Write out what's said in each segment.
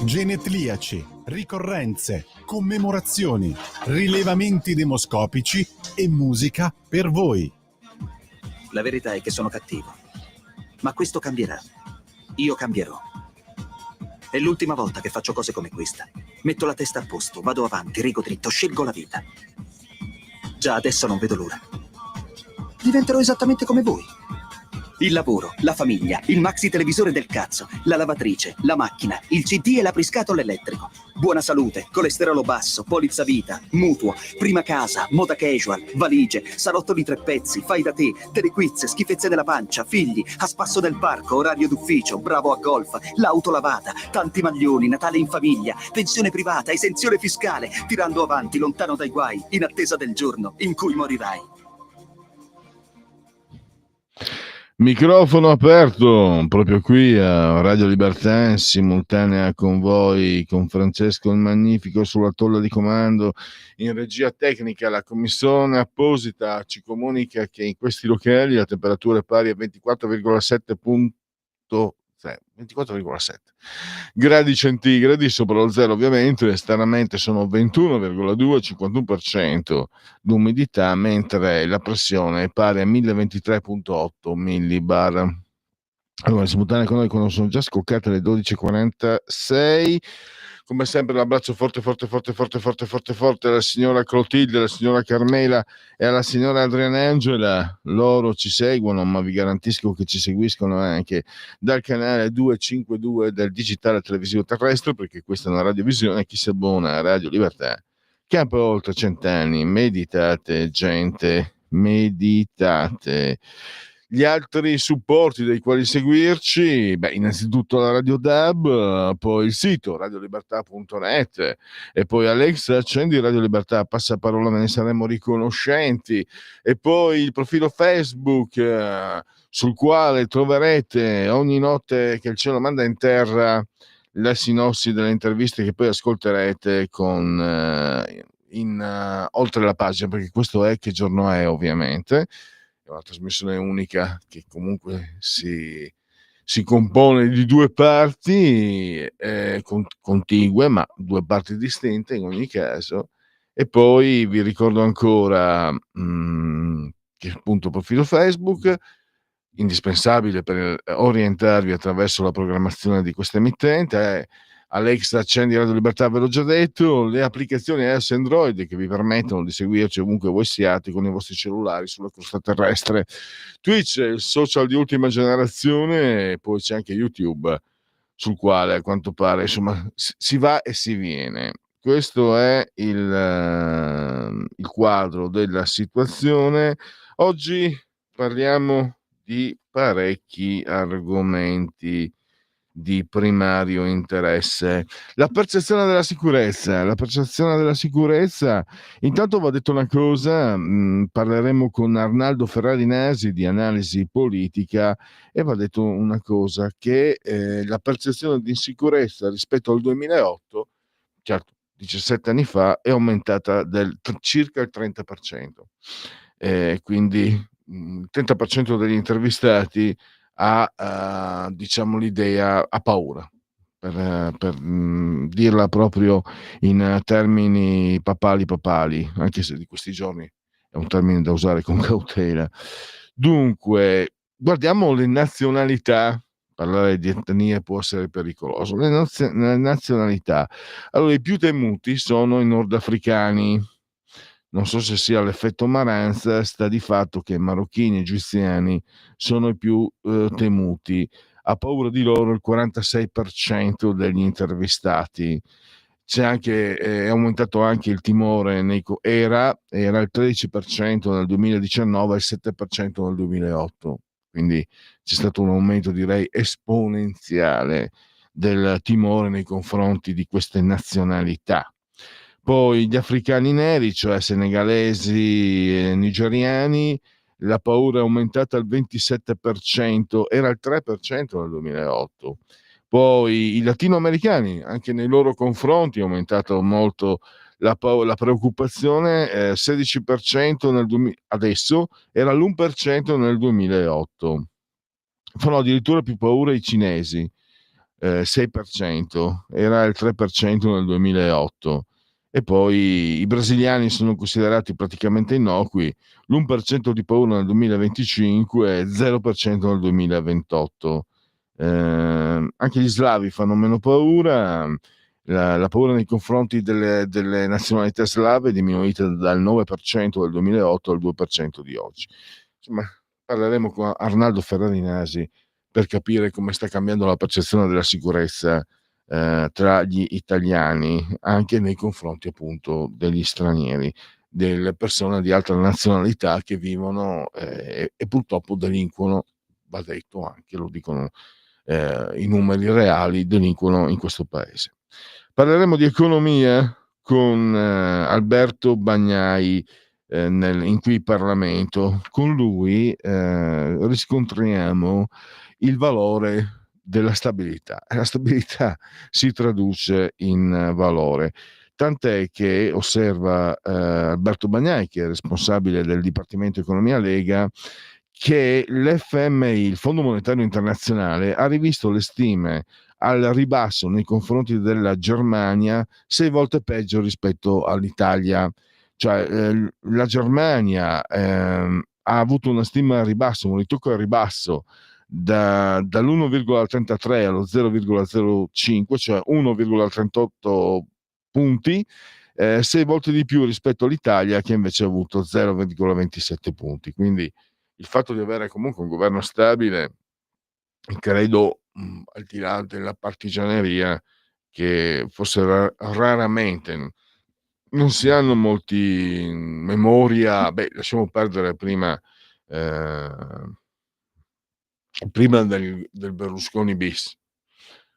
genetliaci, ricorrenze, commemorazioni, rilevamenti demoscopici e musica per voi. La verità è che sono cattivo, ma questo cambierà. Io cambierò. È l'ultima volta che faccio cose come questa. Metto la testa a posto, vado avanti, rigo dritto, scelgo la vita. Già adesso non vedo l'ora. Diventerò esattamente come voi. Il lavoro, la famiglia, il maxi televisore del cazzo, la lavatrice, la macchina, il CD e l'apriscatole elettrico. Buona salute, colesterolo basso, polizza vita, mutuo, prima casa, moda casual, valigie, salotto di 3 pezzi, fai da te, telequiz, schifezze della pancia, figli, a spasso del parco, orario d'ufficio, bravo a golf, l'auto lavata, tanti maglioni, Natale in famiglia, pensione privata, esenzione fiscale, tirando avanti, lontano dai guai, in attesa del giorno in cui morirai. Microfono aperto proprio qui a Radio Libertà, in simultanea con voi, con Francesco il Magnifico sulla tolla di comando, in regia tecnica. La commissione apposita ci comunica che in questi locali la temperatura è pari a 24,7 gradi centigradi, sopra lo zero ovviamente. Esternamente sono 21,2, 51% l'umidità, mentre la pressione è pari a 1023,8 millibar. Allora, simultanea con noi quando sono già scoccate le 12:46. Come sempre l'abbraccio forte alla signora Clotilde, alla signora Carmela e alla signora Adriana Angela. Loro ci seguono, ma vi garantisco che ci seguiscono anche dal canale 252 del digitale televisivo terrestre, perché questa è una radiovisione. Chi si abbona a Radio Libertà campa oltre 100 anni. Meditate, gente, meditate. Gli altri supporti dai quali seguirci, innanzitutto la Radio DAB, poi il sito radiolibertà.net e poi Alexa, accendi Radio Libertà, passaparola, me ne saremmo riconoscenti, e poi il profilo Facebook sul quale troverete ogni notte che il cielo manda in terra la sinossi delle interviste che poi ascolterete con oltre la pagina, perché questo è Che giorno è, ovviamente. È una trasmissione unica che comunque si compone di 2 parti contigue, ma 2 parti distinte in ogni caso. E poi vi ricordo ancora che appunto profilo Facebook, indispensabile per orientarvi attraverso la programmazione di questa emittente, è Alexa, accendi Radio Libertà, ve l'ho già detto, le applicazioni iOS e Android che vi permettono di seguirci ovunque voi siate con i vostri cellulari sulla crosta terrestre, Twitch, il social di ultima generazione, e poi c'è anche YouTube, sul quale a quanto pare insomma si va e si viene. Questo è il quadro della situazione. Oggi parliamo di parecchi argomenti di primario interesse. La percezione della sicurezza. Intanto va detto una cosa, parleremo con Arnaldo Ferrari Nasi di analisi politica, e va detto una cosa, che la percezione di insicurezza rispetto al 2008, certo 17 anni fa, è aumentata del circa il 30%. Quindi il 30% degli intervistati ha diciamo l'idea, ha paura, per dirla proprio in termini papali, anche se di questi giorni è un termine da usare con cautela. Dunque, guardiamo le nazionalità. Parlare di etnie può essere pericoloso. Le nazionalità. Allora, i più temuti sono i nordafricani. Non so se sia l'effetto Maranza, sta di fatto che marocchini e egiziani sono i più temuti. Ha paura di loro il 46% degli intervistati. È aumentato anche il timore era il 13% nel 2019 e il 7% nel 2008. Quindi c'è stato un aumento, direi, esponenziale del timore nei confronti di queste nazionalità. Poi gli africani neri, cioè senegalesi e nigeriani, la paura è aumentata al 27%, era il 3% nel 2008. Poi i latinoamericani, anche nei loro confronti è aumentato molto la preoccupazione, 16% adesso, era l'1% nel 2008. Fanno addirittura più paura i cinesi. 6%, era il 3% nel 2008. E poi i brasiliani sono considerati praticamente innocui, l'1% di paura nel 2025 e 0% nel 2028. Anche gli slavi fanno meno paura, la paura nei confronti delle nazionalità slave è diminuita dal 9% del 2008 al 2% di oggi. Insomma, parleremo con Arnaldo Ferrari Nasi per capire come sta cambiando la percezione della sicurezza tra gli italiani, anche nei confronti appunto degli stranieri, delle persone di altra nazionalità che vivono e purtroppo delinquono, va detto anche, lo dicono i numeri reali, delinquono in questo paese. Parleremo di economia con Alberto Bagnai in qui Parlamento. Con lui riscontriamo il valore della stabilità. La stabilità si traduce in valore. Tant'è che osserva Alberto Bagnai, che è responsabile del Dipartimento Economia Lega, che l'FMI, il Fondo Monetario Internazionale, ha rivisto le stime al ribasso nei confronti della Germania 6 volte peggio rispetto all'Italia. Cioè la Germania ha avuto una stima al ribasso, un ritocco al ribasso dall'1,33 allo 0,05, cioè 1,38 punti, 6 volte di più rispetto all'Italia, che invece ha avuto 0,27 punti. Quindi il fatto di avere comunque un governo stabile, credo, al di là della partigianeria, che forse raramente non si hanno molti in memoria. Lasciamo perdere prima del Berlusconi bis,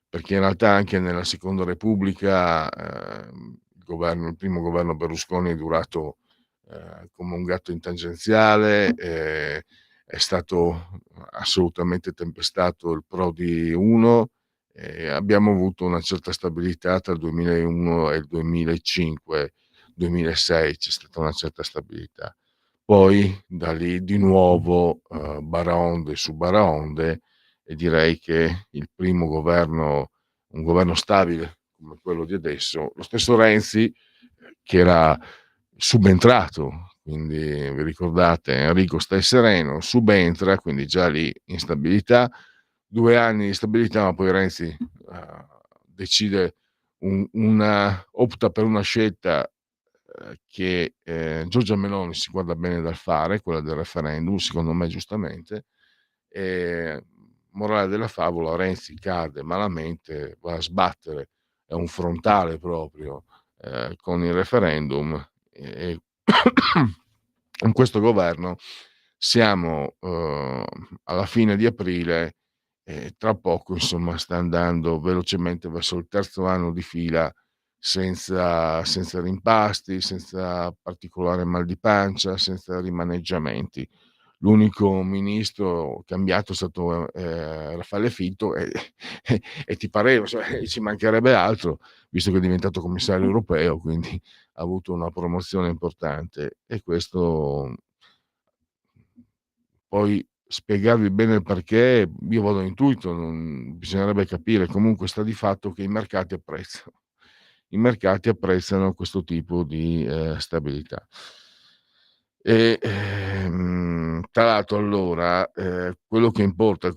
perché in realtà anche nella seconda Repubblica il primo governo Berlusconi è durato come un gatto in tangenziale, è stato assolutamente tempestato il Prodi 1, abbiamo avuto una certa stabilità tra il 2001 e il 2005, 2006 c'è stata una certa stabilità. Poi da lì di nuovo baraonde su baraonde, e direi che il primo governo, un governo stabile come quello di adesso, lo stesso Renzi, che era subentrato, quindi vi ricordate, Enrico stai sereno, subentra, quindi già lì instabilità, 2 anni di stabilità, ma poi Renzi decide opta per una scelta che Giorgia Meloni si guarda bene dal fare, quella del referendum, secondo me giustamente. Morale della favola, Renzi cade malamente, va a sbattere, è un frontale proprio con il referendum, e in questo governo siamo alla fine di aprile e tra poco insomma sta andando velocemente verso il terzo anno di fila senza rimpasti, senza particolare mal di pancia, senza rimaneggiamenti. L'unico ministro cambiato è stato Raffaele Fitto e ti pareva, cioè, ci mancherebbe altro, visto che è diventato commissario europeo, quindi ha avuto una promozione importante. E questo, poi spiegarvi bene il perché, io vado a intuito, bisognerebbe capire. Comunque sta di fatto che i mercati apprezzano questo tipo di stabilità. E tra l'altro, allora, quello che importa di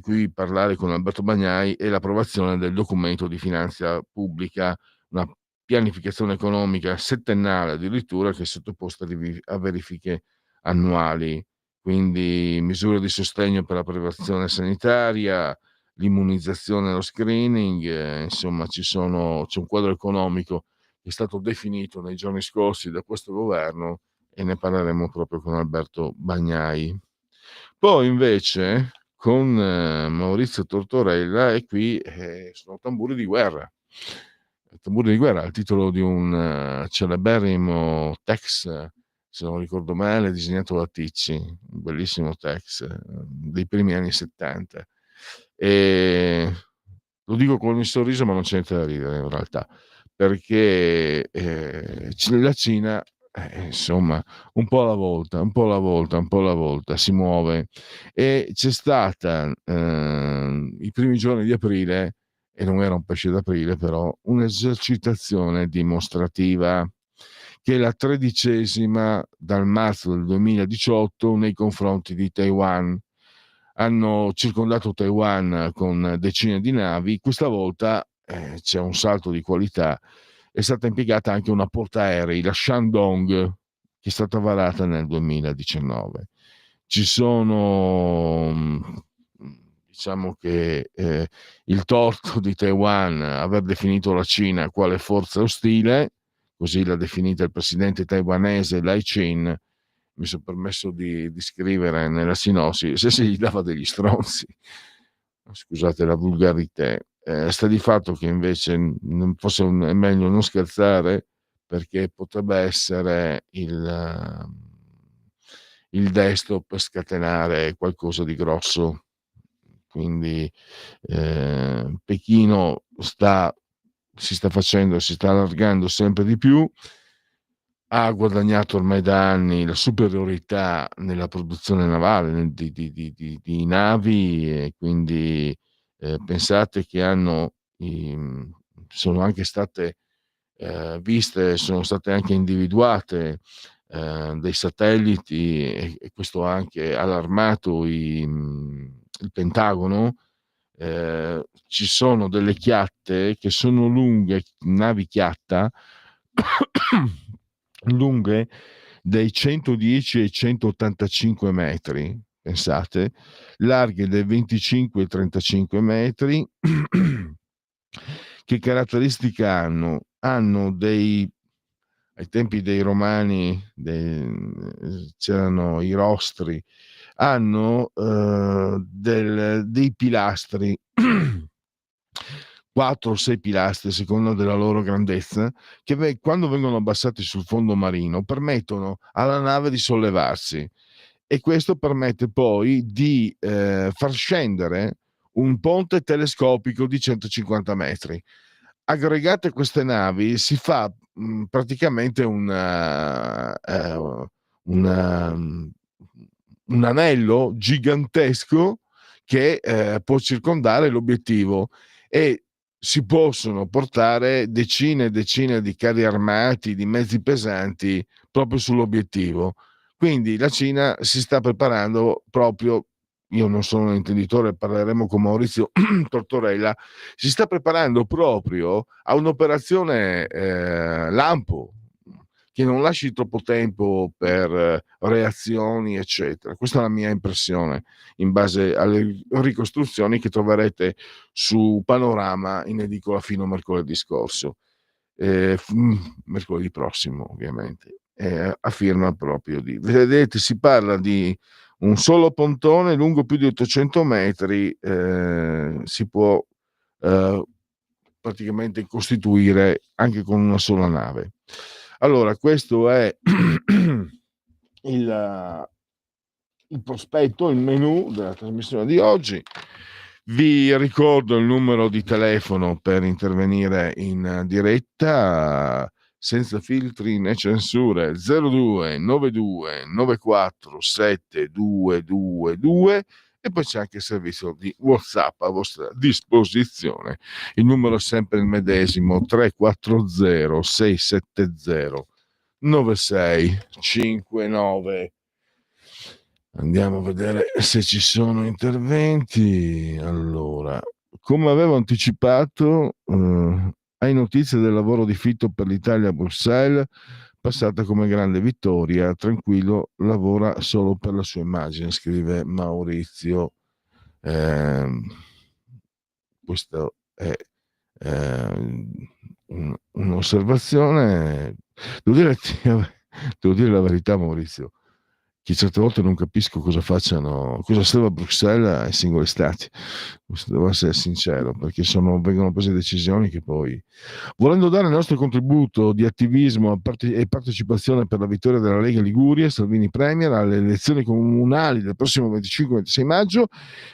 cui parlare con Alberto Bagnai è l'approvazione del documento di finanza pubblica, una pianificazione economica settennale addirittura, che è sottoposta a verifiche annuali, quindi misure di sostegno per la prevenzione sanitaria, l'immunizzazione e lo screening, insomma c'è un quadro economico che è stato definito nei giorni scorsi da questo governo, e ne parleremo proprio con Alberto Bagnai. Poi invece con Maurizio Tortorella, e qui sono tamburi di guerra. Tamburi di guerra al titolo di un celeberrimo tex, se non ricordo male, disegnato da Ticci, un bellissimo tex dei primi anni 70. E lo dico con il sorriso, ma non c'è niente da ridere in realtà, perché la Cina insomma, un po' alla volta, un po' alla volta, un po' alla volta si muove. E c'è stata i primi giorni di aprile, e non era un pesce d'aprile, però un'esercitazione dimostrativa, che è la 13ª dal marzo del 2018 nei confronti di Taiwan. Hanno circondato Taiwan con decine di navi, questa volta c'è un salto di qualità. È stata impiegata anche una portaerei, la Shandong, che è stata varata nel 2019. Ci sono, diciamo che il torto di Taiwan aver definito la Cina quale forza ostile, così l'ha definita il presidente taiwanese Lai Ching. Mi sono permesso di scrivere nella sinossi, se si gli dava degli stronzi, scusate la volgarità. Sta di fatto che invece forse è meglio non scherzare, perché potrebbe essere il destro per scatenare qualcosa di grosso. Quindi Pechino si sta allargando sempre di più, ha guadagnato ormai da anni la superiorità nella produzione navale di navi, e quindi pensate che sono anche state viste, sono state anche individuate dei satelliti, e questo ha anche allarmato il Pentagono. Ci sono delle chiatte che sono lunghe, navi chiatta, lunghe dai 110 ai 185 metri, pensate, larghe dai 25 ai 35 metri. Che caratteristiche hanno? Hanno ai tempi dei Romani c'erano i rostri, hanno dei pilastri, 4 o 6 pilastri a seconda della loro grandezza, che quando vengono abbassati sul fondo marino permettono alla nave di sollevarsi, e questo permette poi di far scendere un ponte telescopico di 150 metri. Aggregate queste navi si fa praticamente un anello gigantesco che può circondare l'obiettivo, e si possono portare decine e decine di carri armati, di mezzi pesanti proprio sull'obiettivo. Quindi la Cina si sta preparando proprio, io non sono un intenditore, parleremo con Maurizio Tortorella, si sta preparando proprio a un'operazione lampo, che non lasci troppo tempo per reazioni, eccetera. Questa è la mia impressione in base alle ricostruzioni che troverete su Panorama in edicola fino a mercoledì scorso, mercoledì prossimo ovviamente, a firma proprio vedete, si parla di un solo pontone lungo più di 800 metri, si può praticamente costituire anche con una sola nave. Allora, questo è il prospetto, il menu della trasmissione di oggi. Vi ricordo il numero di telefono per intervenire in diretta senza filtri né censure: 02 92 94 7222, e poi c'è anche il servizio di WhatsApp a vostra disposizione. Il numero è sempre il medesimo: 340 670 9659. Andiamo a vedere se ci sono interventi. Allora, come avevo anticipato, hai notizie del lavoro di Fitto per l'Italia a Bruxelles? Passata come grande vittoria, tranquillo, lavora solo per la sua immagine, scrive Maurizio. Questo è un'osservazione. Devo dire la verità, Maurizio, che certe volte non capisco cosa serve a Bruxelles ai singoli stati. Devo essere sincero, perché vengono prese decisioni che poi, volendo dare il nostro contributo di attivismo e partecipazione per la vittoria della Lega Liguria, Salvini Premier, alle elezioni comunali del prossimo 25-26 maggio,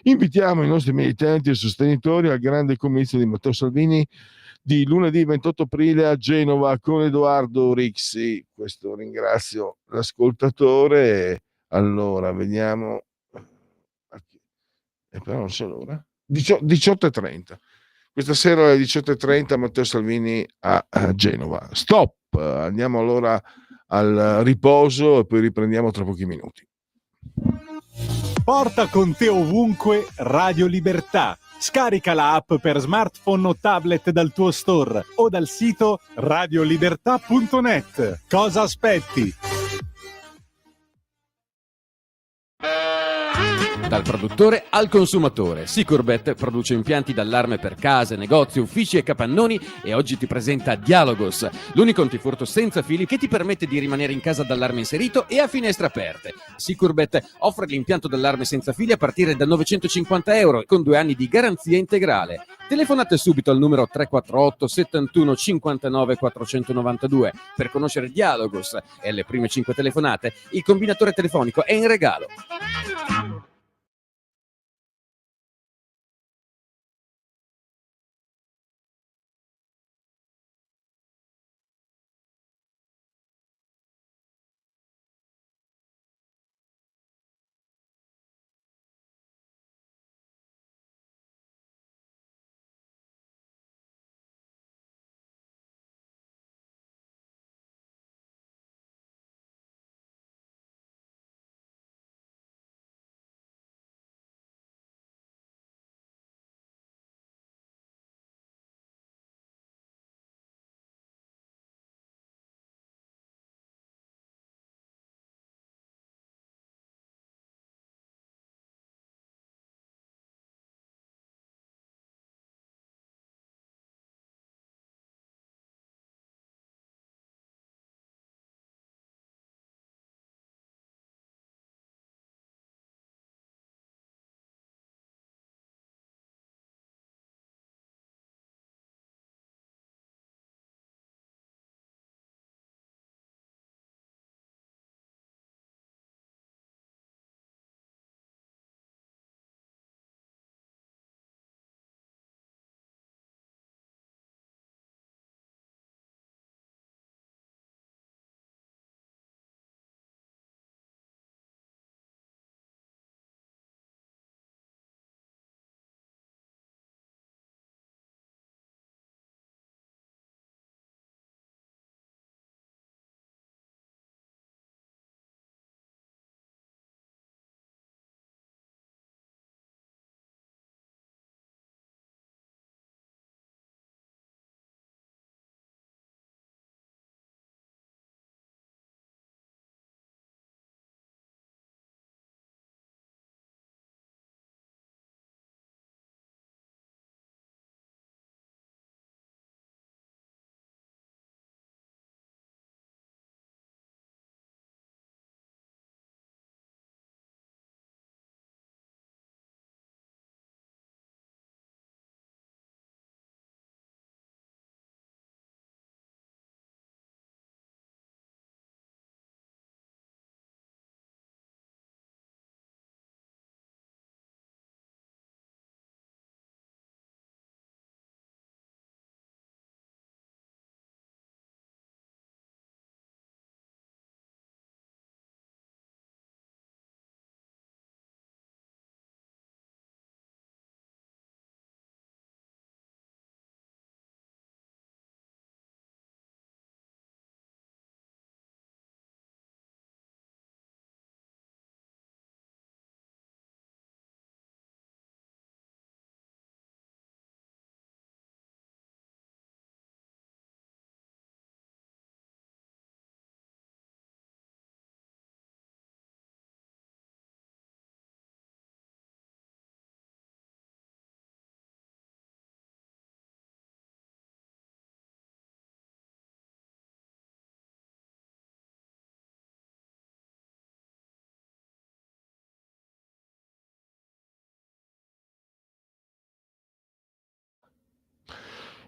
invitiamo i nostri militanti e sostenitori al grande comizio di Matteo Salvini di lunedì 28 aprile a Genova con Edoardo Rixi. Questo ringrazio l'ascoltatore. Allora, vediamo. Però non so l'ora. 18:30. Questa sera alle 18:30 Matteo Salvini a Genova. Stop! Andiamo allora al riposo e poi riprendiamo tra pochi minuti. Porta con te ovunque Radio Libertà. Scarica la app per smartphone o tablet dal tuo store o dal sito radiolibertà.net. Cosa aspetti? Dal produttore al consumatore, Sicurbet produce impianti d'allarme per case, negozi, uffici e capannoni e oggi ti presenta Dialogos, l'unico antifurto senza fili che ti permette di rimanere in casa d'allarme inserito e a finestre aperte. Sicurbet offre l'impianto d'allarme senza fili a partire da €950 con 2 anni di garanzia integrale. Telefonate subito al numero 348 71 59 492 per conoscere Dialogos e alle prime 5 telefonate il combinatore telefonico è in regalo.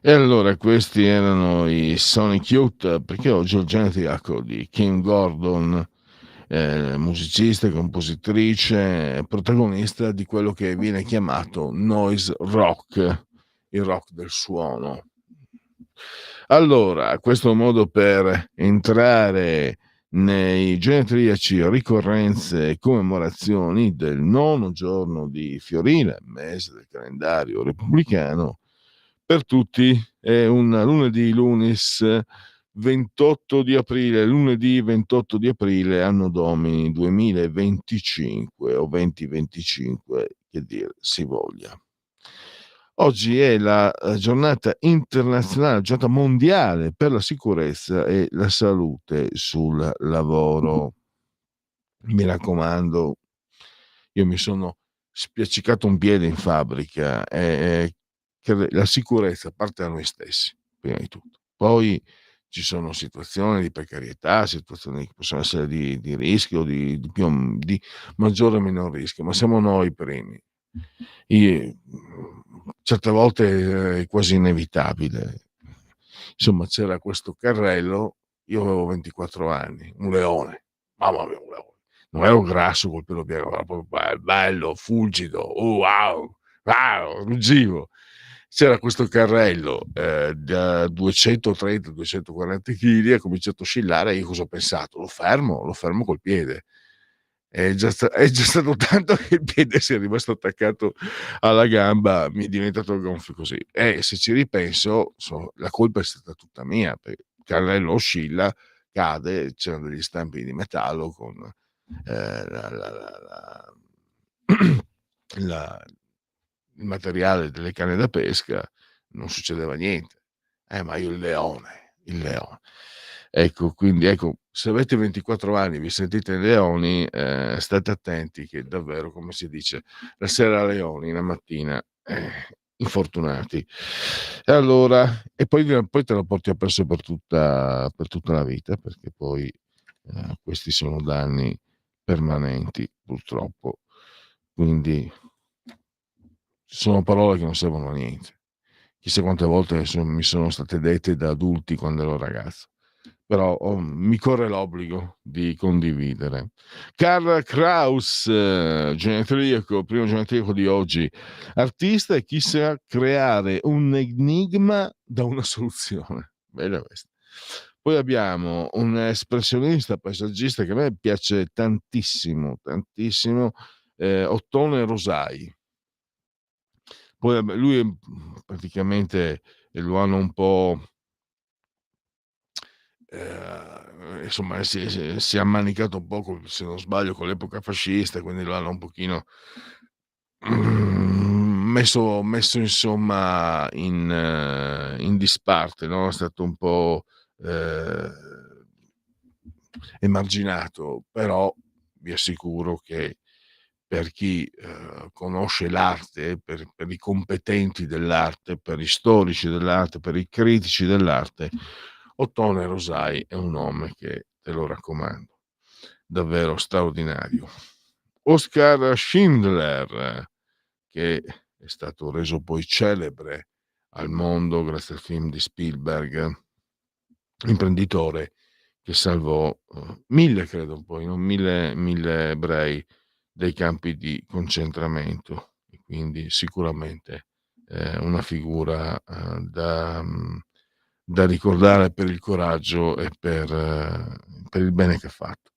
E allora questi erano i Sonic Youth, perché oggi ho il genetriaco di Kim Gordon, musicista, compositrice, protagonista di quello che viene chiamato noise rock, il rock del suono. Allora, questo è un modo per entrare nei genetriaci ricorrenze e commemorazioni del 9° giorno di Fiorile, mese del calendario repubblicano. Per tutti è un lunedì, lunis 28 di aprile, lunedì 28 di aprile, anno domini 2025 o 2025, che dir si voglia. Oggi è la giornata internazionale, la giornata mondiale per la sicurezza e la salute sul lavoro. Mi raccomando, io mi sono spiaccicato un piede in fabbrica, che la sicurezza parte da noi stessi, prima di tutto. Poi ci sono situazioni di precarietà, situazioni che possono essere di rischio, di maggiore o minor rischio, ma siamo noi i primi. Certe volte è quasi inevitabile. Insomma, c'era questo carrello, io avevo 24 anni, un leone, mamma mia, un leone. Non ero grasso col pelo bianco, era proprio bello, fulgido, wow, ruggivo. C'era questo carrello da 230-240 kg, ha cominciato a oscillare, io cosa ho pensato? Lo fermo col piede. È già stato tanto che il piede si è rimasto attaccato alla gamba, mi è diventato gonfio così. E se ci ripenso, la colpa è stata tutta mia, perché il carrello oscilla, cade, c'erano degli stampi di metallo con il materiale delle canne da pesca, non succedeva niente. Ma io il leone. Ecco, quindi se avete 24 anni, vi sentite leoni, state attenti che davvero, come si dice, la sera leoni, la mattina infortunati. E allora, e poi te lo porti appresso per tutta la vita, perché poi questi sono danni permanenti, purtroppo. Quindi sono parole che non servono a niente. Chissà quante volte mi sono state dette da adulti quando ero ragazzo, però mi corre l'obbligo di condividere. Karl Kraus, primo genetriaco di oggi, artista e chi sa creare un enigma da una soluzione. Bella questa. Poi abbiamo un espressionista, paesaggista che a me piace tantissimo, Ottone Rosai. Poi lui praticamente lo hanno un po' insomma si è ammanicato un po', se non sbaglio, con l'epoca fascista, quindi lo hanno un pochino messo insomma in disparte, no? È stato un po' emarginato, però vi assicuro che per chi conosce l'arte, per i competenti dell'arte, per gli storici dell'arte, per i critici dell'arte, Ottone Rosai è un nome che te lo raccomando, davvero straordinario. Oskar Schindler, che è stato reso poi celebre al mondo grazie al film di Spielberg, imprenditore che salvò 1000, credo, poi non 1000 ebrei dai campi di concentramento, e quindi sicuramente una figura da ricordare per il coraggio e per il bene che ha fatto.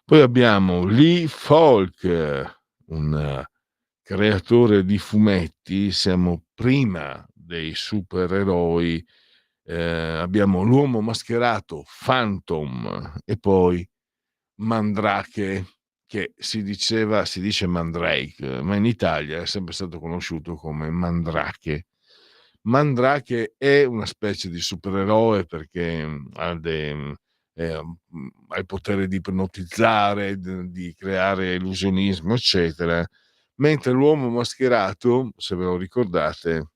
Poi abbiamo Lee Falk, un creatore di fumetti, siamo prima dei supereroi. Abbiamo l'uomo mascherato Phantom e poi Mandrake, che si dice Mandrake, ma in Italia è sempre stato conosciuto come Mandrake. Mandrake è una specie di supereroe perché ha il potere di ipnotizzare, di creare illusionismo, eccetera, mentre l'uomo mascherato, se ve lo ricordate,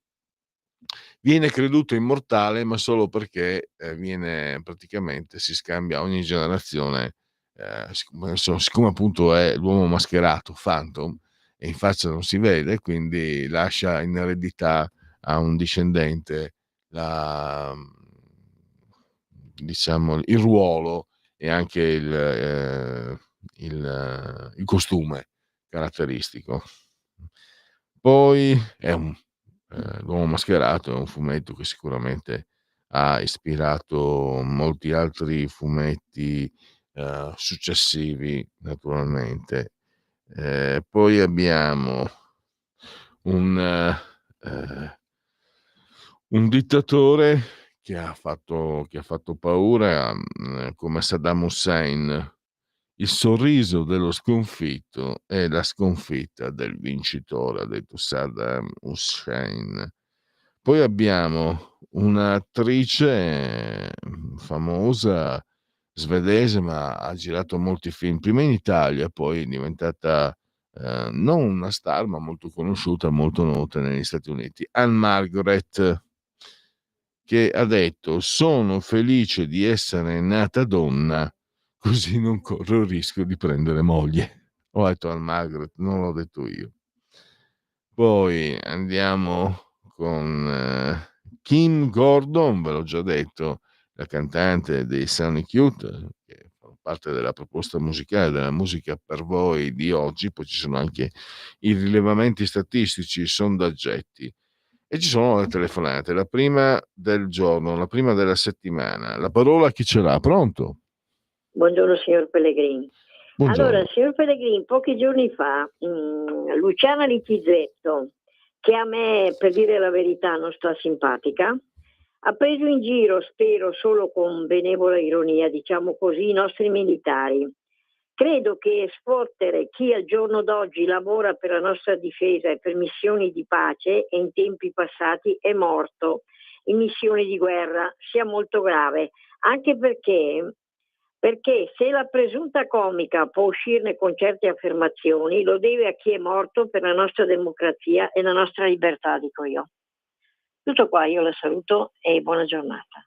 viene creduto immortale, ma solo perché viene praticamente si scambia ogni generazione, siccome appunto è l'uomo mascherato, Phantom, e in faccia non si vede, quindi lascia in eredità a un discendente diciamo il ruolo e anche il costume caratteristico. Poi è l'uomo mascherato è un fumetto che sicuramente ha ispirato molti altri fumetti successivi, naturalmente. Poi abbiamo un, un dittatore che ha fatto paura, come Saddam Hussein. Il sorriso dello sconfitto è la sconfitta del vincitore, ha detto Saddam Hussein. Poi abbiamo un'attrice famosa svedese, ma ha girato molti film, prima in Italia, poi è diventata non una star, ma molto conosciuta, molto nota negli Stati Uniti. Anne Margaret, che ha detto: sono felice di essere nata donna, così non corro il rischio di prendere moglie. Ho detto Anne Margaret, non l'ho detto io. Poi andiamo con Kim Gordon, ve l'ho già detto, la cantante dei Sonic Youth, che fanno parte della proposta musicale, della musica per voi di oggi. Poi ci sono anche i rilevamenti statistici, i sondaggetti, e ci sono le telefonate, la prima del giorno, la prima della settimana. La parola chi ce l'ha? Pronto? Buongiorno signor Pellegrini. Buongiorno. Allora, signor Pellegrini, pochi giorni fa Luciana Littizzetto, che a me, per dire la verità, non sta simpatica, ha preso in giro, spero solo con benevola ironia, diciamo così, i nostri militari. Credo che sfottere chi al giorno d'oggi lavora per la nostra difesa e per missioni di pace e in tempi passati è morto in missioni di guerra sia molto grave, anche perché se la presunta comica può uscirne con certe affermazioni, lo deve a chi è morto per la nostra democrazia e la nostra libertà, dico io. Tutto qua, io la saluto e buona giornata.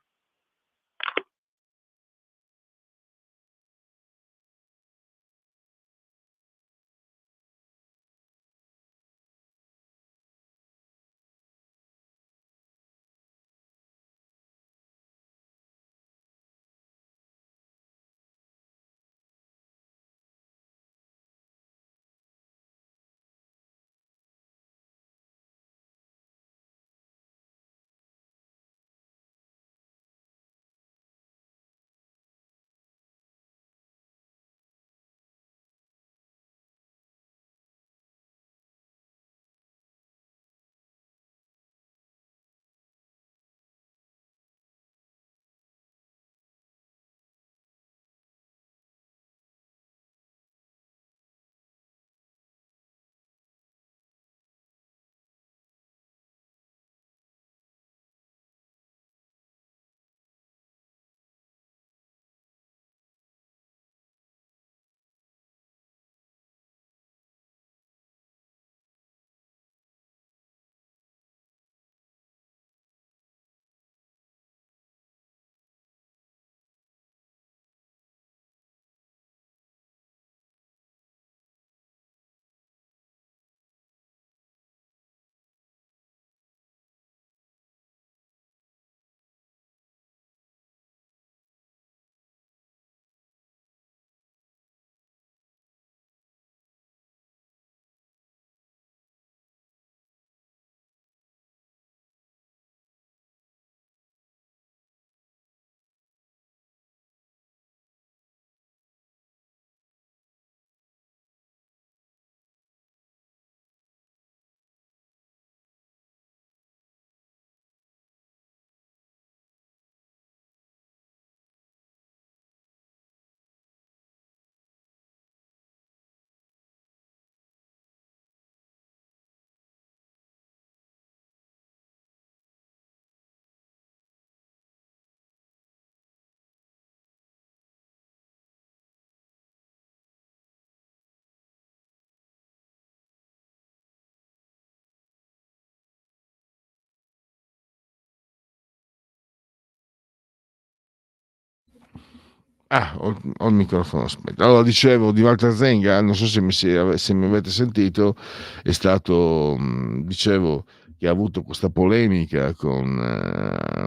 Ho il microfono, aspetta. Allora, dicevo di Walter Zenga, non so se mi avete sentito, è stato, dicevo, che ha avuto questa polemica con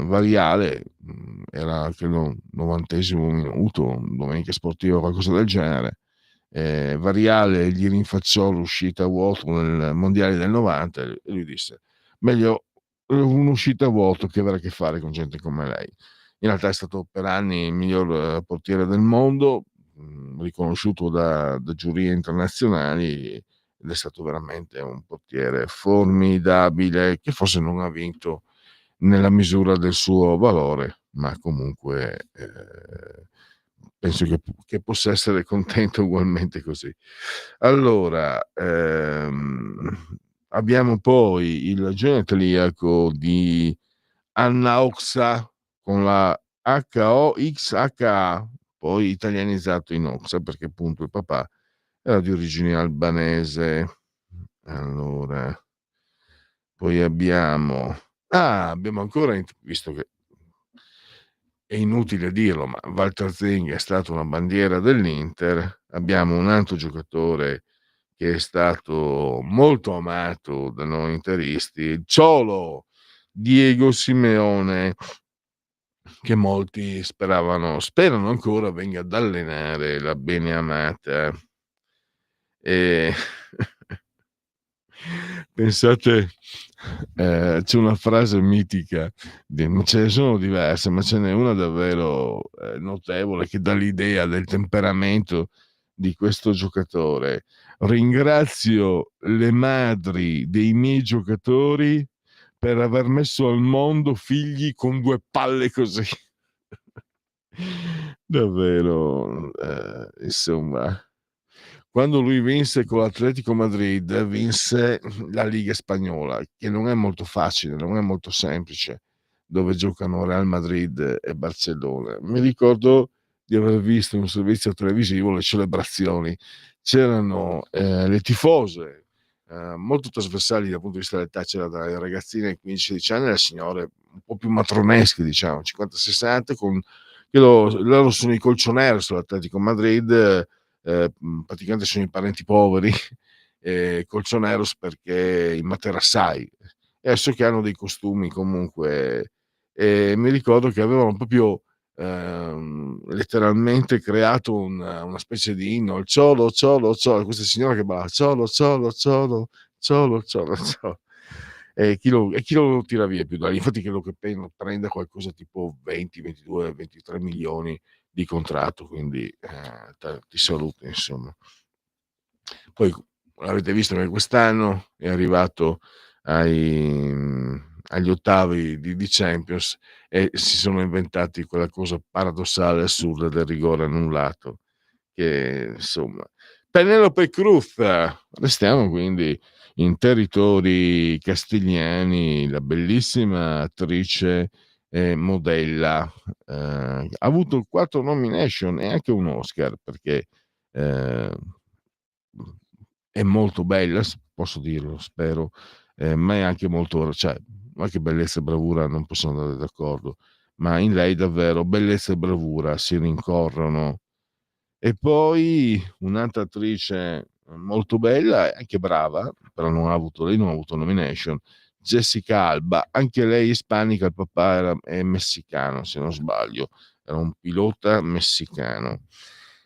Variale, era credo 90° minuto, domenica sportiva o qualcosa del genere. Variale gli rinfacciò l'uscita a vuoto nel mondiale del 90 e lui disse: meglio un'uscita a vuoto che avere a che fare con gente come lei. In realtà è stato per anni il miglior portiere del mondo, riconosciuto da giurie internazionali, ed è stato veramente un portiere formidabile, che forse non ha vinto nella misura del suo valore, ma comunque penso che possa essere contento ugualmente così. Allora, abbiamo poi il genetriaco di Anna Oxa, con la Hoxha, poi italianizzato in Oxa, perché appunto il papà era di origine albanese. Allora, poi abbiamo ancora, visto che è inutile dirlo, ma Walter Zinga è stato una bandiera dell'Inter, abbiamo un altro giocatore che è stato molto amato da noi interisti, il Cholo Diego Simeone, che molti sperano ancora venga ad allenare la beneamata. E pensate, c'è una frase mitica, ma ce ne sono diverse, ma ce n'è una davvero notevole, che dà l'idea del temperamento di questo giocatore. Ringrazio le madri dei miei giocatori per aver messo al mondo figli con 2 palle così. Davvero, insomma, quando lui vinse con l'Atletico Madrid, vinse la Liga spagnola, che non è molto facile, non è molto semplice, dove giocano Real Madrid e Barcellona. Mi ricordo di aver visto in un servizio televisivo le celebrazioni. C'erano le tifose, molto trasversali dal punto di vista dell'età, c'era dalle ragazzine di 15-16 anni alle signore un po' più matronesche, diciamo, 50-60, con loro sono i colchoneros sull'Atletico Madrid, praticamente sono i parenti poveri, colchoneros perché i materassai, e adesso che hanno dei costumi comunque, mi ricordo che avevano proprio letteralmente creato una specie di inno, il ciolo, ciolo, ciolo, questa signora che balla ciolo, ciolo, ciolo, ciolo, ciolo, ciolo. E chi lo tira via più da lì? Infatti credo che prenda qualcosa tipo 20, 22, 23 milioni di contratto, quindi ti saluto, insomma. Poi avete visto che quest'anno è arrivato agli ottavi di Champions e si sono inventati quella cosa paradossale, assurda del rigore annullato, che insomma. Penelope Cruz, restiamo quindi in territori castigliani, la bellissima attrice e modella, ha avuto 4 nomination e anche un Oscar, perché eh, è molto bella, posso dirlo, spero, ma è anche molto, cioè, anche bellezza e bravura non possono andare d'accordo, ma in lei davvero bellezza e bravura si rincorrono. E poi un'altra attrice molto bella e anche brava, però lei non ha avuto nomination, Jessica Alba, anche lei ispanica, il papà è messicano, se non sbaglio, era un pilota messicano.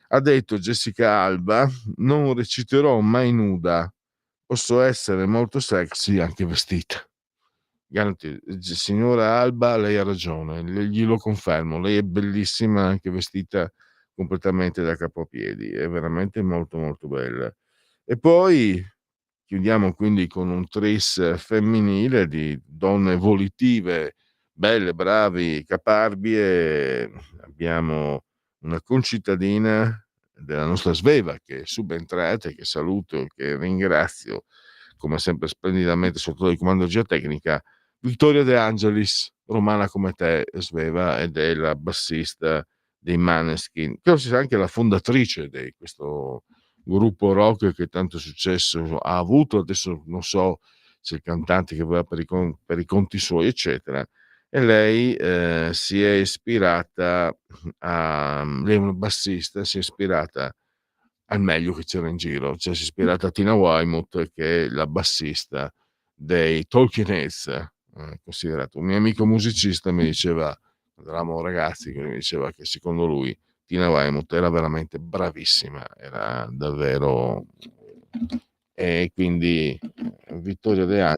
Ha detto Jessica Alba: non reciterò mai nuda, posso essere molto sexy anche vestita. Signora Alba, lei ha ragione, glielo confermo, lei è bellissima anche vestita completamente da capo a piedi, è veramente molto molto bella. E poi chiudiamo quindi con un tris femminile di donne volitive, belle, bravi, caparbie. Abbiamo una concittadina della nostra Sveva che è subentrata e che saluto e che ringrazio come sempre splendidamente sotto il comando di geotecnica, Vittoria De Angelis, romana come te, Sveva, ed è la bassista dei Maneskin, credo sia anche la fondatrice di questo gruppo rock che tanto successo ha avuto. Adesso non so se il cantante che va per i conti suoi, eccetera. E lei si è ispirata lei è una bassista, si è ispirata al meglio che c'era in giro, cioè si è ispirata a Tina Weymouth, che è la bassista dei Talking Heads, considerato. Un mio amico musicista mi diceva, quando eravamo ragazzi, che mi diceva che secondo lui Tina Weymouth era veramente bravissima, era davvero, e quindi Vittorio De Angelis.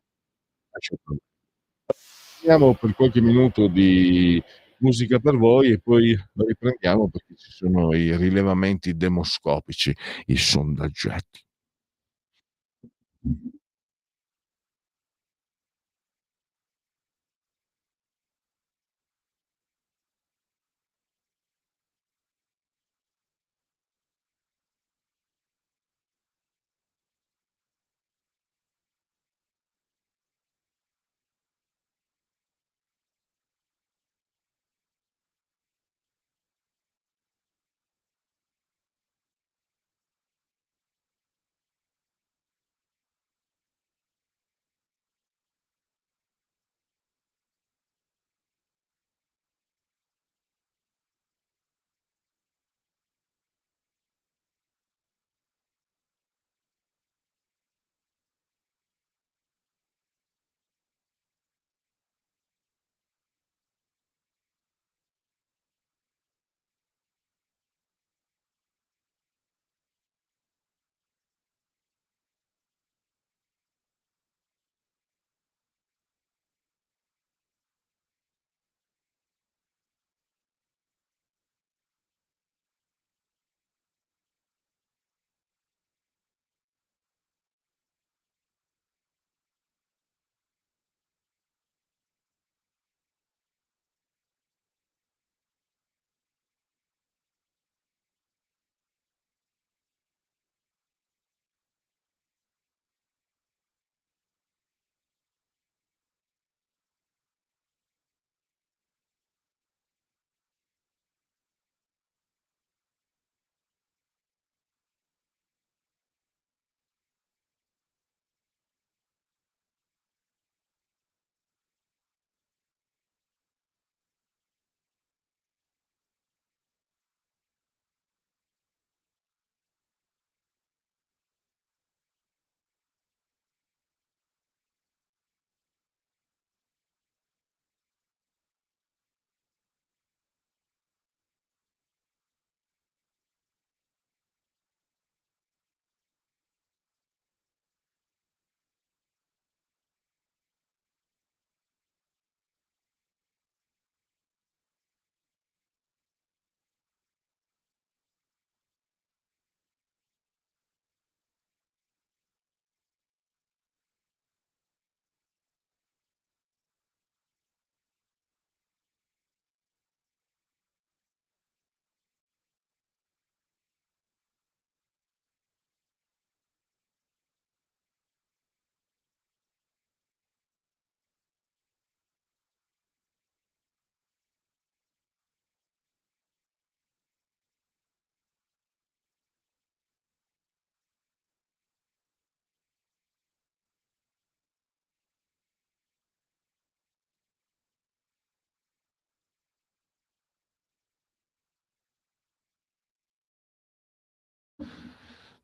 Mettiamo per qualche minuto di musica per voi e poi lo riprendiamo perché ci sono i rilevamenti demoscopici, i sondaggetti.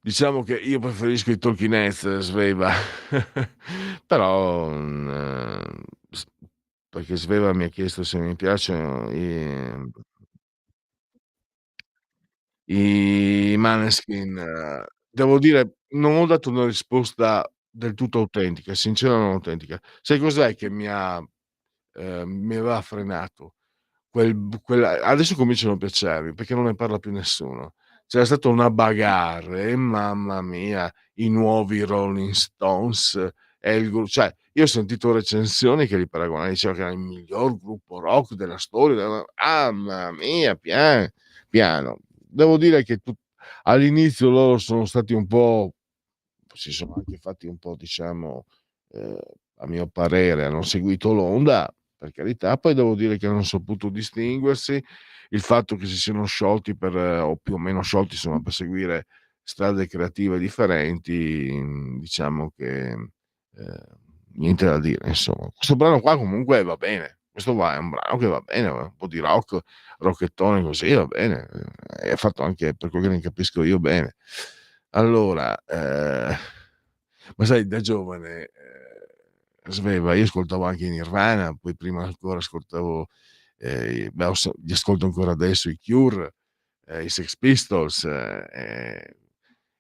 Diciamo che io preferisco i Talking Heads, Sveva, però, s perché Sveva mi ha chiesto se mi piacciono i Maneskin. Devo dire, non ho dato una risposta del tutto autentica, sincera, non autentica. Sai cos'è che mi aveva frenato? Adesso cominciano a piacermi, perché non ne parla più nessuno. C'era stata una bagarre, mamma mia, i nuovi Rolling Stones e cioè, io ho sentito recensioni che li paragonavano, diceva che era il miglior gruppo rock della storia, mamma mia, piano. Devo dire che all'inizio loro sono stati un po', si sono anche fatti un po', diciamo, ehm, a mio parere hanno seguito l'onda, per carità, poi devo dire che hanno saputo distinguersi. Il fatto che si siano sciolti o più o meno sciolti, insomma, per seguire strade creative differenti, diciamo che, niente da dire insomma. Questo brano qua comunque va bene, è un brano che va bene, un po' di rock, rockettone così, va bene, è fatto anche, per quel che ne capisco io, bene. Allora, ma sai, da giovane, Sveva, io ascoltavo anche i Nirvana, poi prima ancora ascoltavo, beh, li ascolto ancora adesso, i Cure, i Sex Pistols,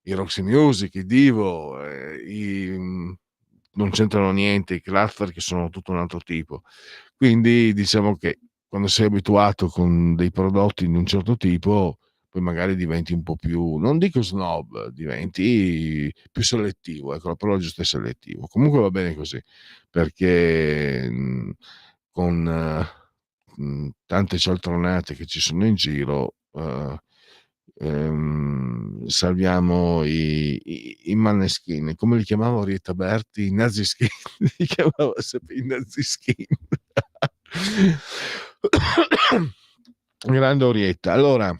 i Roxy Music, i Divo, non c'entrano niente, i Kraftwerk sono tutto un altro tipo. Quindi diciamo che quando sei abituato con dei prodotti di un certo tipo, poi magari diventi un po' più, non dico snob, diventi più selettivo, ecco, la parola giusta è selettivo. Comunque va bene così, perché con tante cialtronate che ci sono in giro, salviamo i Maneskin, come li chiamava Orietta Berti, i Naziskin, li chiamava sempre i Naziskin. Grande Orietta. Allora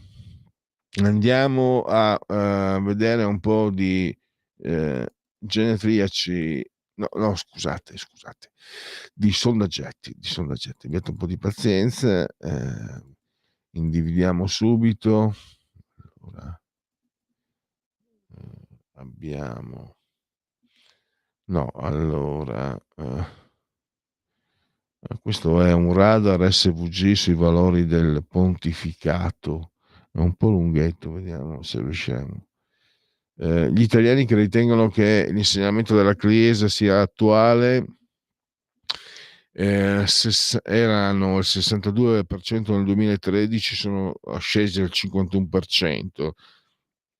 andiamo a vedere un po' di genetriaci, no, scusate, di sondaggetti, abbiate un po' di pazienza, individuiamo subito. Allora, abbiamo, no, allora questo è un radar SVG sui valori del pontificato, è un po' lunghetto, vediamo se riusciamo. Gli italiani che ritengono che l'insegnamento della Chiesa sia attuale erano il 62% nel 2013, sono scesi al 51%.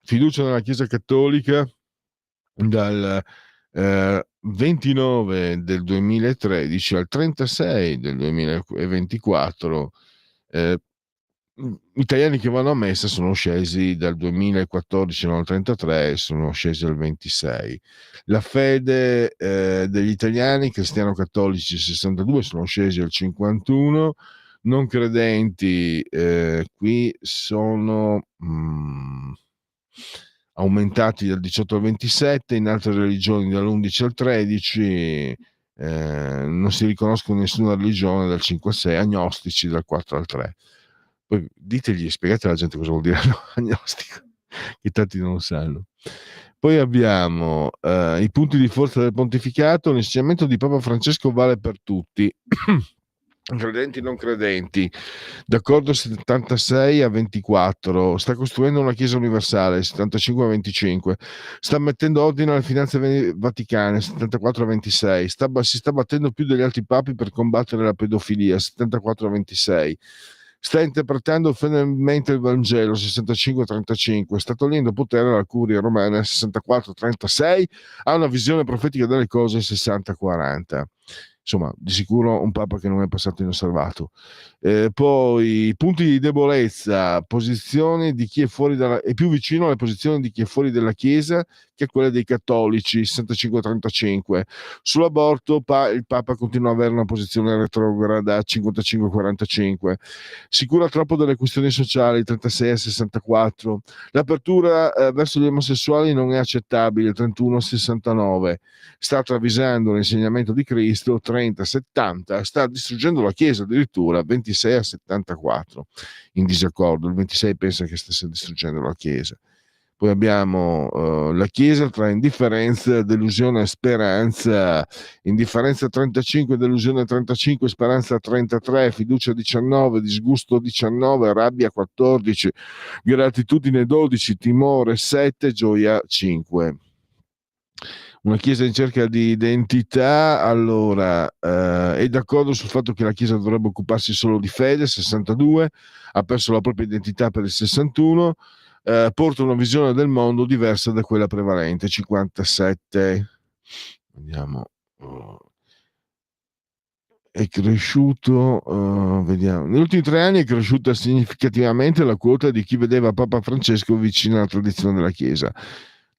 Fiducia nella Chiesa Cattolica dal 29 del 2013 al 36 del 2024. Italiani che vanno a messa sono scesi dal 2014 al 33, sono scesi al 26. La fede degli italiani cristiano-cattolici 62 sono scesi al 51, non credenti qui sono aumentati dal 18 al 27, in altre religioni dall'11 al 13, non si riconoscono nessuna religione dal 5 al 6, agnostici dal 4 al 3. Poi ditegli, spiegate alla gente cosa vuol dire agnostico, che tanti non lo sanno. Poi abbiamo i punti di forza del pontificato. L'insegnamento di Papa Francesco vale per tutti, credenti e non credenti, d'accordo 76 a 24, sta costruendo una chiesa universale 75 a 25, sta mettendo ordine alle finanze vaticane 74 a 26, si sta battendo più degli altri papi per combattere la pedofilia 74 a 26, sta interpretando fedelmente il Vangelo 65-35, sta togliendo potere alla curia romana 64-36, ha una visione profetica delle cose 60-40. Insomma, di sicuro un papa che non è passato inosservato. Poi punti di debolezza, posizioni di chi è fuori è più vicino alle posizioni di chi è fuori dalla Chiesa che a quelle dei cattolici 65-35. Sull'aborto il Papa continua ad avere una posizione retrograda 55-45. Si cura troppo delle questioni sociali 36-64. L'apertura verso gli omosessuali non è accettabile 31-69. Sta travisando l'insegnamento di Cristo 30-70, sta distruggendo la Chiesa addirittura 26-74, in disaccordo. Il 26 pensa che stesse distruggendo la Chiesa. Poi abbiamo la Chiesa tra indifferenza, delusione e speranza. Indifferenza 35, delusione 35, speranza 33, fiducia 19, disgusto 19, rabbia 14, gratitudine 12, timore 7, gioia 5. Una Chiesa in cerca di identità, allora è d'accordo sul fatto che la Chiesa dovrebbe occuparsi solo di fede, 62, ha perso la propria identità per il 61, porta una visione del mondo diversa da quella prevalente, 57. Vediamo. È cresciuto, vediamo. Negli ultimi 3 anni è cresciuta significativamente la quota di chi vedeva Papa Francesco vicino alla tradizione della Chiesa.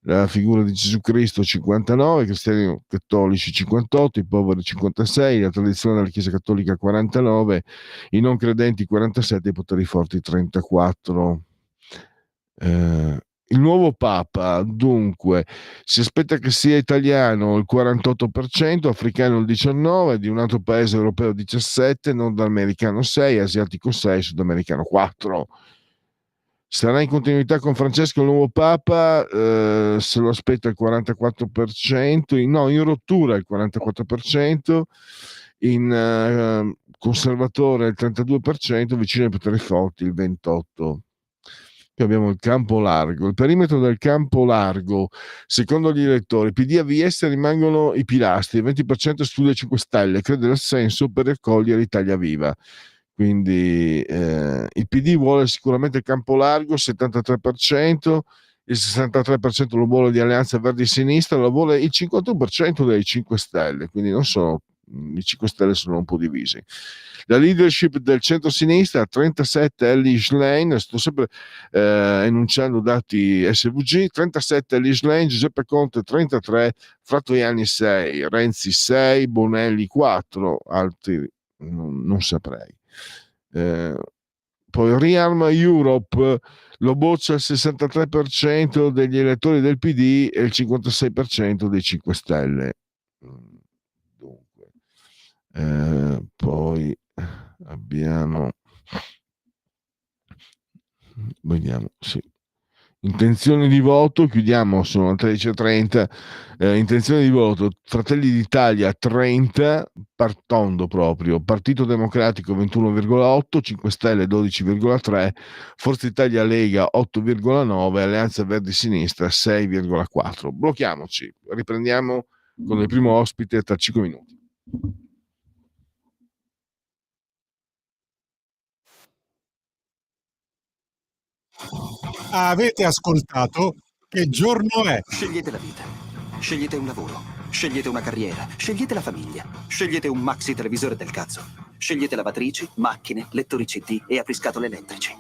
La figura di Gesù Cristo 59, i cristiani cattolici 58, i poveri 56, la tradizione della Chiesa cattolica 49, i non credenti 47, i poteri forti 34. Il nuovo Papa, dunque, si aspetta che sia italiano il 48%, africano il 19%, di un altro paese europeo 17%, nordamericano 6%, asiatico 6%, sudamericano 4%. Sarà in continuità con Francesco il nuovo Papa, se lo aspetta il 44%, in rottura il 44%, in conservatore il 32%, vicino ai poteri forti il 28%. Qui abbiamo il campo largo. Il perimetro del campo largo, secondo gli elettori, PD e AVS rimangono i pilastri, il 20% studia 5 Stelle, crede l'assenso per raccogliere Italia Viva. Quindi il PD vuole sicuramente il campo largo, il 73%, il 63% lo vuole di Alleanza Verdi e Sinistra, lo vuole il 51% dei 5 Stelle, quindi non sono, i 5 Stelle sono un po' divisi. La leadership del centro-sinistra, 37 Elly Schlein, sto sempre enunciando dati SVG, 37 Elly Schlein, Giuseppe Conte 33, Fratoianni 6, Renzi 6, Bonelli 4, altri non saprei. Poi Rearm Europe lo boccia il 63% degli elettori del PD e il 56% dei 5 Stelle. Dunque, poi abbiamo, vediamo, sì. Intenzioni di voto, chiudiamo, sono le 13:30. Intenzioni di voto: Fratelli d'Italia 30, partondo proprio, Partito Democratico 21,8, 5 Stelle 12,3, Forza Italia Lega 8,9, Alleanza Verdi Sinistra 6,4. Blocchiamoci, riprendiamo con il primo ospite tra 5 minuti. Avete ascoltato Che giorno è? Scegliete la vita. Scegliete un lavoro. Scegliete una carriera. Scegliete la famiglia. Scegliete un maxi televisore del cazzo. Scegliete lavatrici, macchine, lettori CD e apriscatole elettrici.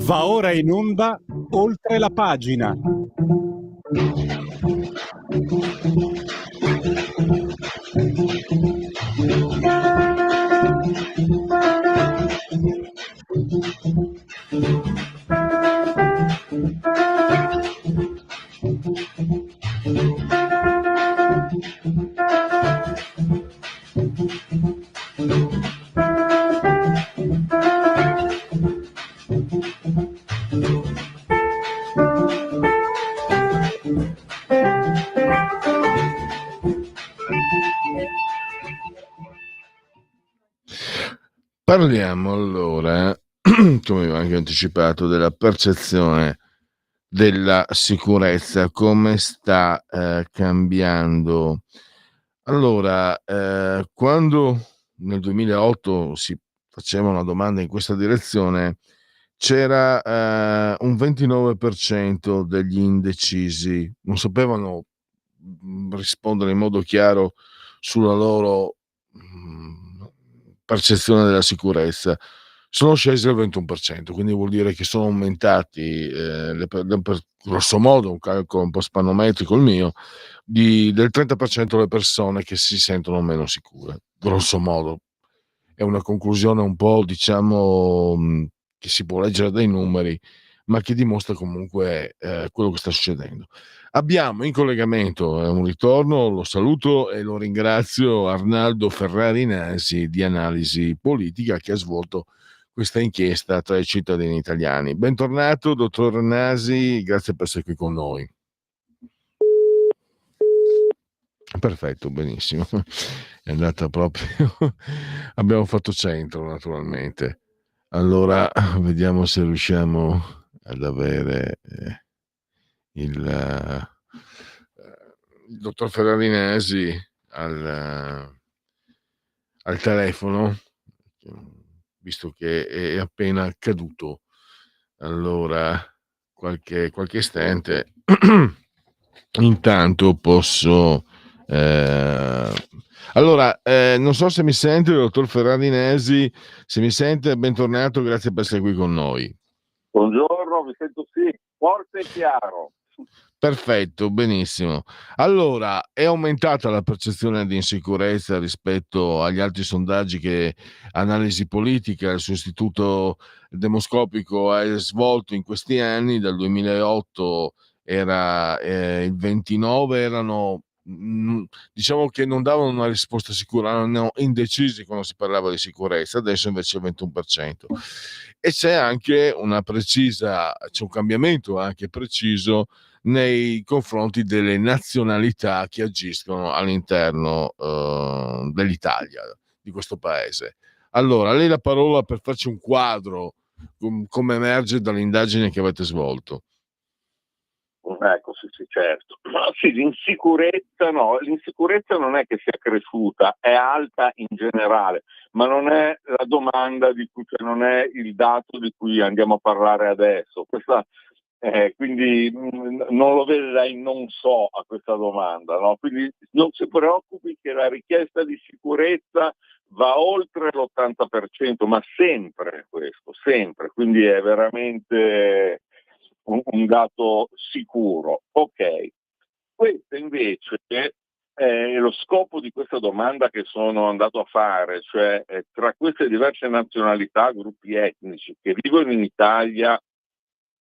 Va ora in onda Oltre la pagina. Parliamo allora, come avevo anche anticipato, della percezione della sicurezza, come sta cambiando. Allora, quando nel 2008 si faceva una domanda in questa direzione, c'era un 29% degli indecisi, non sapevano rispondere in modo chiaro sulla loro percezione della sicurezza. Sono scesi al 21%, quindi vuol dire che sono aumentati, grosso modo, un calcolo un po' spannometrico il mio, del 30% le persone che si sentono meno sicure, grosso modo. È una conclusione un po', diciamo, che si può leggere dai numeri, ma che dimostra comunque quello che sta succedendo. Abbiamo in collegamento, è un ritorno, lo saluto e lo ringrazio, Arnaldo Ferrari Nasi di Analisi Politica, che ha svolto questa inchiesta tra i cittadini italiani. Bentornato, dottor Nasi, grazie per essere qui con noi. Perfetto, benissimo. È andata proprio. Abbiamo fatto centro, naturalmente. Allora, vediamo se riusciamo ad avere il dottor Ferrarinesi al telefono, visto che è appena caduto. Allora, qualche istante. Intanto posso. Allora, non so se mi sente, il dottor Ferrarinesi. Se mi sente, bentornato, grazie per essere qui con noi. Buongiorno, mi sento sì, forte e chiaro. Perfetto, benissimo. Allora, è aumentata la percezione di insicurezza rispetto agli altri sondaggi che Analisi Politica, il suo istituto demoscopico, ha svolto in questi anni. Dal 2008 era il 29, erano diciamo che non davano una risposta sicura, erano indecisi quando si parlava di sicurezza, adesso invece è il 21%. E c'è anche c'è un cambiamento anche preciso nei confronti delle nazionalità che agiscono all'interno dell'Italia, di questo paese. Allora, lei la parola per farci un quadro come emerge dall'indagine che avete svolto. Ecco, sì, certo. Ma sì, l'insicurezza non è che sia cresciuta, è alta in generale, ma non è la domanda cioè non è il dato di cui andiamo a parlare adesso. Quindi non lo vede non so a questa domanda, no? Quindi non si preoccupi che la richiesta di sicurezza va oltre l'80%, ma sempre questo, sempre, quindi è veramente un dato sicuro. Ok, questo invece è lo scopo di questa domanda che sono andato a fare, cioè tra queste diverse nazionalità, gruppi etnici che vivono in Italia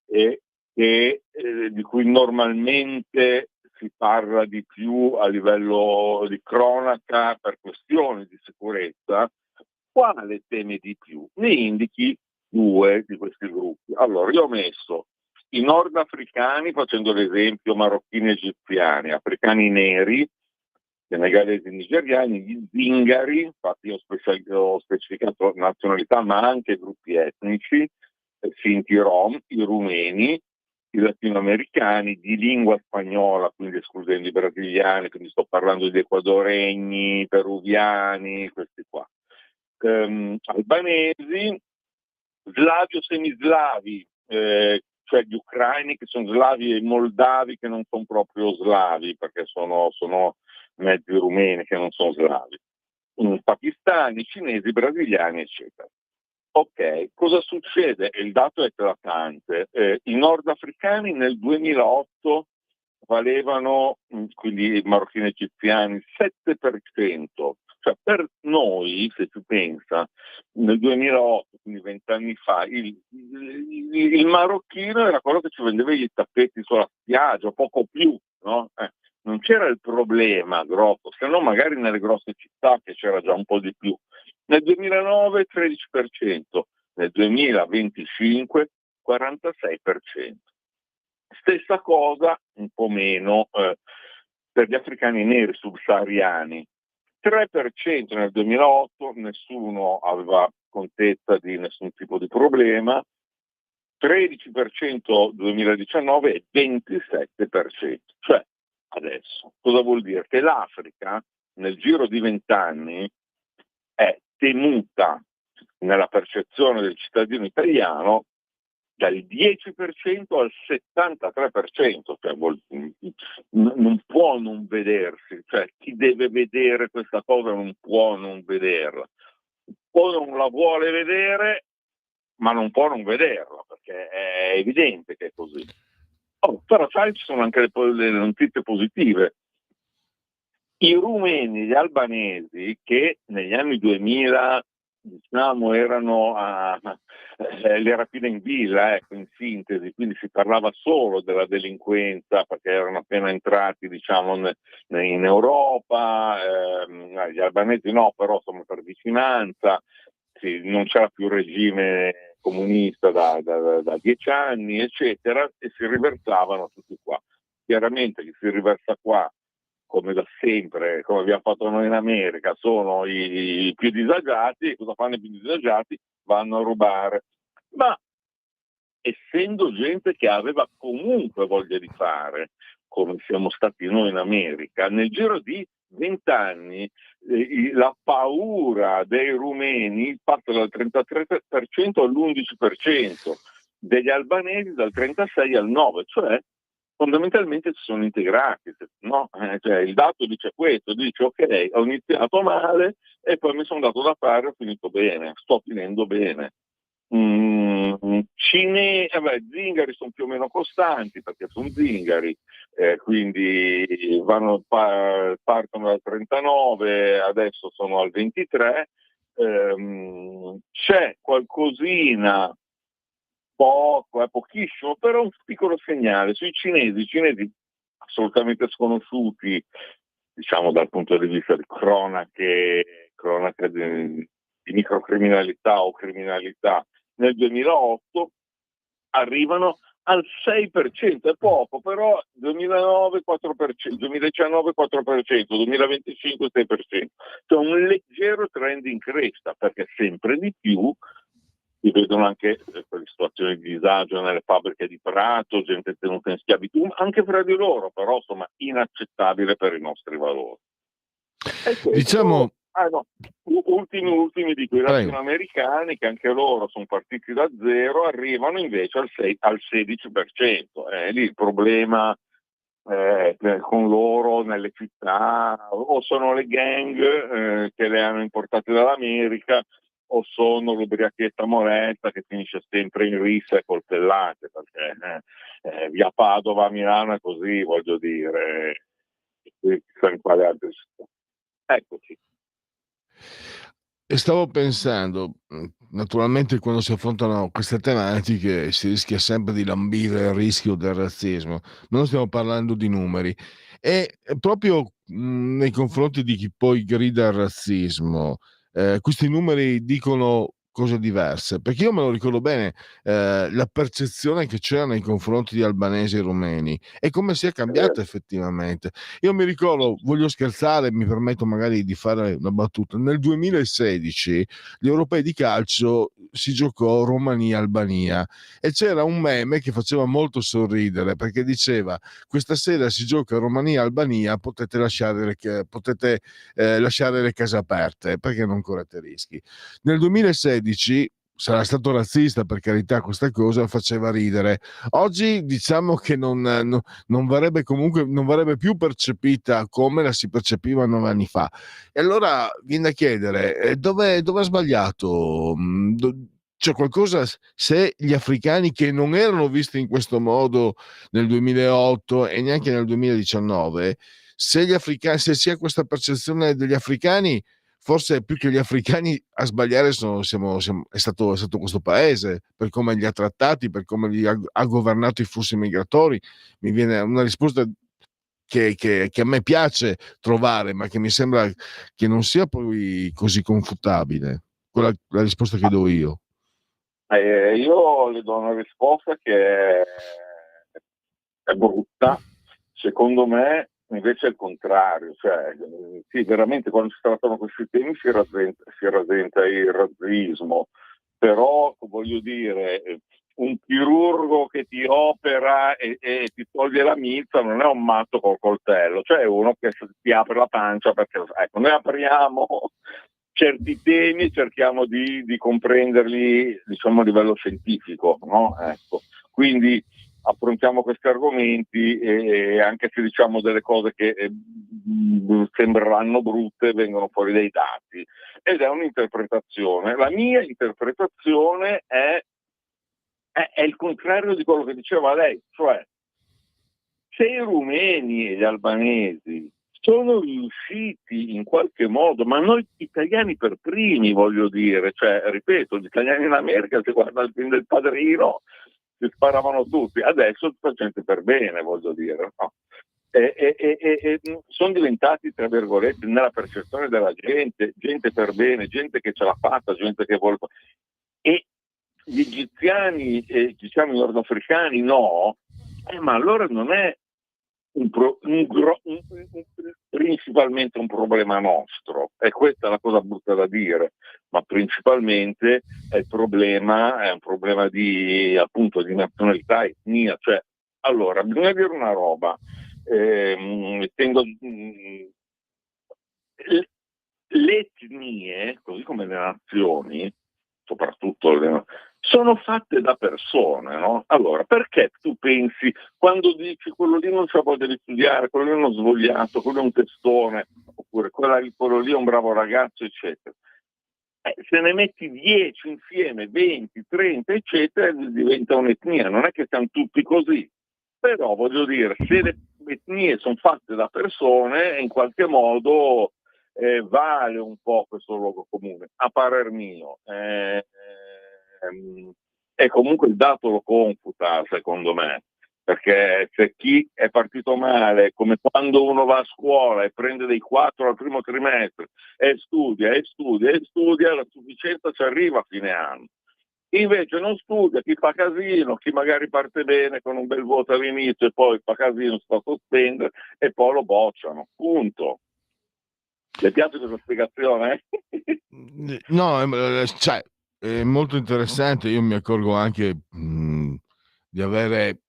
e di cui normalmente si parla di più a livello di cronaca per questioni di sicurezza, quale teme di più? Ne indichi due di questi gruppi. Allora, io ho messo i nordafricani, facendo l'esempio marocchini e egiziani, africani neri, senegalesi, nigeriani, gli zingari, infatti ho specificato nazionalità ma anche gruppi etnici, Sinti Rom, i rumeni, i latinoamericani di lingua spagnola, quindi escludendo i brasiliani, quindi sto parlando di ecuadoregni, peruviani, questi qua, albanesi, slavi o semislavi, cioè gli ucraini che sono slavi e i moldavi che non sono proprio slavi perché sono mezzi rumeni che non sono slavi, pakistani, cinesi, brasiliani, eccetera. Ok, cosa succede? Il dato è eclatante. I nordafricani nel 2008 valevano, quindi i marocchini egiziani, il 7%. Cioè per noi, se si pensa, nel 2008, quindi 20 anni fa, il marocchino era quello che ci vendeva i tappeti sulla spiaggia, poco più, no? Non c'era il problema grosso, se no magari nelle grosse città che c'era già un po' di più. Nel 2009 13%, nel 2025 46%. Stessa cosa, un po' meno, per gli africani neri subsahariani. 3% nel 2008, nessuno aveva contezza di nessun tipo di problema, 13% 2019 e 27%. Cioè, adesso, cosa vuol dire? Che l'Africa, nel giro di 20 anni, è temuta nella percezione del cittadino italiano dal 10% al 73%, cioè non può non vedersi, cioè chi deve vedere questa cosa non può non vederla, o non la vuole vedere, ma non può non vederla, perché è evidente che è così. Però sai, ci sono anche le notizie positive. I rumeni, gli albanesi, che negli anni 2000 diciamo erano le rapine in villa, ecco, in sintesi, quindi si parlava solo della delinquenza perché erano appena entrati diciamo in Europa, gli albanesi no, però insomma per vicinanza, sì, non c'era più regime comunista da 10 anni, eccetera, e si riversavano tutti qua. Chiaramente chi si riversa qua, come da sempre, come abbiamo fatto noi in America, sono i più disagiati, e cosa fanno i più disagiati? Vanno a rubare. Ma essendo gente che aveva comunque voglia di fare, come siamo stati noi in America, nel giro di 20 anni la paura dei rumeni passa dal 33% all'11%, degli albanesi dal 36% al 9%, cioè fondamentalmente si sono integrati, no? Cioè, il dato dice questo, dice ok, ho iniziato male e poi mi sono dato da fare, ho finito bene, sto finendo bene. Zingari sono più o meno costanti perché sono zingari, quindi partono dal 39, adesso sono al 23, c'è qualcosina, poco, è pochissimo, però un piccolo segnale sui cinesi, i cinesi assolutamente sconosciuti, diciamo dal punto di vista di cronache di microcriminalità o criminalità, nel 2008 arrivano al 6%, è poco, però 2009 4%, 2019 4%, 2025 6%, cioè un leggero trend in crescita, perché sempre di più si vedono anche quelle situazioni di disagio nelle fabbriche di Prato, gente tenuta in schiavitù, anche fra di loro, però insomma inaccettabile per i nostri valori. Diciamo, ultimi di quei latinoamericani, che anche loro sono partiti da zero, arrivano invece al 16%. Lì il problema con loro nelle città o sono le gang che le hanno importate dall'America, o sono l'ubriachetta molesta che finisce sempre in rissa e coltellate, perché via Padova a Milano è così, voglio dire, chissà in quale altre città. Eccoci. E stavo pensando, naturalmente quando si affrontano queste tematiche si rischia sempre di lambire il rischio del razzismo, ma non stiamo parlando di numeri. E proprio nei confronti di chi poi grida al razzismo, questi numeri dicono cose diverse, perché io me lo ricordo bene, la percezione che c'era nei confronti di albanesi e rumeni e come si è cambiata effettivamente. Io mi ricordo, voglio scherzare, mi permetto magari di fare una battuta, nel 2016 gli europei di calcio si giocò Romania-Albania e c'era un meme che faceva molto sorridere perché diceva: questa sera si gioca Romania-Albania, potete lasciare le case aperte perché non correte rischi. Nel 2016 sarà stato razzista, per carità, questa cosa faceva ridere. Oggi diciamo che non verrebbe più percepita come la si percepiva 9 anni fa. E allora viene da chiedere dove ha sbagliato? c'è qualcosa, se gli africani che non erano visti in questo modo nel 2008 e neanche nel 2019, se si ha questa percezione degli africani, forse più che gli africani a sbagliare è stato questo paese, per come li ha trattati, per come ha governato i flussi migratori. Mi viene una risposta che a me piace trovare, ma che mi sembra che non sia poi così confutabile. Quella la risposta che do io. Io le do una risposta che è brutta. Secondo me invece è il contrario, cioè sì, veramente quando si trattano questi temi si rasenta il razzismo, però voglio dire, un chirurgo che ti opera e ti toglie la milza non è un matto col coltello, cioè è uno che ti apre la pancia, perché ecco, noi apriamo certi temi e cerchiamo di comprenderli, diciamo, a livello scientifico, no? Ecco. Quindi affrontiamo questi argomenti e anche se diciamo delle cose che sembreranno brutte, vengono fuori dei dati ed è un'interpretazione. La mia interpretazione è il contrario di quello che diceva lei, cioè se i rumeni e gli albanesi sono riusciti in qualche modo, ma noi italiani per primi, voglio dire, cioè ripeto, gli italiani in America, se guarda il film del Padrino, si sparavano tutti, adesso tutta gente per bene, voglio dire, no? E sono diventati, tra virgolette, nella percezione della gente per bene, gente che ce l'ha fatta, gente che vuole. E gli egiziani, diciamo i nordafricani, no, ma allora non è principalmente un problema nostro, e questa è la cosa brutta da dire, ma principalmente è un problema di, appunto, di nazionalità, etnia, cioè, allora, bisogna dire una roba, le etnie, così come le nazioni, soprattutto sono fatte da persone, no? Allora, perché tu pensi, quando dici quello lì non c'ha voglia di studiare, quello lì è uno svogliato, quello è un testone, oppure quello lì è un bravo ragazzo, eccetera. Se ne metti 10 insieme, 20, 30, eccetera, diventa un'etnia. Non è che siamo tutti così. Però, voglio dire, se le etnie sono fatte da persone, in qualche modo vale un po' questo luogo comune, a parer mio. E comunque il dato lo confuta, secondo me, perché c'è chi è partito male, come quando uno va a scuola e prende dei 4 al primo trimestre e studia, la sufficienza ci arriva a fine anno. Invece non studia, chi fa casino, chi magari parte bene con un bel voto all'inizio e poi fa casino, sta a sospendere e poi lo bocciano, punto. Le piace questa spiegazione? No, cioè, è molto interessante. Io mi accorgo anche di avere,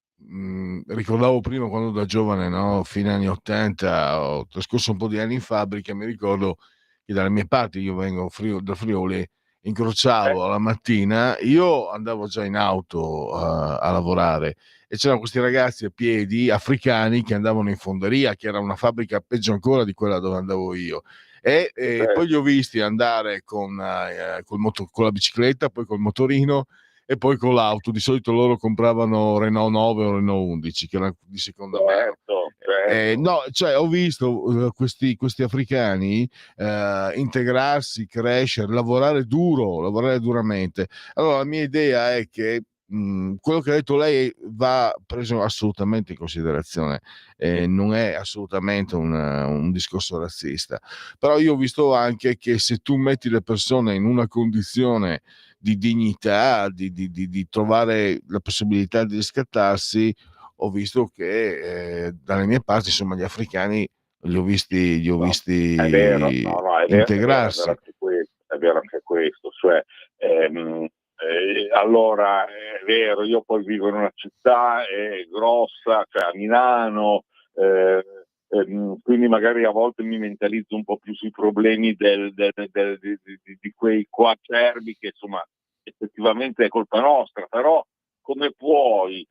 ricordavo prima quando da giovane, no, fine anni 80, ho trascorso un po' di anni in fabbrica, mi ricordo che dalle mie parti, io vengo da Friuli, incrociavo la mattina, io andavo già in auto a lavorare e c'erano questi ragazzi a piedi africani che andavano in fonderia, che era una fabbrica peggio ancora di quella dove andavo io. E poi li ho visti andare con la bicicletta, poi col motorino e poi con l'auto. Di solito loro compravano Renault 9 o Renault 11, che era di seconda mano. Certo. No, cioè ho visto questi africani integrarsi, crescere, lavorare duramente. Allora la mia idea è che quello che ha detto lei va preso assolutamente in considerazione, non è assolutamente un discorso razzista, però io ho visto anche che se tu metti le persone in una condizione di dignità, di trovare la possibilità di riscattarsi, ho visto che dalle mie parti, insomma, gli africani li ho visti È vero, no, integrarsi. è vero anche questo, cioè, allora è vero, io poi vivo in una città grossa, cioè a Milano, quindi magari a volte mi mentalizzo un po' più sui problemi di quei qua acerbi che insomma effettivamente è colpa nostra, però come puoi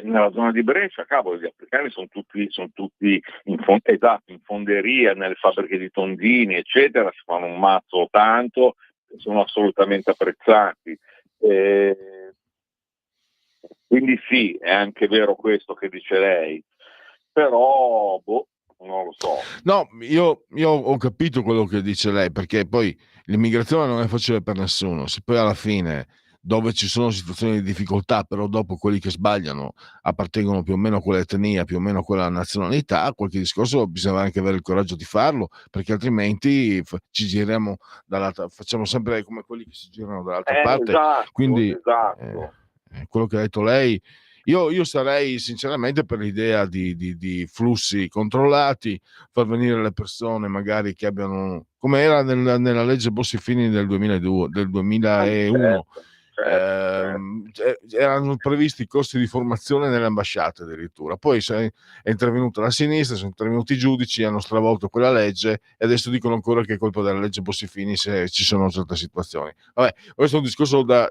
nella zona di Brescia, cavolo, gli africani sono tutti in fonderia, nelle fabbriche di tondini, eccetera, si fanno un mazzo tanto, sono assolutamente apprezzati. Quindi sì, è anche vero questo che dice lei, però non lo so. No, io ho capito quello che dice lei, perché poi l'immigrazione non è facile per nessuno. Se poi alla fine, dove ci sono situazioni di difficoltà, però dopo quelli che sbagliano appartengono più o meno a quell'etnia, più o meno a quella nazionalità, qualche discorso bisogna anche avere il coraggio di farlo, perché altrimenti ci giriamo facciamo sempre come quelli che si girano dall'altra parte. Quindi Esatto. quello che ha detto lei, io sarei sinceramente per l'idea di flussi controllati, far venire le persone magari che abbiano, come era nella legge Bossi-Fini del 2001, erano previsti costi di formazione nelle ambasciate addirittura. Poi è intervenuta la sinistra, sono intervenuti i giudici, hanno stravolto quella legge e adesso dicono ancora che è colpa della legge Bossi-Fini se ci sono certe situazioni. Vabbè, questo è un discorso da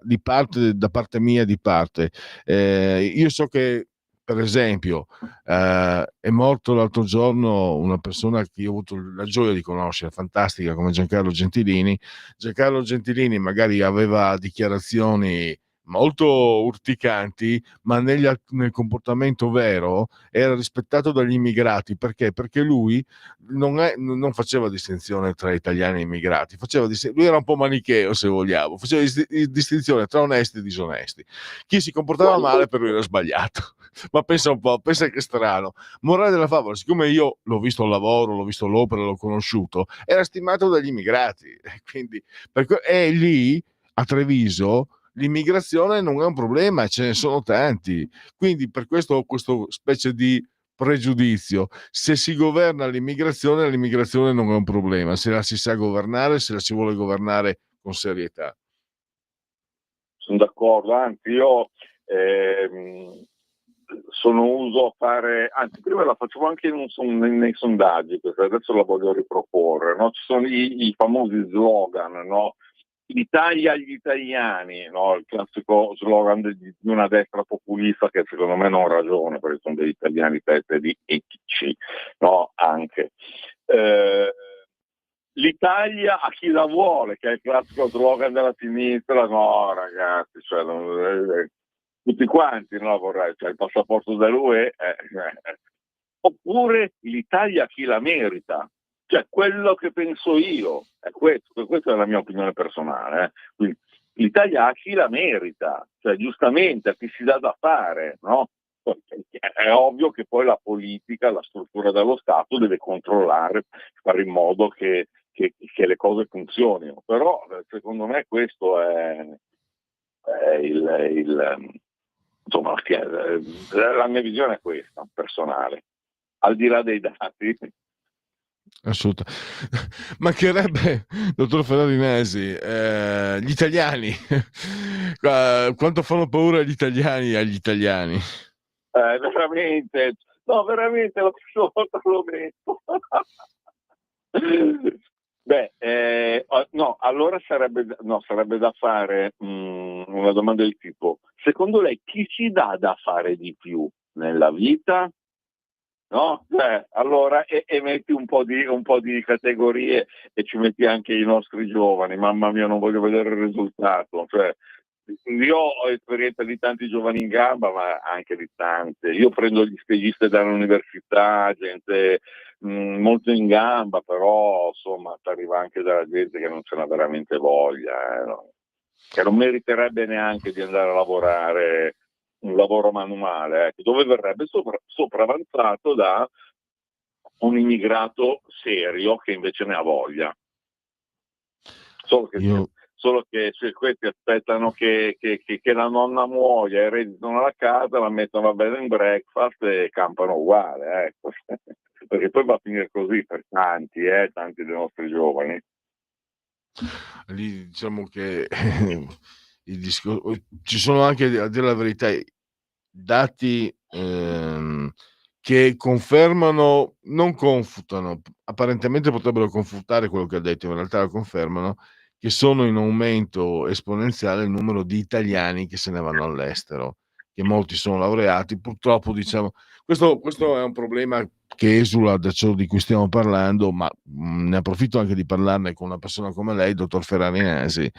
parte mia, di parte. Io so che, per esempio, è morto l'altro giorno una persona che io ho avuto la gioia di conoscere, fantastica, come Giancarlo Gentilini. Giancarlo Gentilini magari aveva dichiarazioni molto urticanti, ma nel comportamento vero era rispettato dagli immigrati. Perché? Perché lui non faceva distinzione tra italiani e immigrati, lui era un po' manicheo, se vogliamo, faceva distinzione tra onesti e disonesti. Chi si comportava male per lui era sbagliato. Ma pensa un po', pensa che strano. Morale della favola, siccome io l'ho visto al lavoro, l'ho visto all'opera, l'ho conosciuto, era stimato dagli immigrati. Quindi, e lì a Treviso l'immigrazione non è un problema, ce ne sono tanti. Quindi per questo ho questo specie di pregiudizio. Se si governa l'immigrazione non è un problema. Se la si sa governare, se la si vuole governare con serietà. Sono d'accordo, anzi io sono uso a fare, anzi prima la facevo anche nei sondaggi, perché adesso la voglio riproporre, no? Ci sono i famosi slogan, no? L'Italia agli italiani, no? Il classico slogan di una destra populista che secondo me non ragiona, perché sono degli italiani di etici, no? Anche. L'Italia a chi la vuole, che è il classico slogan della sinistra, no ragazzi, cioè, tutti quanti no, vorrei, cioè il passaporto dell'UE, oppure l'Italia a chi la merita, cioè quello che penso io, è questa è la mia opinione personale, Quindi, l'Italia a chi la merita, cioè giustamente a chi si dà da fare, no? È ovvio che poi la politica, la struttura dello Stato deve controllare, fare in modo che le cose funzionino, però secondo me questo è insomma, la mia visione è questa, personale, al di là dei dati. Assolutamente. Mancherebbe, dottor Ferrarinesi, gli italiani, quanto fanno paura gli italiani agli italiani. Veramente, no, veramente lo metto. Beh, no, allora sarebbe da fare una domanda del tipo: secondo lei chi ci dà da fare di più nella vita? No? Allora e metti un po' di categorie e ci metti anche i nostri giovani. Mamma mia, non voglio vedere il risultato. Cioè, io ho esperienza di tanti giovani in gamba, ma anche di tante. Io prendo gli stagiste dall'università, gente molto in gamba, però insomma arriva anche dalla gente che non ce n'ha veramente voglia, no? Che non meriterebbe neanche di andare a lavorare un lavoro manuale, dove verrebbe sopravanzato da un immigrato serio che invece ne ha voglia. Solo che se questi aspettano che la nonna muoia, ereditano la casa, la mettono a bed and breakfast e campano uguale, ecco. Perché poi va a finire così per tanti dei nostri giovani. Lì diciamo che ci sono anche, a dire la verità, dati che confermano, non confutano, apparentemente potrebbero confutare quello che ha detto, in realtà lo confermano, che sono in aumento esponenziale il numero di italiani che se ne vanno all'estero, che molti sono laureati, purtroppo diciamo, questo è un problema che esula da ciò di cui stiamo parlando, ma ne approfitto anche di parlarne con una persona come lei, il dottor Ferrari Nasi,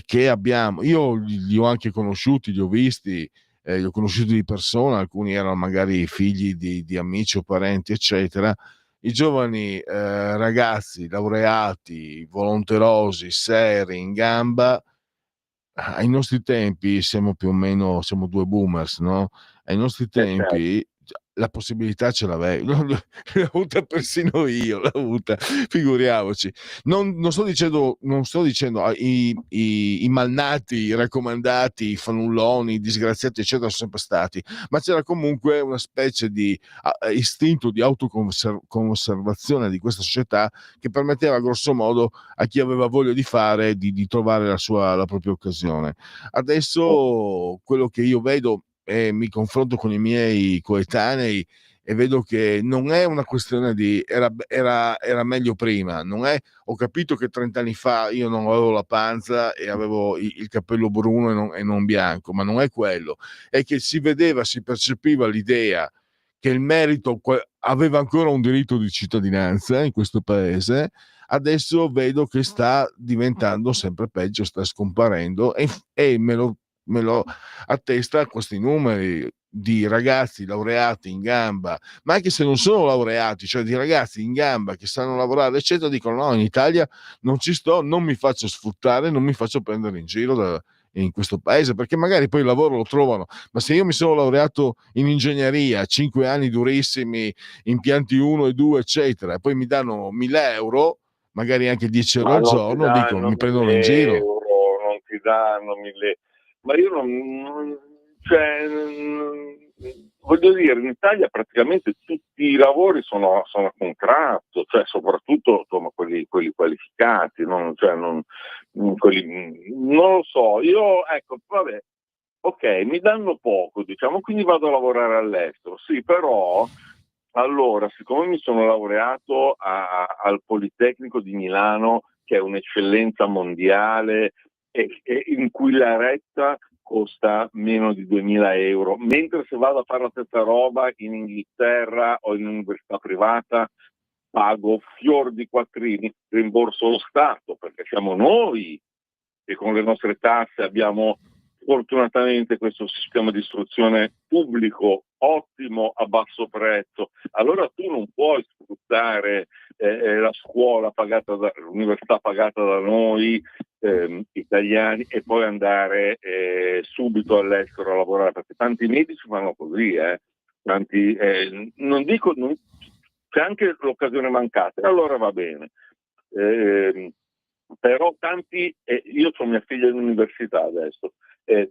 che abbiamo, io li ho anche conosciuti, li ho visti, li ho conosciuti di persona, alcuni erano magari figli di amici o parenti, eccetera. I giovani ragazzi laureati, volonterosi, seri, in gamba. Ai nostri tempi siamo più o meno, siamo due boomers, no? Ai nostri Certo. tempi la possibilità ce l'avevi, l'ho avuta persino io, l'ho avuta, figuriamoci. Non sto dicendo, i malnati, i raccomandati, i fannulloni, i disgraziati, eccetera, sono sempre stati, ma c'era comunque una specie di istinto di autoconservazione di questa società che permetteva grosso modo a chi aveva voglia di fare di trovare la propria occasione. Adesso quello che io vedo, e mi confronto con i miei coetanei, e vedo che non è una questione di era meglio prima, non è, ho capito che 30 anni fa io non avevo la panza e avevo il capello bruno e non bianco, ma non è quello, è che si vedeva, si percepiva l'idea che il merito aveva ancora un diritto di cittadinanza in questo paese. Adesso vedo che sta diventando sempre peggio, sta scomparendo, e me lo attesta questi numeri di ragazzi laureati in gamba, ma anche se non sono laureati, cioè di ragazzi in gamba che sanno lavorare, eccetera, dicono no, in Italia non ci sto, non mi faccio sfruttare, non mi faccio prendere in giro in questo paese, perché magari poi il lavoro lo trovano, ma se io mi sono laureato in ingegneria, 5 anni durissimi, impianti 1 e 2, eccetera, e poi mi danno 1.000 euro, magari anche 10 euro Ma al non ti giorno, dico, danno mi prendono in 1000 giro. euro, non ti danno 1000. Ma io cioè, voglio dire, in Italia praticamente tutti i lavori sono a contratto, cioè soprattutto insomma, quelli qualificati, cioè, non lo so, io ecco, vabbè, ok, mi danno poco, diciamo, quindi vado a lavorare all'estero, sì, però allora, siccome mi sono laureato al Politecnico di Milano, che è un'eccellenza mondiale e in cui la retta costa meno di 2000 euro, mentre se vado a fare la stessa roba in Inghilterra o in università privata pago fior di quattrini, rimborso lo Stato, perché siamo noi che con le nostre tasse abbiamo fortunatamente questo sistema di istruzione pubblico ottimo a basso prezzo. Allora tu non puoi sfruttare la scuola pagata l'università pagata da noi italiani e poi andare subito all'estero a lavorare, perché tanti medici fanno così, tanti, non dico, c'è anche l'occasione mancata, allora va bene. Però tanti, io ho mia figlia in università adesso,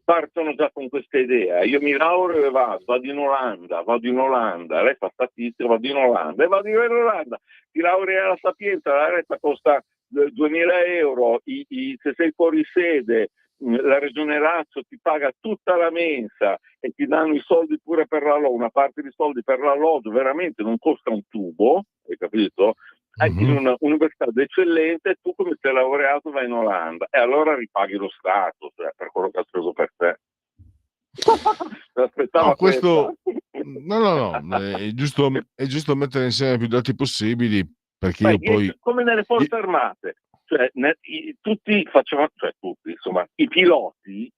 partono già con questa idea, io mi laureo e vado in Olanda, lei fa statistica, vado in Olanda, ti laurea alla Sapienza, la retta costa 2000 euro, se sei fuori sede, la regione Lazio ti paga tutta la mensa e ti danno i soldi pure per l'alloggio, una parte di soldi per l'alloggio, veramente non costa un tubo, hai capito? In una università d'eccellenza, tu come sei laureato vai in Olanda e allora ripaghi lo Stato, cioè, per quello che ha speso per te. No, questo no, è giusto mettere insieme più dati possibili, perché io poi come nelle forze armate, cioè tutti facevano, cioè tutti, insomma, i piloti,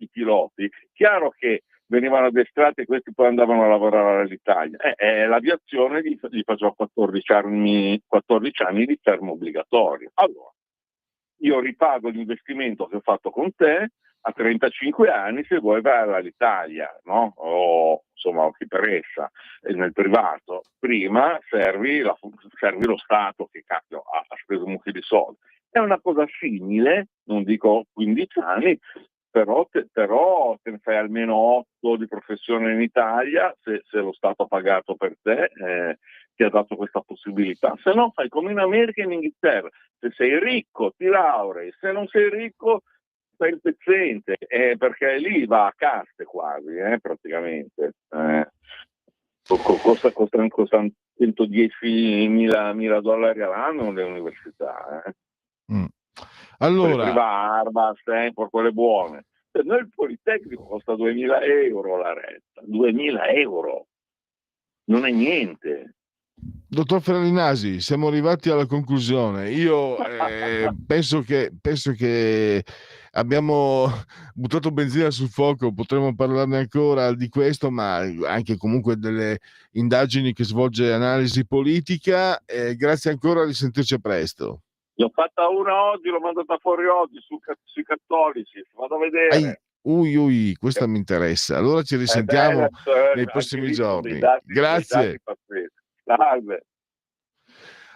chiaro che venivano addestrati e questi poi andavano a lavorare all'Italia. L'aviazione gli faceva 14 anni di fermo obbligatorio. Allora, io ripago l'investimento che ho fatto con te a 35 anni, se vuoi vai all'Italia, no? O insomma chi per essa nel privato. Prima servi lo Stato che cazzo ha speso un mucchio di soldi. È una cosa simile, non dico 15 anni, però te ne fai almeno 8 di professione in Italia, se lo Stato ha pagato per te, ti ha dato questa possibilità. Se no fai come in America e in Inghilterra, se sei ricco ti laurei, se non sei ricco fai il pezzente, perché lì va a caste quasi, praticamente. Costa $110.000 all'anno le università. Allora, Harvard, Stanford, quelle buone. Noi il Politecnico costa 2000 euro la retta, 2000 euro, non è niente. Dottor Ferrarinasi, siamo arrivati alla conclusione. Io penso che abbiamo buttato benzina sul fuoco, potremmo parlarne ancora di questo, ma anche comunque delle indagini che svolge Analisi Politica. Grazie ancora, a risentirci presto. Ne ho fatta una oggi, l'ho mandata fuori oggi sui cattolici, vado a vedere. Questa mi interessa. Allora ci risentiamo nei prossimi giorni. Grazie. Salve.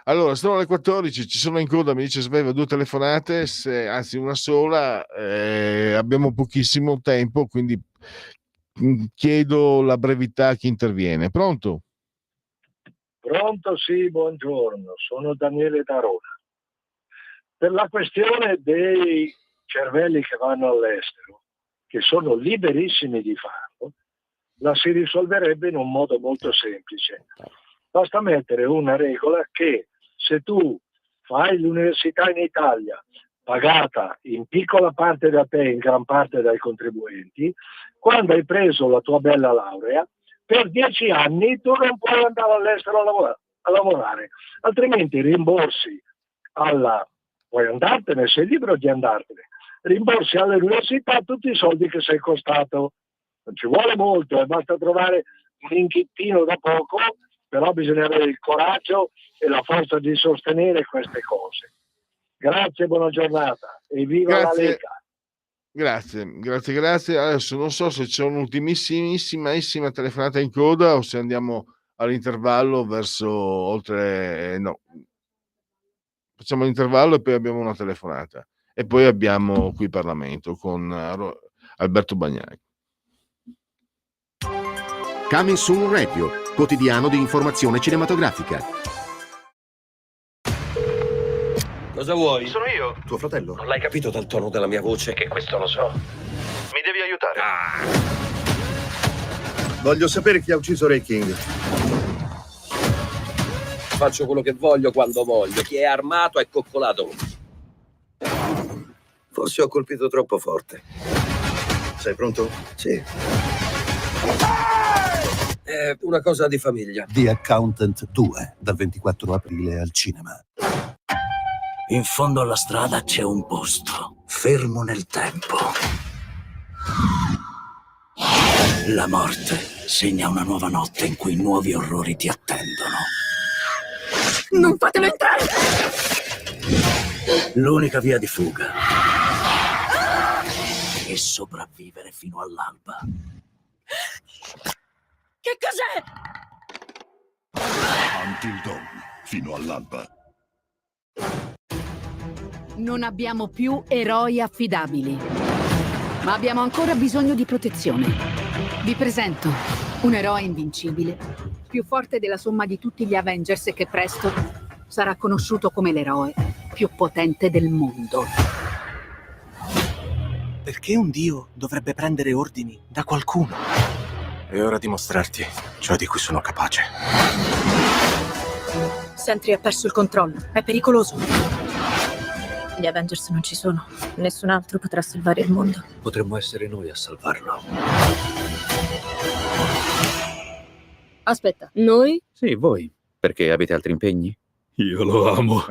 Allora, sono alle 14, ci sono in coda, mi dice Sveva, 2 telefonate, anzi una sola, abbiamo pochissimo tempo, quindi chiedo la brevità a chi interviene. Pronto? Pronto, sì, buongiorno, sono Daniele da Roma. Per la questione dei cervelli che vanno all'estero, che sono liberissimi di farlo, la si risolverebbe in un modo molto semplice. Basta mettere una regola che se tu fai l'università in Italia, pagata in piccola parte da te, in gran parte dai contribuenti, quando hai preso la tua bella laurea, per 10 anni tu non puoi andare all'estero a lavorare, altrimenti rimborsi puoi andartene, sei libero di andartene, rimborsi all'università tutti i soldi che sei costato. Non ci vuole molto, basta trovare un inchittino da poco, però bisogna avere il coraggio e la forza di sostenere queste cose. Grazie, buona giornata e viva la Lega. Grazie. Adesso non so se c'è un'ultimissimissima telefonata in coda o se andiamo all'intervallo verso oltre. No, facciamo l'intervallo e poi abbiamo una telefonata e poi abbiamo qui Parlamento con Alberto Bagnai. Coming Soon Radio, quotidiano di informazione cinematografica. Cosa vuoi? Sono io. Tuo fratello? Non l'hai capito dal tono della mia voce che questo lo so. Mi devi aiutare. Voglio sapere chi ha ucciso Ray King. Faccio quello che voglio quando voglio. Chi è armato è coccolato. Forse ho colpito troppo forte. Sei pronto? Sì. È una cosa di famiglia. The Accountant 2, dal 24 aprile al cinema. In fondo alla strada c'è un posto, fermo nel tempo. La morte segna una nuova notte in cui nuovi orrori ti attendono. Non fatelo entrare! L'unica via di fuga è sopravvivere fino all'alba. Che cos'è? Until Dawn, fino all'alba. Non abbiamo più eroi affidabili, ma abbiamo ancora bisogno di protezione. Vi presento un eroe invincibile, più forte della somma di tutti gli Avengers e che presto sarà conosciuto come l'eroe più potente del mondo. Perché un dio dovrebbe prendere ordini da qualcuno? È ora di mostrarti ciò di cui sono capace. Sentry ha perso il controllo, è pericoloso. Gli Avengers non ci sono, nessun altro potrà salvare il mondo. Potremmo essere noi a salvarlo. Aspetta, noi? Sì, voi. Perché avete altri impegni? Io lo amo.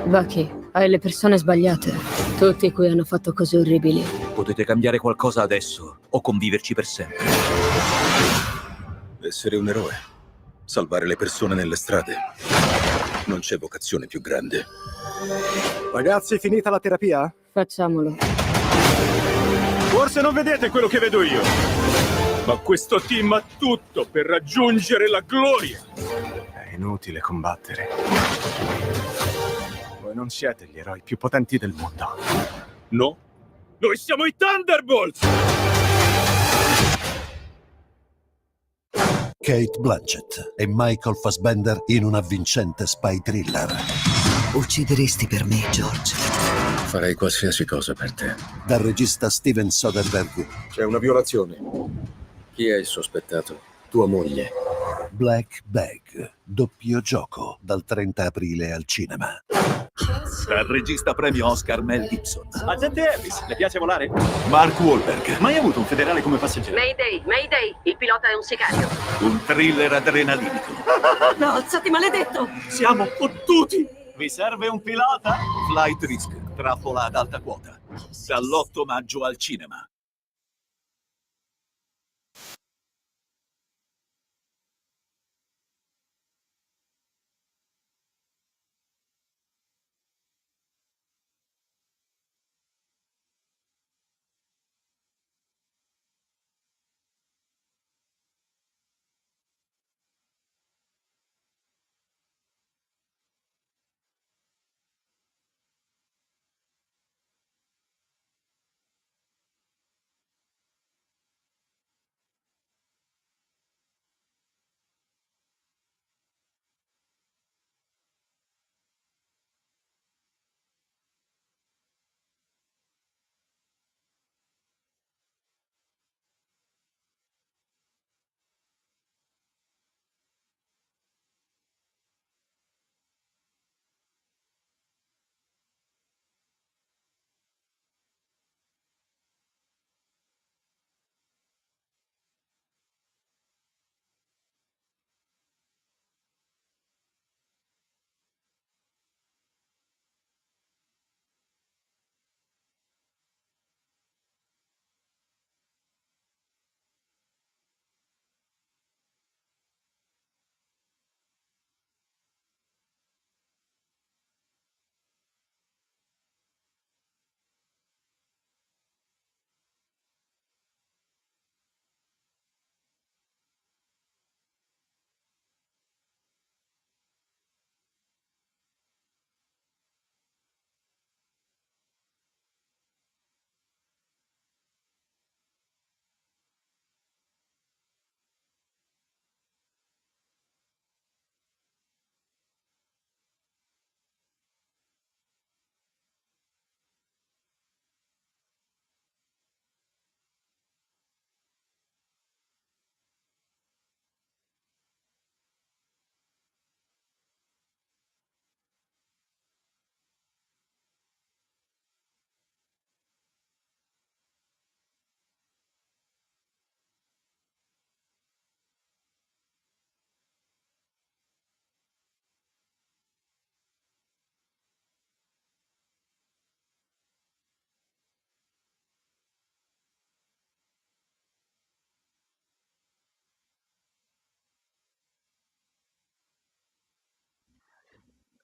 Bucky, hai le persone sbagliate. Tutti qui hanno fatto cose orribili. Potete cambiare qualcosa adesso o conviverci per sempre. Essere un eroe. Salvare le persone nelle strade. Non c'è vocazione più grande. Ragazzi, finita la terapia? Facciamolo. Forse non vedete quello che vedo io. Ma questo team ha tutto per raggiungere la gloria. È inutile combattere. Voi non siete gli eroi più potenti del mondo. No? Noi siamo i Thunderbolts! Kate Blanchett e Michael Fassbender in una vincente spy thriller. Uccideresti per me, George? Farei qualsiasi cosa per te. Dal regista Steven Soderbergh. C'è una violazione. Chi è il sospettato? Tua moglie. Black Bag, doppio gioco, dal 30 aprile al cinema. Dal regista premio Oscar Mel Gibson. Agente Harris, le piace volare? Mark Wahlberg. Mai avuto un federale come passeggero? Mayday, Mayday, il pilota è un sicario. Un thriller adrenalinico. No, alzati maledetto! Siamo fottuti! Vi serve un pilota? Flight Risk, trappola ad alta quota. Dall'8 maggio al cinema.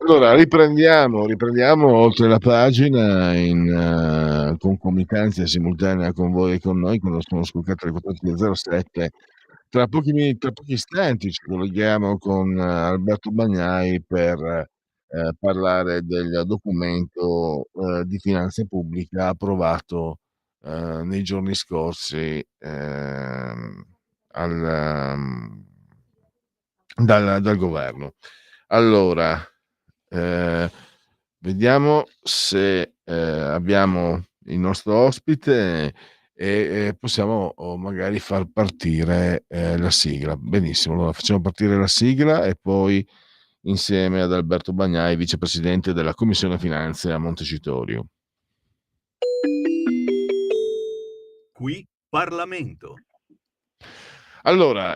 Allora, riprendiamo oltre la pagina in concomitanza simultanea con voi e con noi, quando sono scoccate le 14:07. Tra pochi istanti ci colleghiamo con Alberto Bagnai per parlare del documento di finanza pubblica approvato nei giorni scorsi dal governo. Allora, vediamo se abbiamo il nostro ospite e possiamo magari far partire la sigla. Benissimo, allora facciamo partire la sigla e poi insieme ad Alberto Bagnai, vicepresidente della Commissione Finanze a Montecitorio. Qui Parlamento. Allora,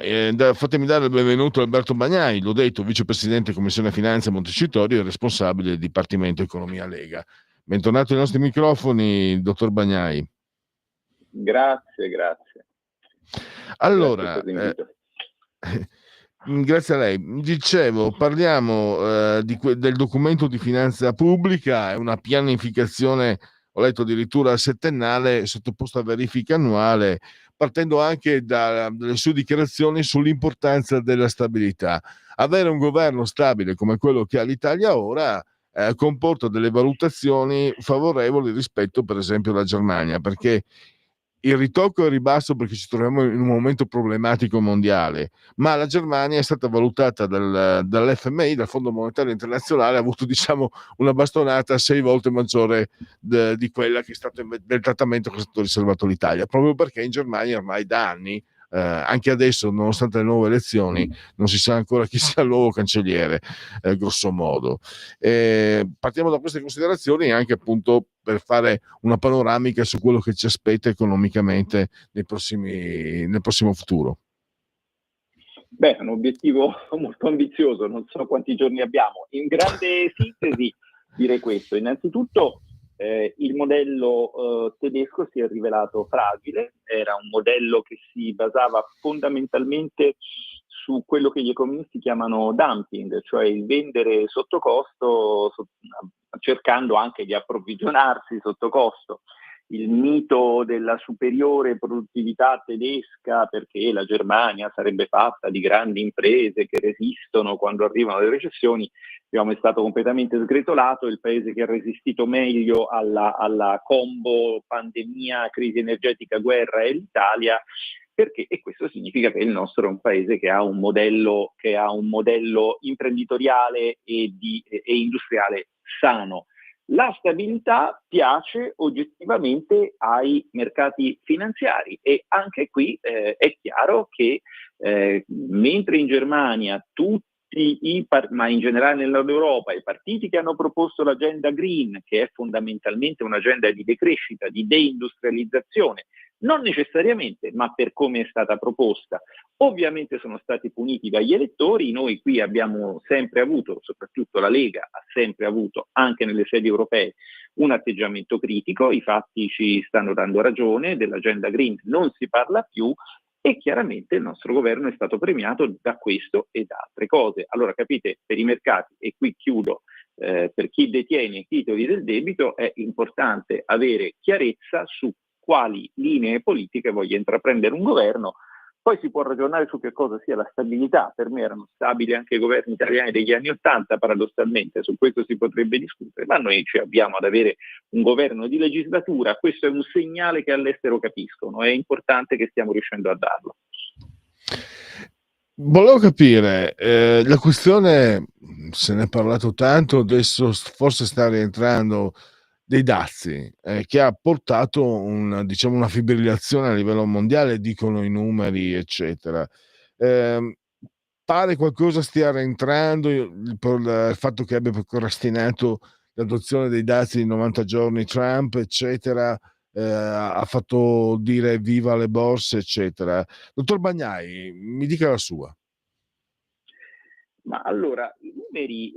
fatemi dare il benvenuto a Alberto Bagnai, l'ho detto, vicepresidente Commissione Finanze a Montecitorio e responsabile del Dipartimento Economia Lega. Bentornato ai nostri microfoni, dottor Bagnai. Grazie. Allora, Grazie per l'invito. grazie a lei. Dicevo, parliamo del documento di finanza pubblica, è una pianificazione, ho letto addirittura settennale, sottoposta a verifica annuale, partendo anche dalle sue dichiarazioni sull'importanza della stabilità. Avere un governo stabile come quello che ha l'Italia ora comporta delle valutazioni favorevoli rispetto, per esempio, alla Germania, perché il ritocco è il ribasso perché ci troviamo in un momento problematico mondiale, ma la Germania è stata valutata dall'FMI, dal Fondo Monetario Internazionale, ha avuto una bastonata 6 volte maggiore di quella che è stata del trattamento che è stato riservato all'Italia, proprio perché in Germania ormai da anni anche adesso, nonostante le nuove elezioni, non si sa ancora chi sia il nuovo cancelliere, grosso modo. Partiamo da queste considerazioni anche appunto per fare una panoramica su quello che ci aspetta economicamente nel prossimo futuro. Beh, è un obiettivo molto ambizioso, non so quanti giorni abbiamo. In grande sintesi direi questo. Innanzitutto il modello tedesco si è rivelato fragile, era un modello che si basava fondamentalmente su quello che gli economisti chiamano dumping, cioè il vendere sotto costo, cercando anche di approvvigionarsi sotto costo. Il mito della superiore produttività tedesca, perché la Germania sarebbe fatta di grandi imprese che resistono quando arrivano le recessioni, è stato completamente sgretolato. Il paese che ha resistito meglio alla combo pandemia, crisi energetica, guerra è l'Italia, perché, e questo significa che il nostro è un paese che ha un modello imprenditoriale e industriale sano. La stabilità piace oggettivamente ai mercati finanziari e anche qui è chiaro che mentre in Germania ma in generale nell'Europa, i partiti che hanno proposto l'agenda green, che è fondamentalmente un'agenda di decrescita, di deindustrializzazione, non necessariamente, ma per come è stata proposta, ovviamente sono stati puniti dagli elettori. Noi qui abbiamo sempre avuto, soprattutto la Lega ha sempre avuto, anche nelle sedi europee, un atteggiamento critico. I fatti ci stanno dando ragione, dell'agenda green non si parla più e chiaramente il nostro governo è stato premiato da questo e da altre cose. Allora capite, per i mercati, e qui chiudo, per chi detiene i titoli del debito è importante avere chiarezza su quali linee politiche voglia intraprendere un governo. Poi si può ragionare su che cosa sia la stabilità. Per me erano stabili anche i governi italiani degli anni '80, paradossalmente, su questo si potrebbe discutere, ma noi ci abbiamo ad avere un governo di legislatura. Questo è un segnale che all'estero capiscono, è importante che stiamo riuscendo a darlo. Volevo capire, la questione, se ne è parlato tanto, adesso forse sta rientrando, dei dazi, che ha portato una fibrillazione a livello mondiale, dicono i numeri, eccetera. Pare qualcosa stia rientrando, il fatto che abbia procrastinato l'adozione dei dazi di 90 giorni Trump, eccetera, ha fatto dire viva le borse, eccetera. Dottor Bagnai, mi dica la sua. Ma allora, i numeri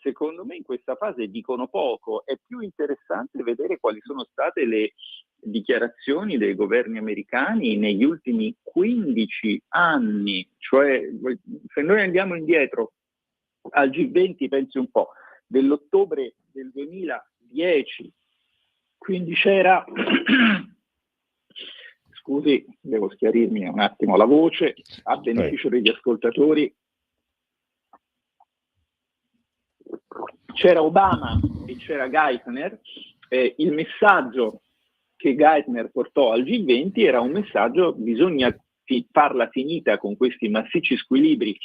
secondo me in questa fase dicono poco. È più interessante vedere quali sono state le dichiarazioni dei governi americani negli ultimi 15 anni. Cioè, se noi andiamo indietro al G20, pensi un po', dell'ottobre del 2010, quindi c'era... Scusi, devo schiarirmi un attimo la voce, a beneficio degli ascoltatori. C'era Obama e c'era Geithner. Il messaggio che Geithner portò al G20 era un messaggio: bisogna farla finita con questi massicci squilibri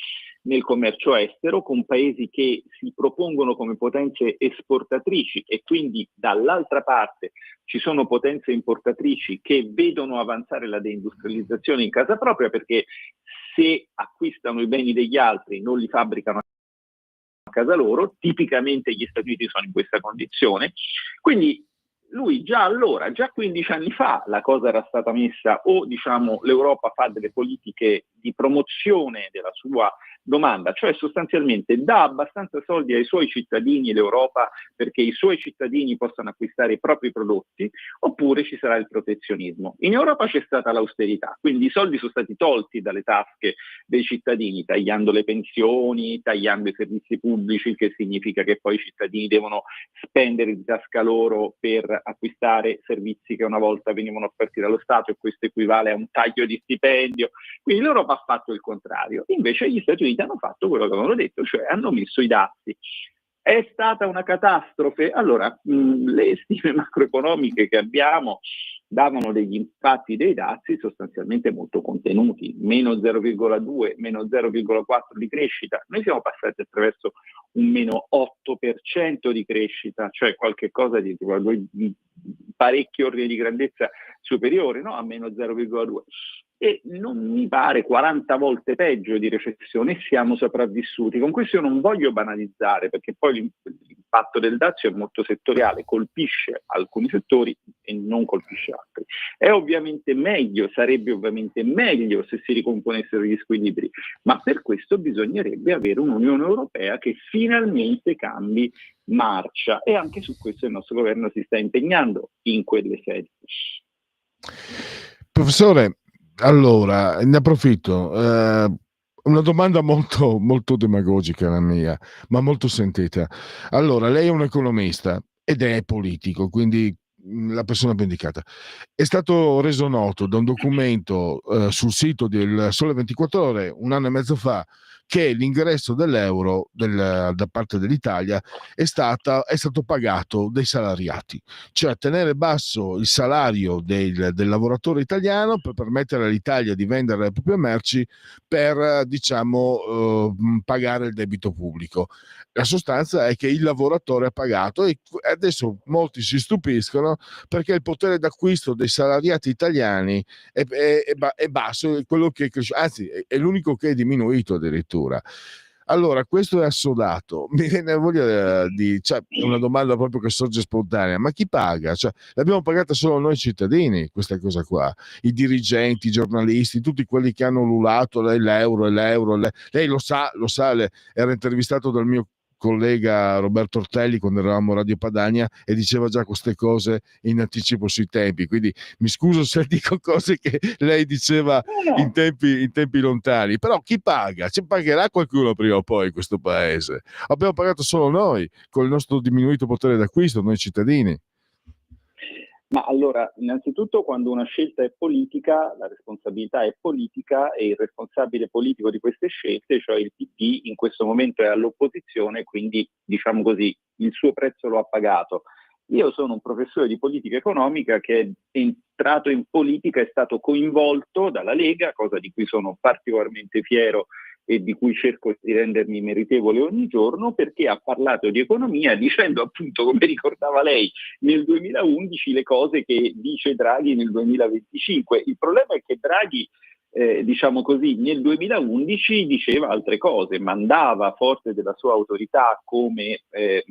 nel commercio estero con paesi che si propongono come potenze esportatrici, e quindi dall'altra parte ci sono potenze importatrici che vedono avanzare la deindustrializzazione in casa propria, perché se acquistano i beni degli altri non li fabbricano a casa loro. Tipicamente gli Stati Uniti sono in questa condizione. Quindi lui già allora, già 15 anni fa, la cosa era stata messa, o diciamo l'Europa fa delle politiche di promozione della sua domanda, cioè sostanzialmente dà abbastanza soldi ai suoi cittadini, l'Europa, perché i suoi cittadini possano acquistare i propri prodotti, oppure ci sarà il protezionismo. In Europa c'è stata l'austerità, quindi i soldi sono stati tolti dalle tasche dei cittadini, tagliando le pensioni, tagliando i servizi pubblici, che significa che poi i cittadini devono spendere di tasca loro per acquistare servizi che una volta venivano offerti dallo Stato, e questo equivale a un taglio di stipendio. Quindi l'Europa ha fatto il contrario. Invece gli Stati Uniti hanno fatto quello che avevano detto, cioè hanno messo i dazi. È stata una catastrofe? Allora, le stime macroeconomiche che abbiamo davano degli impatti dei dazi sostanzialmente molto contenuti, meno 0,2, meno 0,4 di crescita. Noi siamo passati attraverso un meno 8% di crescita, cioè qualche cosa di parecchi ordini di grandezza superiore, no? A meno 0,2. e non mi pare 40 volte peggio di recessione, siamo sopravvissuti. Con questo io non voglio banalizzare, perché poi l'impatto del dazio è molto settoriale, colpisce alcuni settori e non colpisce altri. È ovviamente meglio, sarebbe ovviamente meglio se si ricomponessero gli squilibri, ma per questo bisognerebbe avere un'Unione Europea che finalmente cambi marcia, e anche su questo il nostro governo si sta impegnando in quelle sedi. Professore, allora ne approfitto, una domanda molto, molto demagogica la mia, ma molto sentita. Allora, lei è un economista ed è politico, quindi la persona più indicata. È stato reso noto da un documento sul sito del Sole 24 Ore un anno e mezzo fa che l'ingresso dell'euro da parte dell'Italia è stato pagato dai salariati, cioè tenere basso il salario del lavoratore italiano per permettere all'Italia di vendere le proprie merci per, diciamo, pagare il debito pubblico. La sostanza è che il lavoratore ha pagato, e adesso molti si stupiscono perché il potere d'acquisto dei salariati italiani è basso, è quello che cresce, anzi è l'unico che è diminuito addirittura. Allora, questo è assodato. Mi viene voglia cioè, è una domanda proprio che sorge spontanea: ma chi paga? Cioè, l'abbiamo pagata solo noi cittadini questa cosa qua, i dirigenti, i giornalisti, tutti quelli che hanno ululato l'euro. Lei lo sa, era intervistato dal mio collega Roberto Ortelli quando eravamo a Radio Padania e diceva già queste cose in anticipo sui tempi, quindi mi scuso se dico cose che lei diceva in tempi lontani, però chi paga? Ci pagherà qualcuno prima o poi in questo paese? Abbiamo pagato solo noi con il nostro diminuito potere d'acquisto, noi cittadini. Ma allora, innanzitutto, quando una scelta è politica, la responsabilità è politica, e il responsabile politico di queste scelte, cioè il PD, in questo momento è all'opposizione, quindi, diciamo così, il suo prezzo lo ha pagato. Io sono un professore di politica economica che è entrato in politica, è stato coinvolto dalla Lega, cosa di cui sono particolarmente fiero e di cui cerco di rendermi meritevole ogni giorno, perché ha parlato di economia dicendo, appunto, come ricordava lei, nel 2011 le cose che dice Draghi nel 2025. Il problema è che Draghi, diciamo così, nel 2011 diceva altre cose, mandava, forte della sua autorità come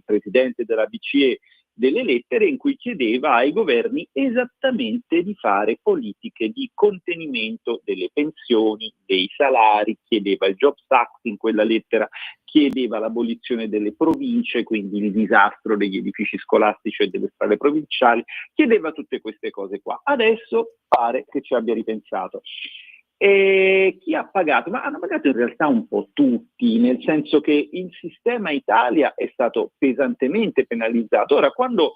presidente della BCE, delle lettere in cui chiedeva ai governi esattamente di fare politiche di contenimento delle pensioni, dei salari, chiedeva il Jobs Act in quella lettera, chiedeva l'abolizione delle province, quindi il disastro degli edifici scolastici e delle strade provinciali, chiedeva tutte queste cose qua. Adesso pare che ci abbia ripensato. E chi ha pagato? Ma hanno pagato in realtà un po' tutti, nel senso che il sistema Italia è stato pesantemente penalizzato. Ora, quando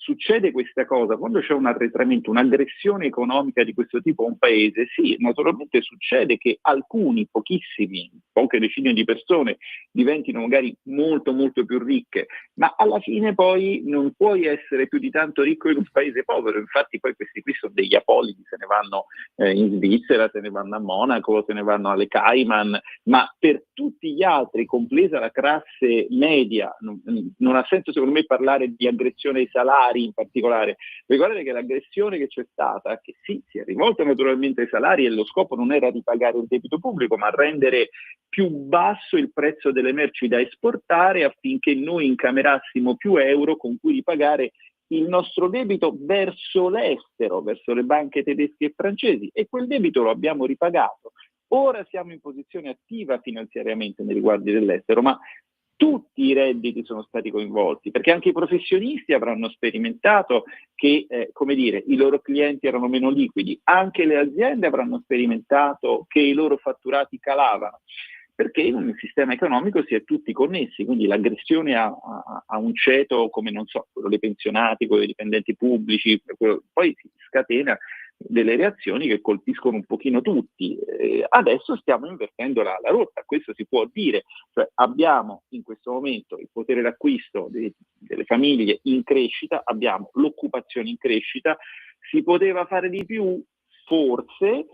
succede questa cosa, quando c'è un arretramento, un'aggressione economica di questo tipo a un paese, sì, naturalmente succede che alcuni, pochissimi, poche decine di persone diventino magari molto molto più ricche, ma alla fine poi non puoi essere più di tanto ricco in un paese povero. Infatti poi questi qui sono degli apolidi, se ne vanno in Svizzera, se ne vanno a Monaco, se ne vanno alle Cayman, ma per tutti gli altri, compresa la classe media, non ha senso secondo me parlare di aggressione ai salari in particolare. Ricordate che l'aggressione che c'è stata, che sì, si è rivolta naturalmente ai salari, e lo scopo non era di pagare il debito pubblico, ma rendere più basso il prezzo delle merci da esportare affinché noi incamerassimo più euro con cui ripagare il nostro debito verso l'estero, verso le banche tedesche e francesi, e quel debito lo abbiamo ripagato. Ora siamo in posizione attiva finanziariamente nei riguardi dell'estero, ma tutti i redditi sono stati coinvolti, perché anche i professionisti avranno sperimentato che, come dire, i loro clienti erano meno liquidi, anche le aziende avranno sperimentato che i loro fatturati calavano, perché in un sistema economico si è tutti connessi, quindi l'aggressione a un ceto come, non so, quello dei pensionati, quello dei dipendenti pubblici, poi si scatena delle reazioni che colpiscono un pochino tutti. Adesso stiamo invertendo la rotta, questo si può dire, cioè abbiamo in questo momento il potere d'acquisto delle famiglie in crescita, abbiamo l'occupazione in crescita, si poteva fare di più, forse.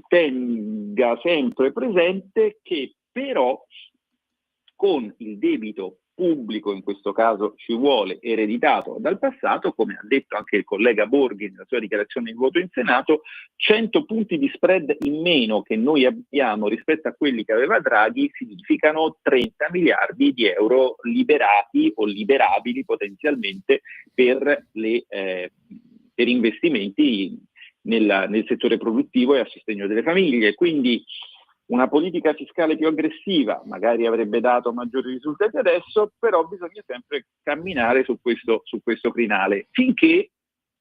Tenga sempre presente che però con il debito pubblico in questo caso ci vuole, ereditato dal passato, come ha detto anche il collega Borghi nella sua dichiarazione di voto in Senato, 100 punti di spread in meno che noi abbiamo rispetto a quelli che aveva Draghi significano 30 miliardi di euro liberati o liberabili potenzialmente per investimenti nel settore produttivo e a sostegno delle famiglie. Quindi una politica fiscale più aggressiva magari avrebbe dato maggiori risultati adesso, però bisogna sempre camminare su questo crinale finché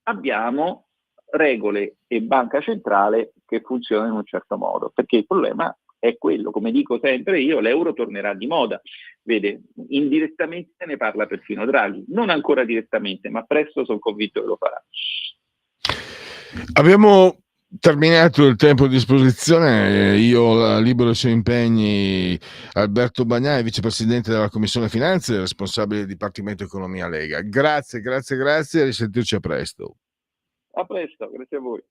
abbiamo regole e banca centrale che funzionano in un certo modo, perché il problema è quello, come dico sempre io, l'euro tornerà di moda. Vede, indirettamente ne parla perfino Draghi, non ancora direttamente, ma presto sono convinto che lo farà. Abbiamo terminato il tempo a disposizione, io libero i suoi impegni. Alberto Bagnai, vicepresidente della Commissione Finanze e responsabile del Dipartimento Economia Lega. Grazie, a risentirci a presto. A presto, grazie a voi.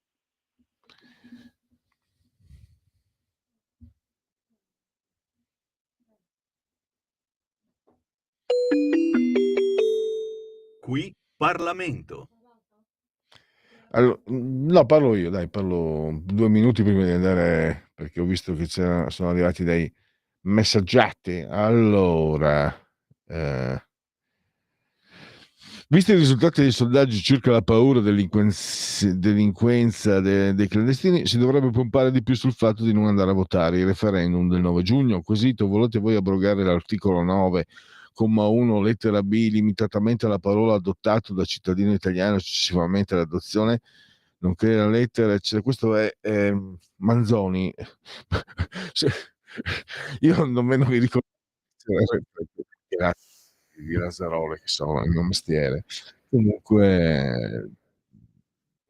Qui Parlamento. Allora, no, parlo io, parlo 2 minuti prima di andare, perché ho visto che sono arrivati dei messaggiati. Allora, visti i risultati dei sondaggi circa la paura delinquenza dei clandestini, si dovrebbe pompare di più sul fatto di non andare a votare. Il referendum del 9 giugno, quesito: volete voi abrogare l'articolo 9, comma 1, lettera B, limitatamente alla parola adottato da cittadino italiano successivamente all'adozione, nonché la lettera, eccetera. Questo è Manzoni. Io non mi ricordo di Lazzarone, che sono il mio mestiere. Comunque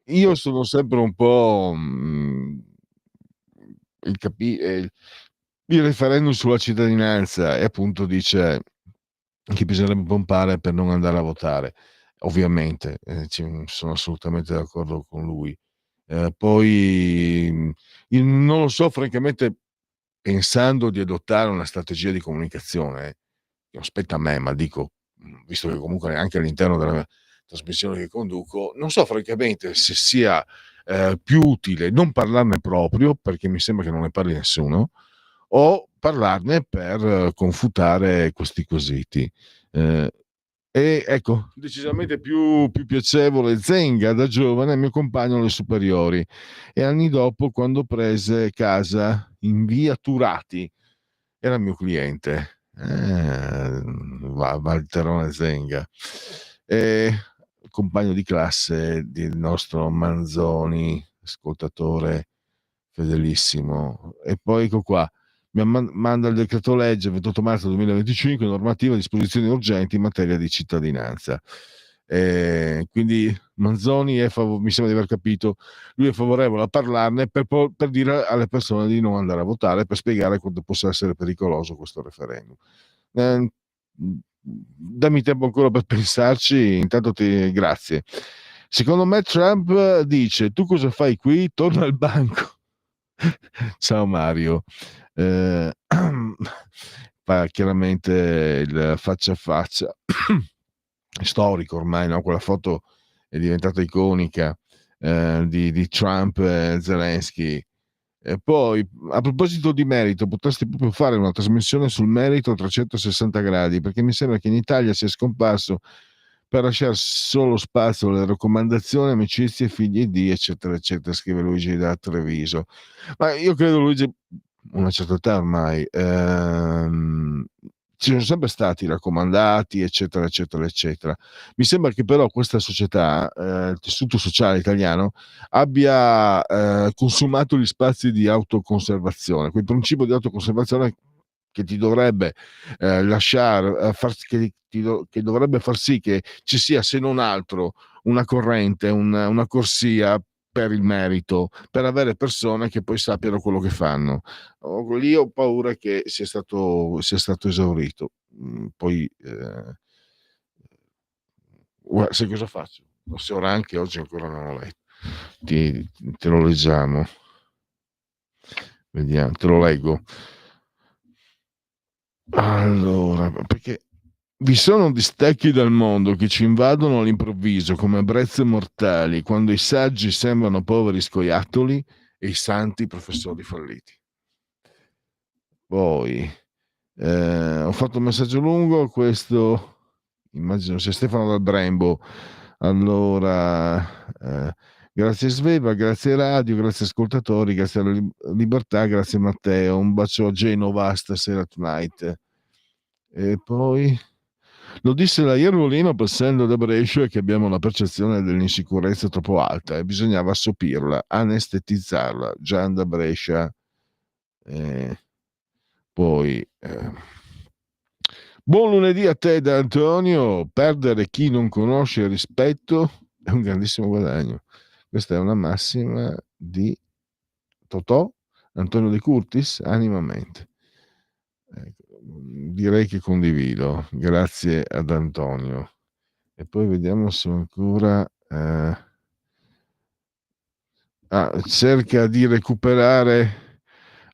io sono sempre un po' il referendum sulla cittadinanza, e appunto dice che bisognerebbe pompare per non andare a votare. Ovviamente sono assolutamente d'accordo con lui. Poi io non lo so, francamente, pensando di adottare una strategia di comunicazione, non spetta a me, ma dico, visto che comunque anche all'interno della trasmissione che conduco, non so francamente se sia più utile non parlarne proprio, perché mi sembra che non ne parli nessuno, o parlarne per confutare questi quesiti. E ecco, decisamente più piacevole Zenga da giovane, mio compagno alle superiori, e anni dopo, quando prese casa in via Turati, era mio cliente. Valterone Zenga, compagno di classe del nostro Manzoni, ascoltatore fedelissimo. E poi ecco qua, mi manda il decreto legge 28 marzo 2025, normativa disposizioni urgenti in materia di cittadinanza. Quindi Manzoni mi sembra di aver capito, lui è favorevole a parlarne per dire alle persone di non andare a votare, per spiegare quanto possa essere pericoloso questo referendum. Dammi tempo ancora per pensarci, intanto grazie. Secondo me Trump dice: tu cosa fai qui? Torna al banco. Ciao Mario. Fa chiaramente il faccia a faccia storico ormai, no? Quella foto è diventata iconica, di Trump e Zelensky. E poi, a proposito di merito, potresti proprio fare una trasmissione sul merito a 360 gradi, perché mi sembra che in Italia sia scomparso per lasciare solo spazio alle raccomandazioni, amicizie, figli di, eccetera, eccetera, scrive Luigi da Treviso. Ma io credo, Luigi, una certa età ormai, ci sono sempre stati raccomandati, eccetera, eccetera, eccetera. Mi sembra che però questa società, il tessuto sociale italiano, abbia consumato gli spazi di autoconservazione, quel principio di autoconservazione che ti dovrebbe lasciare, che dovrebbe far sì che ci sia, se non altro, una corrente, una corsia per il merito, per avere persone che poi sappiano quello che fanno. Lì ho paura che sia stato esaurito. Poi sai cosa faccio? Se ora anche oggi ancora non l'ho letto, te lo leggiamo, vediamo, te lo leggo. Allora, perché Vi sono distacchi dal mondo che ci invadono all'improvviso come brezze mortali, quando i saggi sembrano poveri scoiattoli e i santi professori falliti. Poi ho fatto un messaggio lungo, questo immagino sia Stefano dal Brembo. Allora, grazie Sveva, grazie Radio, grazie ascoltatori, grazie alla Libertà, grazie Matteo, un bacio a Genova stasera tonight. E poi lo disse la Iervolino passando da Brescia che abbiamo una percezione dell'insicurezza troppo alta e bisognava assopirla, anestetizzarla. Gian da Brescia. Poi buon lunedì a te da Antonio. Perdere chi non conosce il rispetto è un grandissimo guadagno. Questa è una massima di Totò, Antonio De Curtis, animamente. Direi che condivido, grazie ad Antonio. E poi vediamo se ancora cerca di recuperare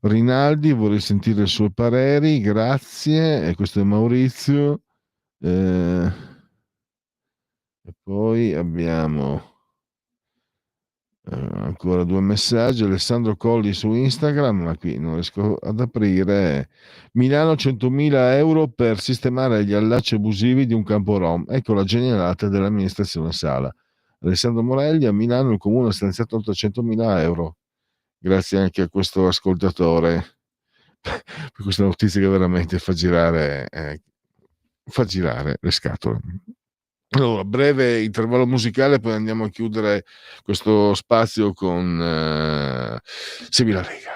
Rinaldi, vorrei sentire i suoi pareri, grazie. E questo è Maurizio. E poi abbiamo ancora due messaggi. Alessandro Colli su Instagram, ma qui non riesco ad aprire. Milano 100.000 euro per sistemare gli allacci abusivi di un campo rom. Ecco la genialata dell'amministrazione Sala. Alessandro Morelli, a Milano il comune ha stanziato 800.000 euro. Grazie anche a questo ascoltatore per questa notizia che veramente fa girare le scatole. Allora, breve intervallo musicale, poi andiamo a chiudere questo spazio con Segui la Lega.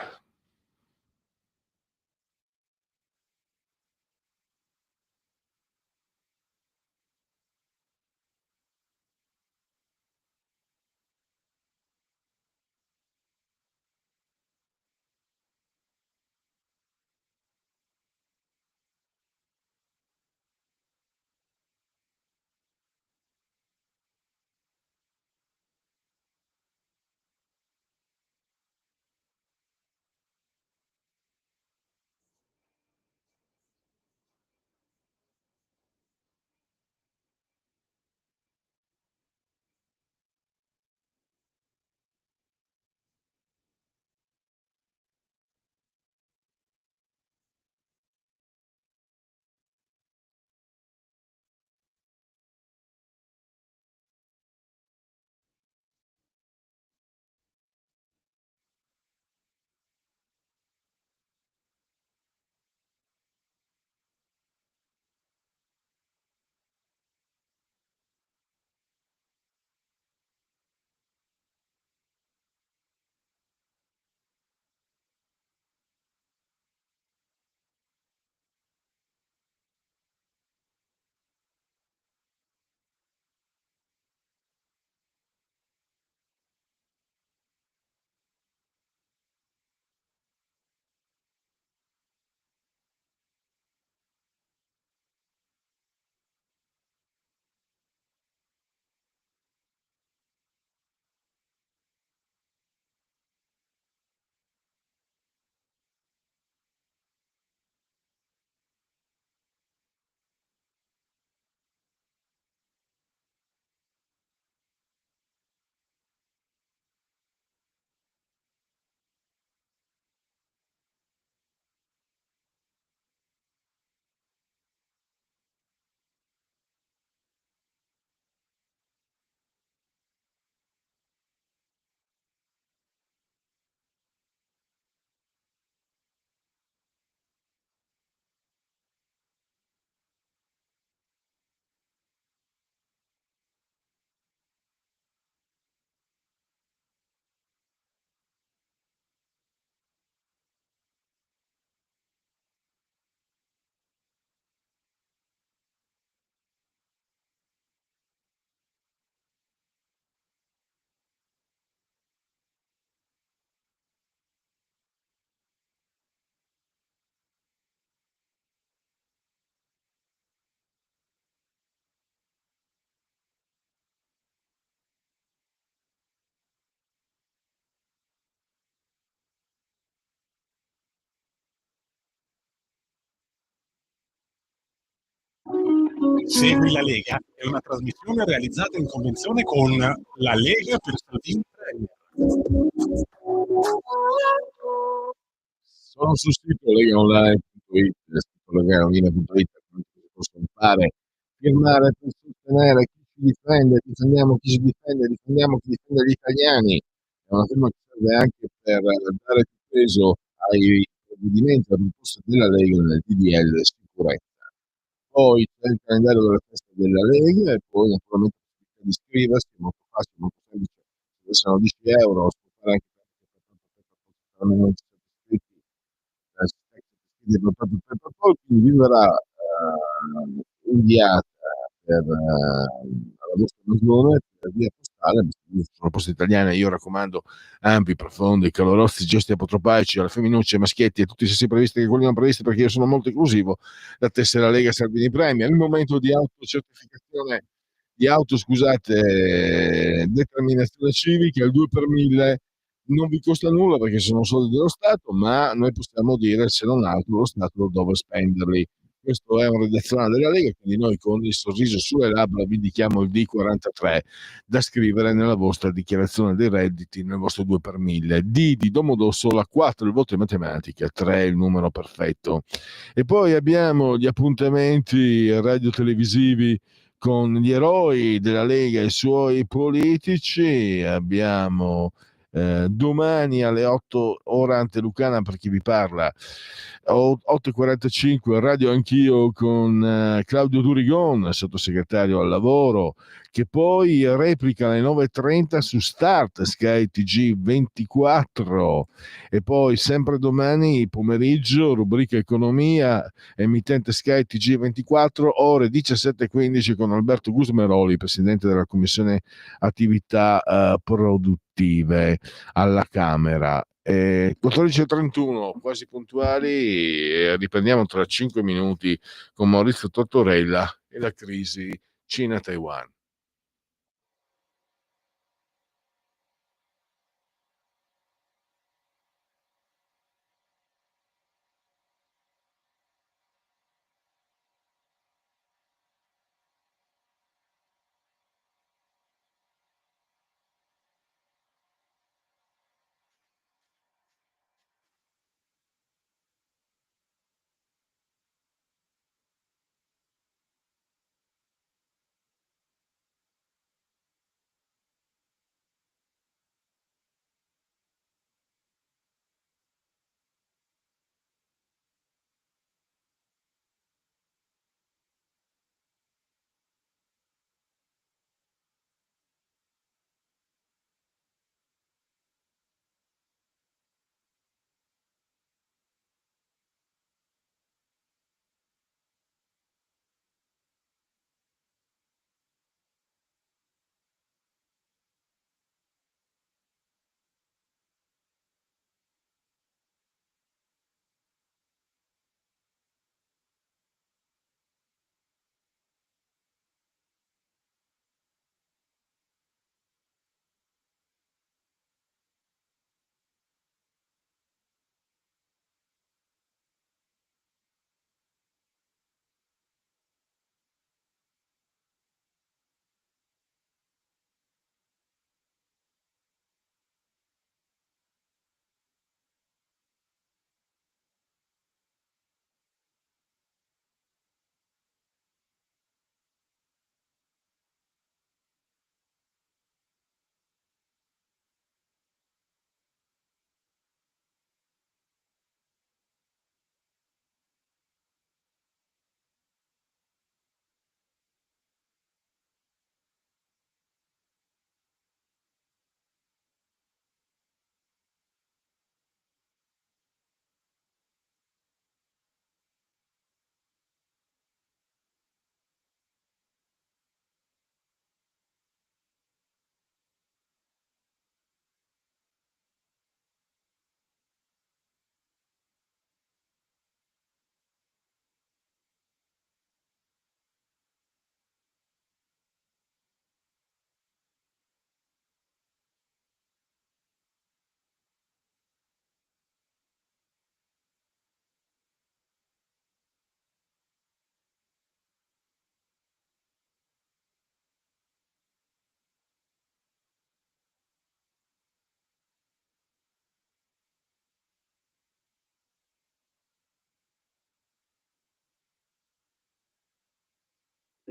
Segui la Lega è una trasmissione realizzata in convenzione con la Lega per Salvini Premier. Sono sul sito legaonline.it, sito legaonline.it, possono fare, firmare per sostenere chi ci difende, difendiamo chi ci difende, difendiamo chi difende gli italiani. È una firma che serve anche per dare più peso ai provvedimenti, alle proposte della Lega nel DDL sicurezza. Poi c'è il calendario della festa della Lega e poi naturalmente la possibilità di iscriversi, è molto facile, molto semplice. Se sono 10 euro, si può fare anche per non ci siete iscritti, quindi vi verrà inviata alla vostra regione per via postale. Sono poste italiane, io raccomando ampi, profondi, calorosi, gesti apotropaici alle femminucce, ai maschietti e tutti i sessi previsti che quelli non previsti, perché io sono molto inclusivo. La tessera Lega Salvini Premier, il momento di autocertificazione determinazione civica, il 2 per 1000 non vi costa nulla perché sono soldi dello Stato, ma noi possiamo dire, se non altro, lo Stato dove spenderli. Questo è un redazionale della Lega, quindi noi con il sorriso sulle labbra vi indichiamo il D43 da scrivere nella vostra dichiarazione dei redditi, nel vostro 2 per 1000. D di Domodossola, 4 il voto in matematica, 3 il numero perfetto. E poi abbiamo gli appuntamenti radio-televisivi con gli eroi della Lega e i suoi politici. Abbiamo domani alle 8 ora antelucana per chi vi parla, 8:45 radio anch'io con Claudio Durigon, sottosegretario al lavoro, che poi replica alle 9:30 su Start Sky TG 24. E poi sempre domani pomeriggio rubrica economia, emittente Sky TG 24, ore 17:15 con Alberto Gusmeroli, presidente della commissione attività produttive alla Camera. 14:31, quasi puntuali, e riprendiamo tra 5 minuti con Maurizio Tortorella e la crisi Cina-Taiwan.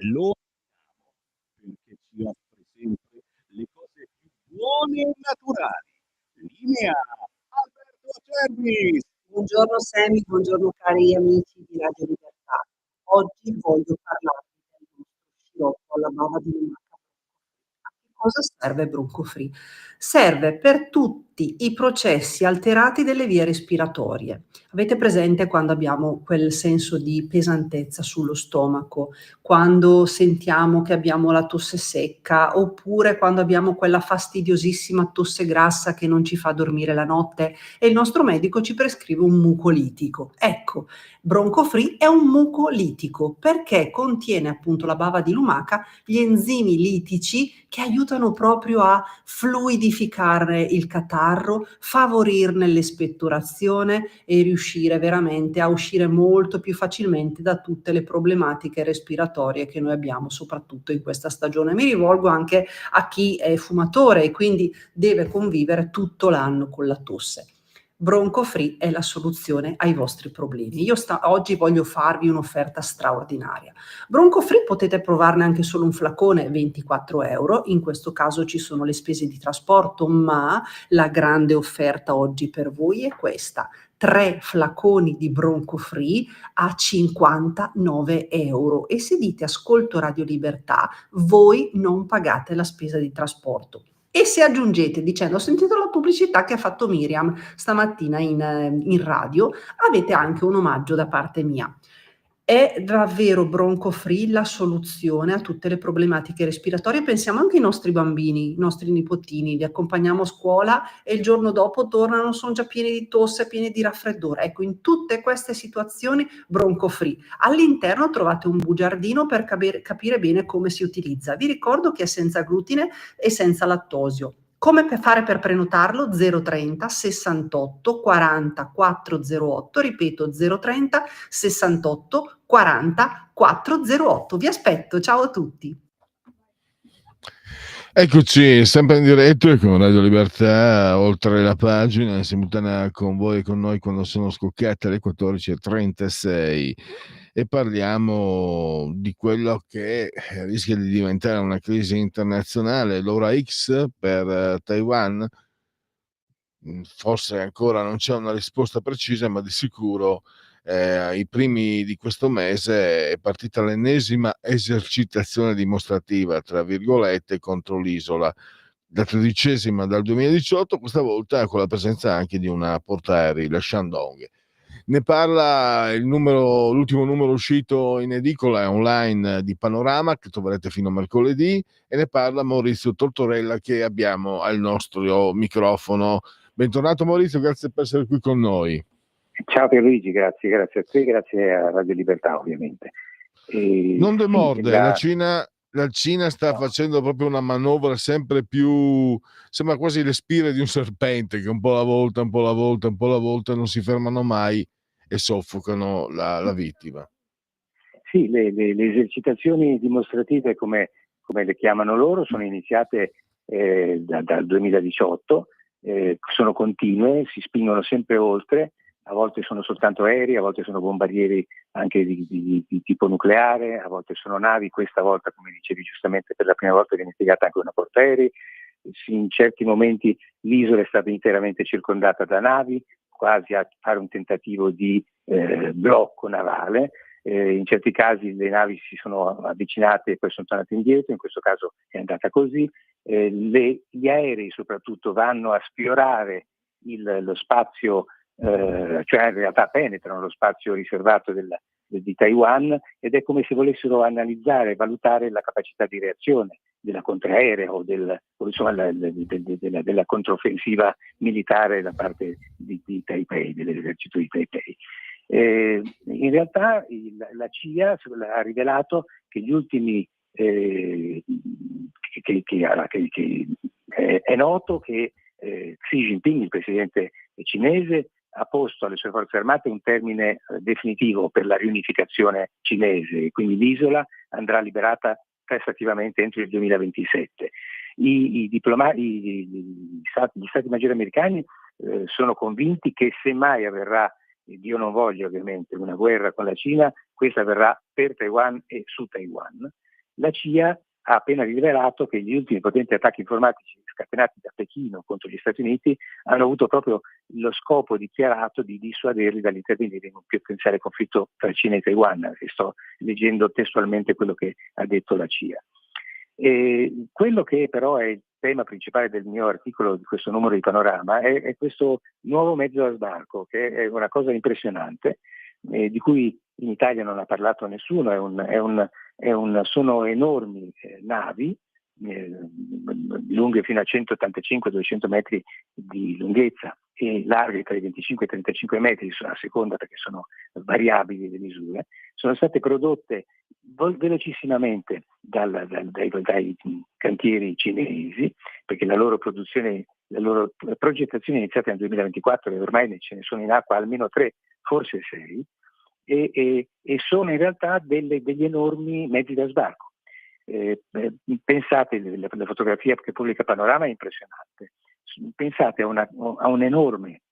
lo amiamo perché ci offre sempre le cose più buone e naturali. Linea Alberto Acerbi. Buongiorno Sammy, buongiorno cari amici di Radio Libertà. Oggi voglio parlarvi del nostro sciroppo alla bava di lumaca. A che cosa serve Broncofree? Serve per tutti i processi alterati delle vie respiratorie. Avete presente quando abbiamo quel senso di pesantezza sullo stomaco, quando sentiamo che abbiamo la tosse secca, oppure quando abbiamo quella fastidiosissima tosse grassa che non ci fa dormire la notte e il nostro medico ci prescrive un mucolitico. Ecco, Broncofree è un mucolitico perché contiene appunto la bava di lumaca, gli enzimi litici che aiutano proprio a fluidificare il catarro, favorirne l'espettorazione e riuscire veramente a uscire molto più facilmente da tutte le problematiche respiratorie che noi abbiamo, soprattutto in questa stagione. Mi rivolgo anche a chi è fumatore e quindi deve convivere tutto l'anno con la tosse. Broncofree è la soluzione ai vostri problemi. Oggi voglio farvi un'offerta straordinaria. Broncofree potete provarne anche solo un flacone, 24 euro. In questo caso ci sono le spese di trasporto, ma la grande offerta oggi per voi è questa: 3 flaconi di Broncofree a 59 euro. E se dite ascolto Radio Libertà, voi non pagate la spesa di trasporto. E se aggiungete dicendo ho sentito la pubblicità che ha fatto Miriam stamattina in radio, avete anche un omaggio da parte mia. È davvero Broncofree la soluzione a tutte le problematiche respiratorie. Pensiamo anche ai nostri bambini, i nostri nipotini, li accompagniamo a scuola e il giorno dopo tornano, sono già pieni di tosse, pieni di raffreddore. Ecco, in tutte queste situazioni Broncofree. All'interno trovate un bugiardino per capire bene come si utilizza. Vi ricordo che è senza glutine e senza lattosio. Come fare per prenotarlo? 030 68 40 408, ripeto 030 68 40 408. Vi aspetto, ciao a tutti. Eccoci, sempre in diretto con Radio Libertà, oltre la pagina, in simultanea con voi e con noi quando sono scoccate le 14.36 e parliamo di quello che rischia di diventare una crisi internazionale, l'ora X per Taiwan. Forse ancora non c'è una risposta precisa, ma di sicuro ai primi di questo mese è partita l'ennesima esercitazione dimostrativa, tra virgolette, contro l'isola, la 13ª dal 2018, questa volta con la presenza anche di una portaerei, la Shandong. Ne parla l'ultimo numero uscito in edicola online di Panorama, che troverete fino a mercoledì, e ne parla Maurizio Tortorella, che abbiamo al nostro microfono. Bentornato Maurizio, grazie per essere qui con noi. Ciao Pierluigi, grazie a te, grazie a Radio Libertà ovviamente. Non demorde, la Cina sta facendo proprio una manovra sempre più, sembra quasi le spire di un serpente che un po' alla volta non si fermano mai e soffocano la vittima. Sì, le esercitazioni dimostrative, come le chiamano loro, sono iniziate dal 2018, sono continue, si spingono sempre oltre. A volte sono soltanto aerei, a volte sono bombardieri anche di tipo nucleare, a volte sono navi. Questa volta, come dicevi giustamente, per la prima volta viene impiegata anche una portaerei. In certi momenti l'isola è stata interamente circondata da navi, quasi a fare un tentativo di blocco navale. In certi casi le navi si sono avvicinate e poi sono tornate indietro, in questo caso è andata così. Gli aerei soprattutto vanno a sfiorare lo spazio, cioè in realtà penetrano lo spazio riservato di Taiwan, ed è come se volessero analizzare, valutare la capacità di reazione della contraerea o della controffensiva militare da parte di Taipei, dell'esercito di Taipei. In realtà la CIA ha rivelato che gli ultimi è noto che Xi Jinping, il presidente cinese, ha posto alle sue forze armate un termine definitivo per la riunificazione cinese, e quindi l'isola andrà liberata tassativamente entro il 2027. Gli stati maggiori americani sono convinti che se mai avverrà, Dio non voglia ovviamente, una guerra con la Cina, questa avverrà per Taiwan e su Taiwan. la CIA ha appena rivelato che gli ultimi potenti attacchi informatici scatenati da Pechino contro gli Stati Uniti hanno avuto proprio lo scopo dichiarato di dissuaderli dall'intervenire in un più potenziale conflitto tra Cina e Taiwan, e sto leggendo testualmente quello che ha detto la CIA. Quello che però è il tema principale del mio articolo di questo numero di Panorama è questo nuovo mezzo da sbarco, che è una cosa impressionante, di cui in Italia non ha parlato nessuno. Sono enormi navi, lunghe fino a 185-200 metri di lunghezza e larghe tra i 25 e i 35 metri a seconda, perché sono variabili le misure. Sono state prodotte velocissimamente dai cantieri cinesi, perché la loro progettazione è iniziata nel 2024 e ormai ce ne sono in acqua almeno 3, forse 6, e sono in realtà degli enormi mezzi da sbarco. Pensate, la fotografia che pubblica Panorama è impressionante. Pensate a un enorme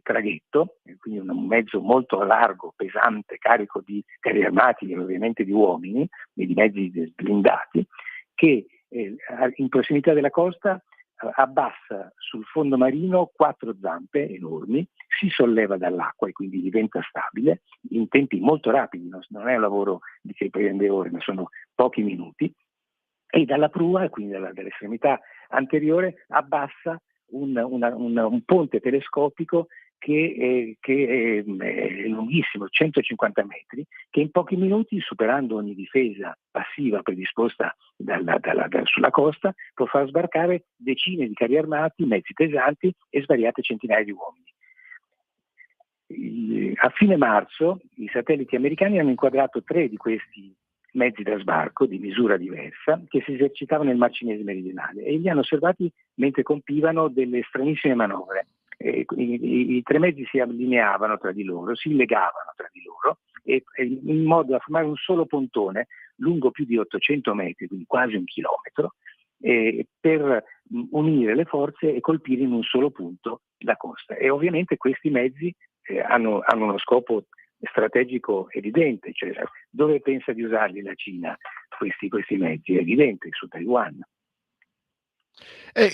traghetto, quindi un mezzo molto largo, pesante, carico di carri armati e ovviamente di uomini e di mezzi blindati, che in prossimità della costa abbassa sul fondo marino 4 zampe enormi, si solleva dall'acqua e quindi diventa stabile in tempi molto rapidi, non è un lavoro che prende ore, ma sono pochi minuti, e dalla prua, quindi dall'estremità anteriore, abbassa un ponte telescopico che è lunghissimo, 150 metri, che in pochi minuti, superando ogni difesa passiva predisposta sulla costa, può far sbarcare decine di carri armati, mezzi pesanti e svariate centinaia di uomini. A fine marzo i satelliti americani hanno inquadrato 3 di questi mezzi da sbarco di misura diversa che si esercitavano nel Mar Cinese meridionale e li hanno osservati mentre compivano delle stranissime manovre. I 3 mezzi si allineavano tra di loro, si legavano tra di loro in modo da formare un solo pontone lungo più di 800 metri, quindi quasi 1 chilometro, per unire le forze e colpire in un solo punto la costa. E ovviamente questi mezzi hanno uno scopo strategico evidente, cioè dove pensa di usarli la Cina questi mezzi? È evidente, su Taiwan.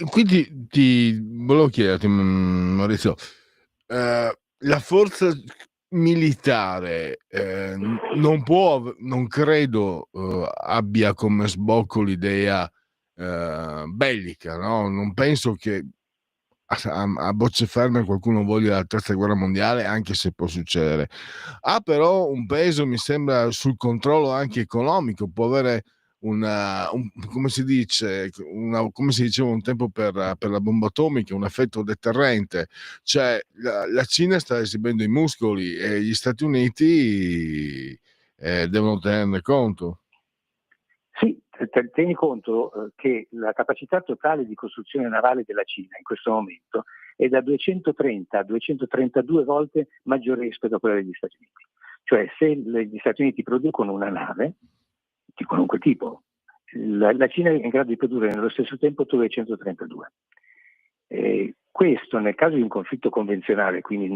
Quindi ti volevo chiederti, Maurizio, la forza militare non credo abbia come sbocco l'idea bellica, no? Non penso che a bocce ferme qualcuno voglia la terza guerra mondiale, anche se può succedere. Ha però un peso, mi sembra, sul controllo anche economico, può avere come si dice, come si diceva un tempo per la bomba atomica, un effetto deterrente. Cioè la Cina sta esibendo i muscoli e gli Stati Uniti devono tenerne conto. Sì, tieni conto che la capacità totale di costruzione navale della Cina in questo momento è da 230 a 232 volte maggiore rispetto a quella degli Stati Uniti. Cioè, se gli Stati Uniti producono una nave di qualunque tipo, la Cina è in grado di produrre nello stesso tempo 232. Questo nel caso di un conflitto convenzionale, quindi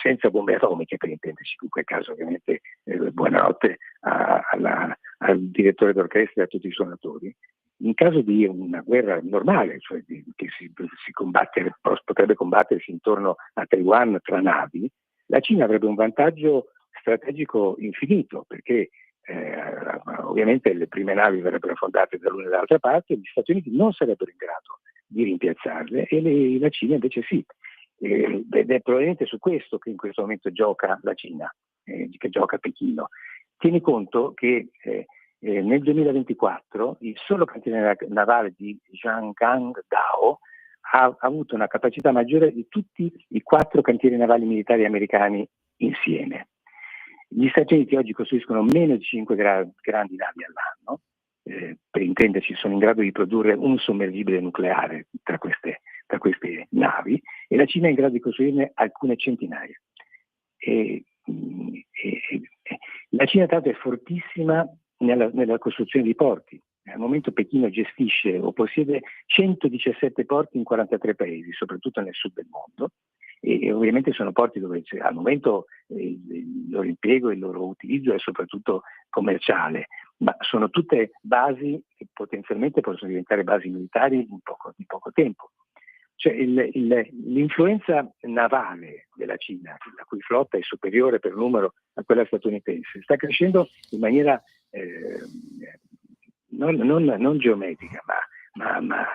senza bombe atomiche, per intenderci, in quel caso ovviamente buonanotte al direttore d'orchestra e a tutti i suonatori. In caso di una guerra normale, cioè che potrebbe combattersi intorno a Taiwan tra navi, la Cina avrebbe un vantaggio strategico infinito, perché ovviamente le prime navi verrebbero affondate dall'una e dall'altra parte, gli Stati Uniti non sarebbero in grado di rimpiazzarle e la Cina invece sì. Ed è probabilmente su questo che in questo momento gioca la Cina, che gioca Pechino. Tieni conto che nel 2024 il solo cantiere navale di Zhangjiagang-Dao ha avuto una capacità maggiore di tutti i 4 cantieri navali militari americani insieme. Gli Stati Uniti oggi costruiscono meno di 5 grandi navi all'anno, per intenderci sono in grado di produrre un sommergibile nucleare tra queste navi, e la Cina è in grado di costruirne alcune centinaia. La Cina tanto è fortissima nella costruzione di porti. Al momento Pechino gestisce o possiede 117 porti in 43 paesi, soprattutto nel sud del mondo, e ovviamente sono porti dove al momento il loro impiego e il loro utilizzo è soprattutto commerciale, ma sono tutte basi che potenzialmente possono diventare basi militari in poco tempo. Cioè l'influenza navale della Cina, la cui flotta è superiore per numero a quella statunitense, sta crescendo in maniera non geometrica, ma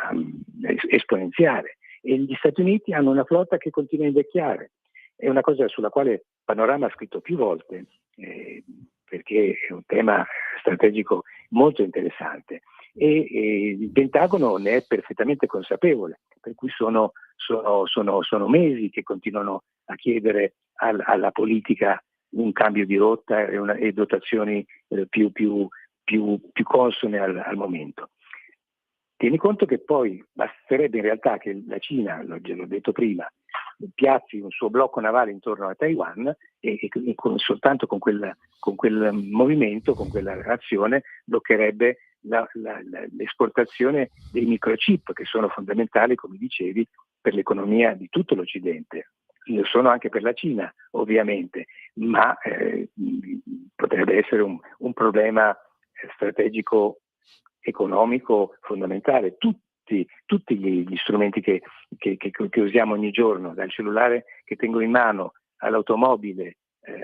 esponenziale. E gli Stati Uniti hanno una flotta che continua a invecchiare. È una cosa sulla quale Panorama ha scritto più volte, perché è un tema strategico molto interessante. E il Pentagono ne è perfettamente consapevole, per cui sono mesi che continuano a chiedere alla politica un cambio di rotta e dotazioni più consone al momento. Tieni conto che poi basterebbe in realtà che la Cina, l'ho detto prima, piazzi un suo blocco navale intorno a Taiwan e soltanto con quel movimento, con quella azione, bloccherebbe l'esportazione dei microchip, che sono fondamentali, come dicevi, per l'economia di tutto l'Occidente. Lo sono anche per la Cina, ovviamente, ma potrebbe essere un problema strategico economico fondamentale. Tutti gli strumenti che usiamo ogni giorno, dal cellulare che tengo in mano all'automobile,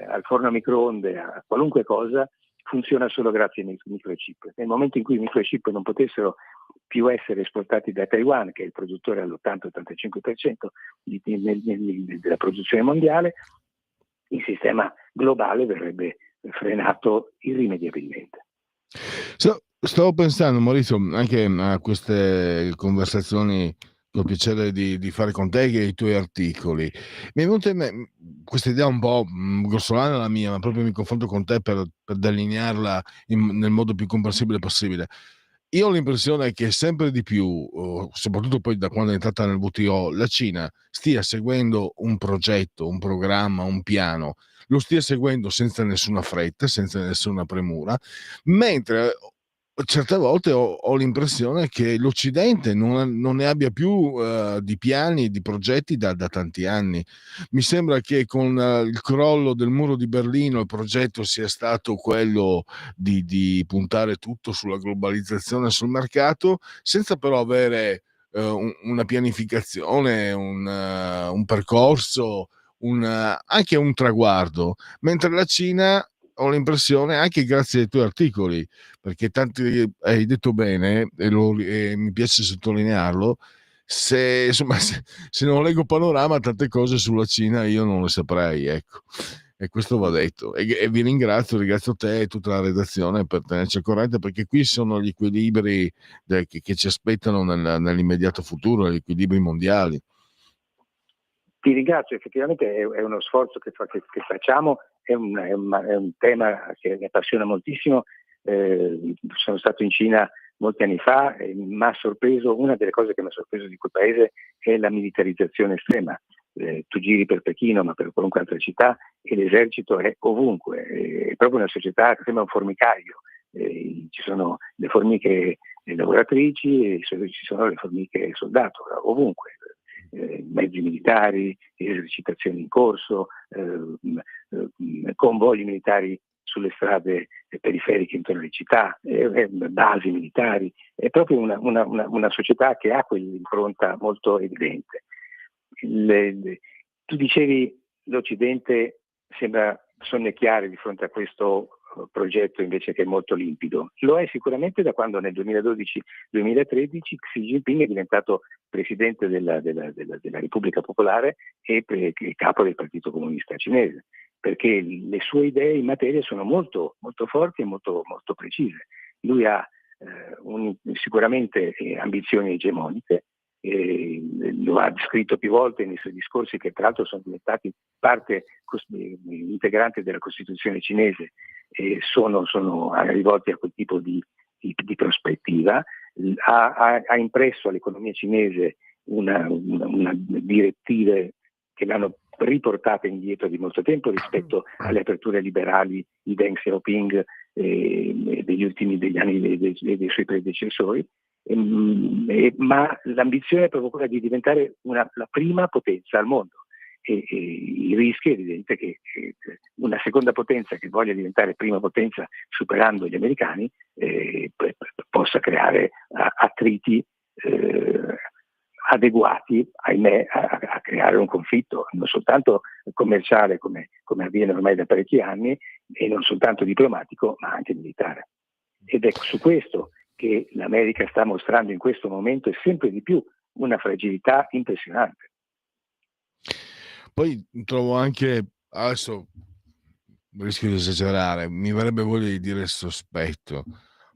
al forno a microonde, a qualunque cosa, funziona solo grazie ai microchip. Nel momento in cui i microchip non potessero più essere esportati da Taiwan, che è il produttore all'80-85% della produzione mondiale, il sistema globale verrebbe frenato irrimediabilmente. Stavo pensando, Maurizio, anche a queste conversazioni che ho piacere di fare con te, che ai tuoi articoli. Mi è venuta in me questa idea un po' grossolana la mia, ma proprio mi confronto con te per delinearla nel modo più comprensibile possibile. Io ho l'impressione che sempre di più, soprattutto poi da quando è entrata nel WTO, la Cina stia seguendo un progetto, un programma, un piano, lo stia seguendo senza nessuna fretta, senza nessuna premura, mentre certe volte ho l'impressione che l'Occidente non ne abbia più di piani, di progetti da tanti anni. Mi sembra che con il crollo del muro di Berlino il progetto sia stato quello di puntare tutto sulla globalizzazione, sul mercato, senza però avere una pianificazione, un percorso, anche un traguardo, mentre la Cina, ho l'impressione, anche grazie ai tuoi articoli, perché tanti hai detto bene e mi piace sottolinearlo, se non leggo Panorama, tante cose sulla Cina io non le saprei, ecco, e questo va detto, e vi ringrazio te e tutta la redazione per tenerci al corrente, perché qui sono gli equilibri che ci aspettano nell'immediato futuro, gli equilibri mondiali. Ti ringrazio, effettivamente è uno sforzo che facciamo, è un tema che mi appassiona moltissimo. Sono stato in Cina molti anni fa e mi ha sorpreso, una delle cose che mi ha sorpreso di quel paese è la militarizzazione estrema. Tu giri per Pechino, ma per qualunque altra città, e l'esercito è ovunque, è proprio una società che sembra un formicaio. Ci sono le formiche lavoratrici e ci sono le formiche soldato, ovunque. Mezzi militari, esercitazioni in corso, convogli militari sulle strade periferiche intorno alle città, basi militari. È proprio una società che ha quell'impronta molto evidente. Tu dicevi l'Occidente sembra sonnecchiare di fronte a questo progetto invece che è molto limpido. Lo è sicuramente da quando nel 2012-2013 Xi Jinping è diventato presidente della Repubblica Popolare e capo del Partito Comunista Cinese, perché le sue idee in materia sono molto, molto forti e molto, molto precise. Lui ha sicuramente ambizioni egemoniche, lo ha descritto più volte nei suoi discorsi, che tra l'altro sono diventati parte integrante della Costituzione cinese e sono rivolti a quel tipo di prospettiva. Ha impresso all'economia cinese una direttive che l'hanno riportata indietro di molto tempo rispetto alle aperture liberali di Deng Xiaoping degli anni dei suoi predecessori. Ma l'ambizione è proprio quella di diventare la prima potenza al mondo, il rischio è evidente che una seconda potenza che voglia diventare prima potenza superando gli americani possa creare attriti adeguati, ahimè, a creare un conflitto non soltanto commerciale come avviene ormai da parecchi anni, e non soltanto diplomatico ma anche militare. Ed è su questo che l'America sta mostrando in questo momento e sempre di più una fragilità impressionante. Poi trovo anche, adesso rischio di esagerare, mi verrebbe voglia di dire sospetto,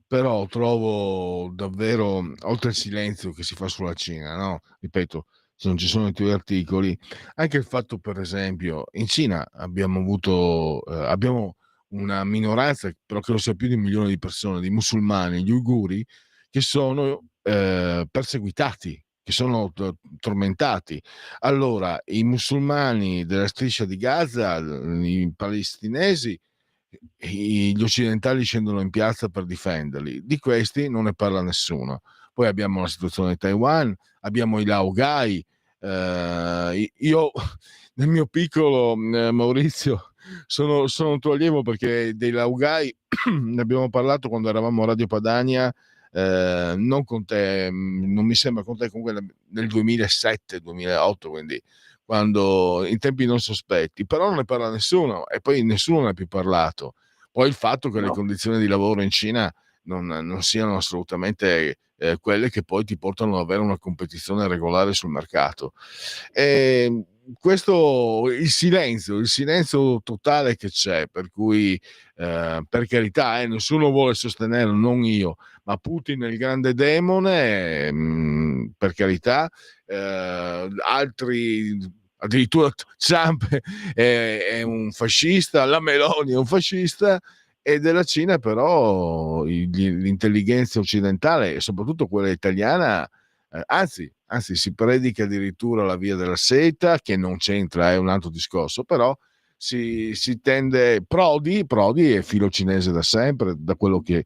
però trovo davvero, oltre al silenzio che si fa sulla Cina, no? Ripeto, se non ci sono i tuoi articoli, anche il fatto, per esempio, in Cina abbiamo una minoranza, però credo sia più di 1 milione di persone, di musulmani, gli uiguri, che sono perseguitati, che sono tormentati. Allora, i musulmani della striscia di Gaza, i palestinesi, gli occidentali scendono in piazza per difenderli. Di questi non ne parla nessuno. Poi abbiamo la situazione di Taiwan, abbiamo i laogai. Io, nel mio piccolo, Maurizio, sono un tuo allievo, perché dei laogai ne abbiamo parlato quando eravamo a Radio Padania, non con te, non mi sembra con te, comunque nel 2007-2008, quindi quando in tempi non sospetti, però non ne parla nessuno e poi nessuno ne ha più parlato. Poi il fatto che le condizioni di lavoro in Cina non siano assolutamente quelle che poi ti portano ad avere una competizione regolare sul mercato. Questo, il silenzio totale che c'è, per cui per carità, nessuno vuole sostenere, non io, ma Putin è il grande demone, per carità, altri, addirittura Trump è un fascista, la Meloni è un fascista, e della Cina però l'intelligenza occidentale e soprattutto quella italiana, anzi si predica addirittura la via della seta, che non c'entra, è un altro discorso, però si tende, Prodi è filo cinese da sempre, da quello che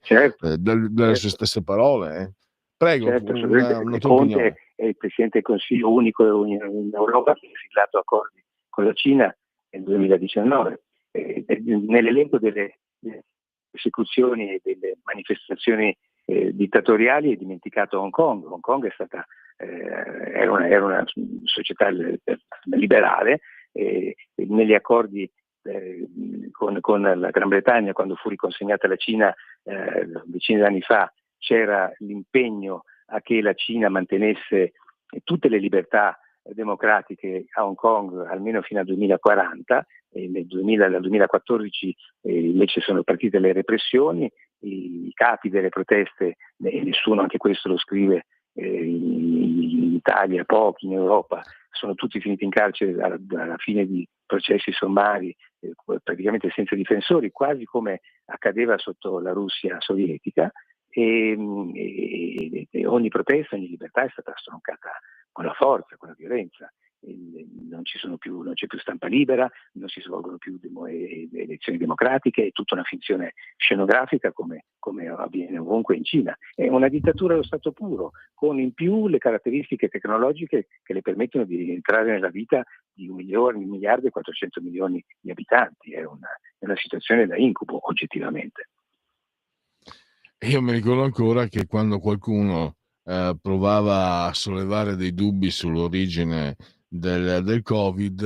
dalle sue stesse parole. Prego, certo, una tua Conte opinione. è il Presidente del Consiglio unico in Europa che ha siglato accordi con la Cina nel 2019. Nell'elenco delle persecuzioni e delle manifestazioni dittatoriali è dimenticato Hong Kong. Hong Kong è stata era una società liberale, negli accordi con la Gran Bretagna, quando fu riconsegnata alla Cina decine di anni fa, c'era l'impegno a che la Cina mantenesse tutte le libertà democratiche a Hong Kong almeno fino al 2040, e dal 2014 invece sono partite le repressioni, i capi delle proteste, e nessuno, anche questo lo scrive, in Italia, pochi in Europa, sono tutti finiti in carcere alla fine di processi sommari, praticamente senza difensori, quasi come accadeva sotto la Russia sovietica, e ogni protesta, ogni libertà è stata stroncata con la forza, con la violenza. Non c'è più stampa libera, non si svolgono più elezioni democratiche, è tutta una finzione scenografica come avviene ovunque in Cina. È una dittatura allo stato puro, con in più le caratteristiche tecnologiche che le permettono di entrare nella vita di 1 miliardo e 400 milioni di abitanti. È una situazione da incubo, oggettivamente. Io mi ricordo ancora che quando qualcuno provava a sollevare dei dubbi sull'origine del Covid,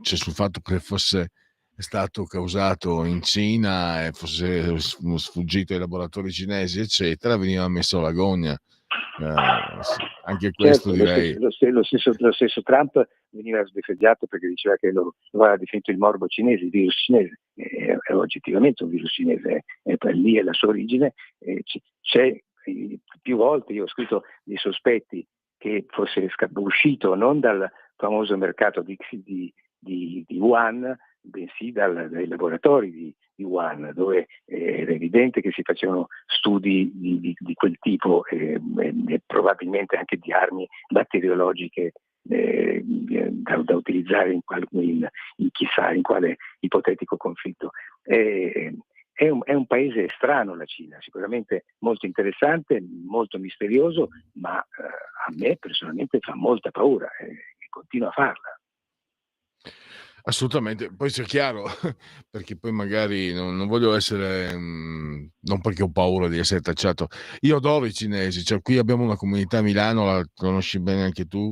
cioè sul fatto che fosse stato causato in Cina e fosse sfuggito ai laboratori cinesi, eccetera, veniva messo alla gogna. Anche questo, certo, direi. Lo stesso Trump veniva sbeffeggiato perché diceva che lo aveva definito il morbo cinese, il virus cinese. È oggettivamente un virus cinese, lì è la sua origine. C'è più volte, io ho scritto dei sospetti che fosse uscito non dal famoso mercato di Wuhan, bensì dai laboratori di Wuhan, dove era evidente che si facevano studi di quel tipo, e probabilmente anche di armi batteriologiche da utilizzare in chissà in quale ipotetico conflitto. È un paese strano, la Cina, sicuramente molto interessante, molto misterioso, ma a me personalmente fa molta paura e continua a farla. Assolutamente, poi sia chiaro, perché poi magari non voglio essere, non perché ho paura di essere tacciato. Io adoro i cinesi, cioè qui abbiamo una comunità a Milano, la conosci bene anche tu,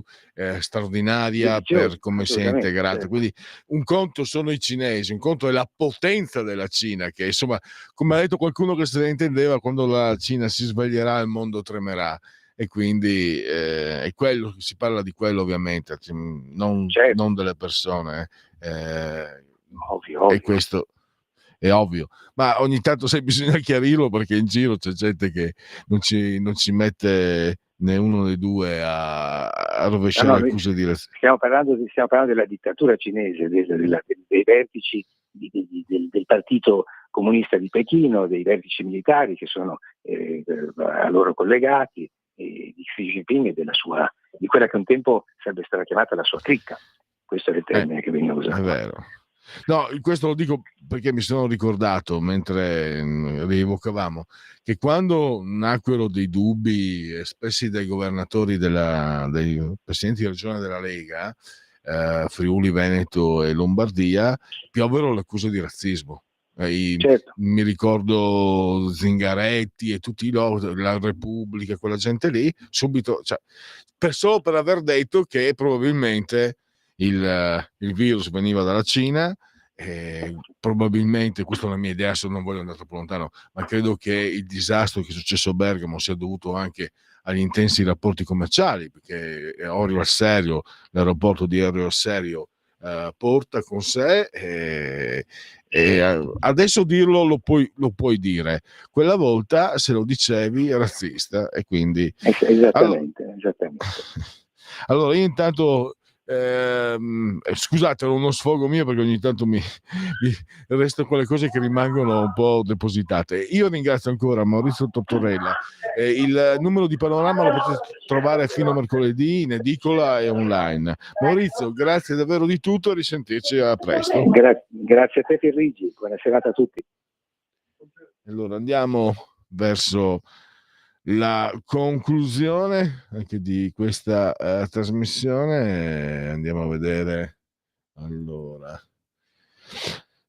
straordinaria per come si è Assolutamente, integrata. certo. Quindi un conto sono i cinesi, un conto è la potenza della Cina, che insomma, come ha detto qualcuno che se ne intendeva, quando la Cina si sveglierà il mondo tremerà. E quindi è quello, si parla di quello ovviamente, non delle persone. Ovvio. E questo è ovvio, ma ogni tanto sai, bisogna chiarirlo, perché in giro c'è gente che non ci mette né uno né due a rovesciare accuse di stiamo parlando della dittatura cinese, dei vertici del partito comunista di Pechino, dei vertici militari che sono a loro collegati, di Xi Jinping e di quella che un tempo sarebbe stata chiamata la sua cricca. Questo è il termine che veniva usato. È vero. No, questo lo dico perché mi sono ricordato, mentre rievocavamo, che quando nacquero dei dubbi espressi dai governatori dei presidenti di regione della Lega, Friuli, Veneto e Lombardia, piovvero le accuse di razzismo. Mi ricordo Zingaretti e tutti la Repubblica, quella gente lì, subito, cioè, solo per aver detto che probabilmente il virus veniva dalla Cina. Probabilmente, questa è una mia idea, se non voglio andare troppo lontano, ma credo che il disastro che è successo a Bergamo sia dovuto anche agli intensi rapporti commerciali, perché Orio al Serio, l'aeroporto di Orio al Serio, porta con sé, e adesso dirlo lo puoi dire, quella volta se lo dicevi razzista, e quindi esattamente. Allora io intanto scusate, era uno sfogo mio, perché ogni tanto mi restano quelle cose che rimangono un po' depositate. Io ringrazio ancora Maurizio Tortorella. Il numero di Panorama lo potete trovare fino a mercoledì in edicola e online. Maurizio, grazie davvero di tutto, e risentirci a presto. Grazie a te Pierluigi, buona serata a tutti. Allora andiamo verso la conclusione anche di questa trasmissione. Andiamo a vedere. Allora,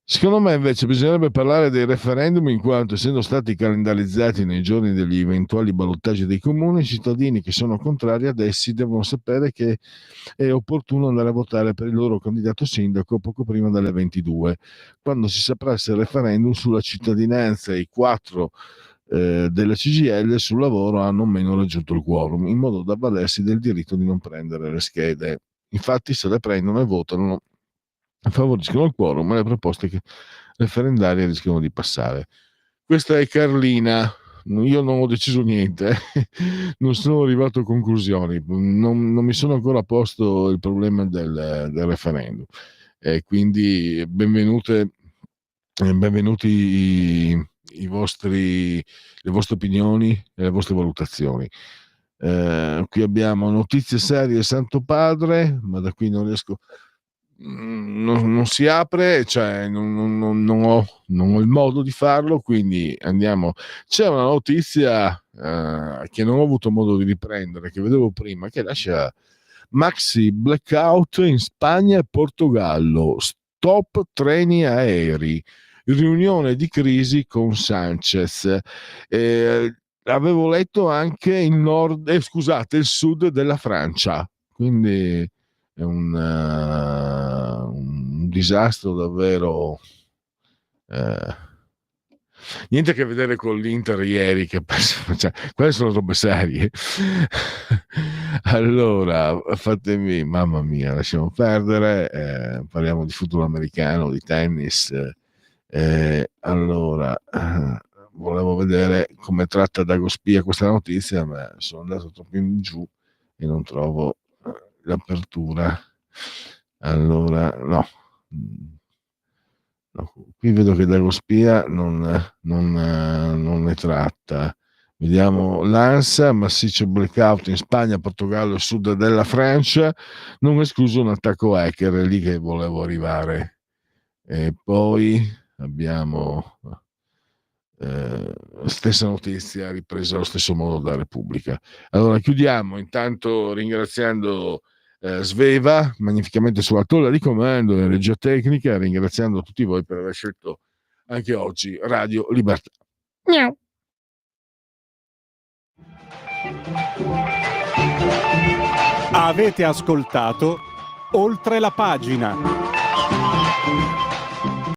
secondo me invece bisognerebbe parlare dei referendum, in quanto, essendo stati calendarizzati nei giorni degli eventuali ballottaggi dei comuni, i cittadini che sono contrari ad essi devono sapere che è opportuno andare a votare per il loro candidato sindaco poco prima delle 22, quando si saprà se il referendum sulla cittadinanza e i 4 della CGIL sul lavoro hanno o meno raggiunto il quorum, in modo da avvalersi del diritto di non prendere le schede. Infatti, se le prendono e votano, favoriscono il quorum, ma le proposte referendarie rischiano di passare. Questa è Carlina. Io non ho deciso niente, non sono arrivato a conclusioni, non mi sono ancora posto il problema del referendum, quindi benvenuti le vostre opinioni e le vostre valutazioni. Qui abbiamo notizie serie Santo Padre, ma da qui non riesco, non si apre, cioè non ho il modo di farlo, quindi andiamo. C'è una notizia che non ho avuto modo di riprendere, che vedevo prima, che lascia maxi blackout in Spagna e Portogallo, stop treni aerei, riunione di crisi con Sanchez. Avevo letto anche il sud della Francia, quindi è un disastro davvero. Niente a che vedere con l'Inter ieri, che cioè, quelle sono robe serie. Allora, fatemi, mamma mia, lasciamo perdere, parliamo di football americano, di tennis. Allora, volevo vedere come tratta Dagospia questa notizia, ma sono andato troppo in giù e non trovo l'apertura. Allora, no, qui vedo che Dagospia non ne tratta. Vediamo l'ANSA, massiccio blackout in Spagna, Portogallo e sud della Francia, non escluso un attacco hacker, è lì che volevo arrivare. E poi abbiamo stessa notizia ripresa allo stesso modo da Repubblica. Allora chiudiamo intanto ringraziando Sveva magnificamente sulla tolla di comando in regia tecnica, ringraziando tutti voi per aver scelto anche oggi Radio Libertà. Miau. Avete ascoltato Oltre la pagina.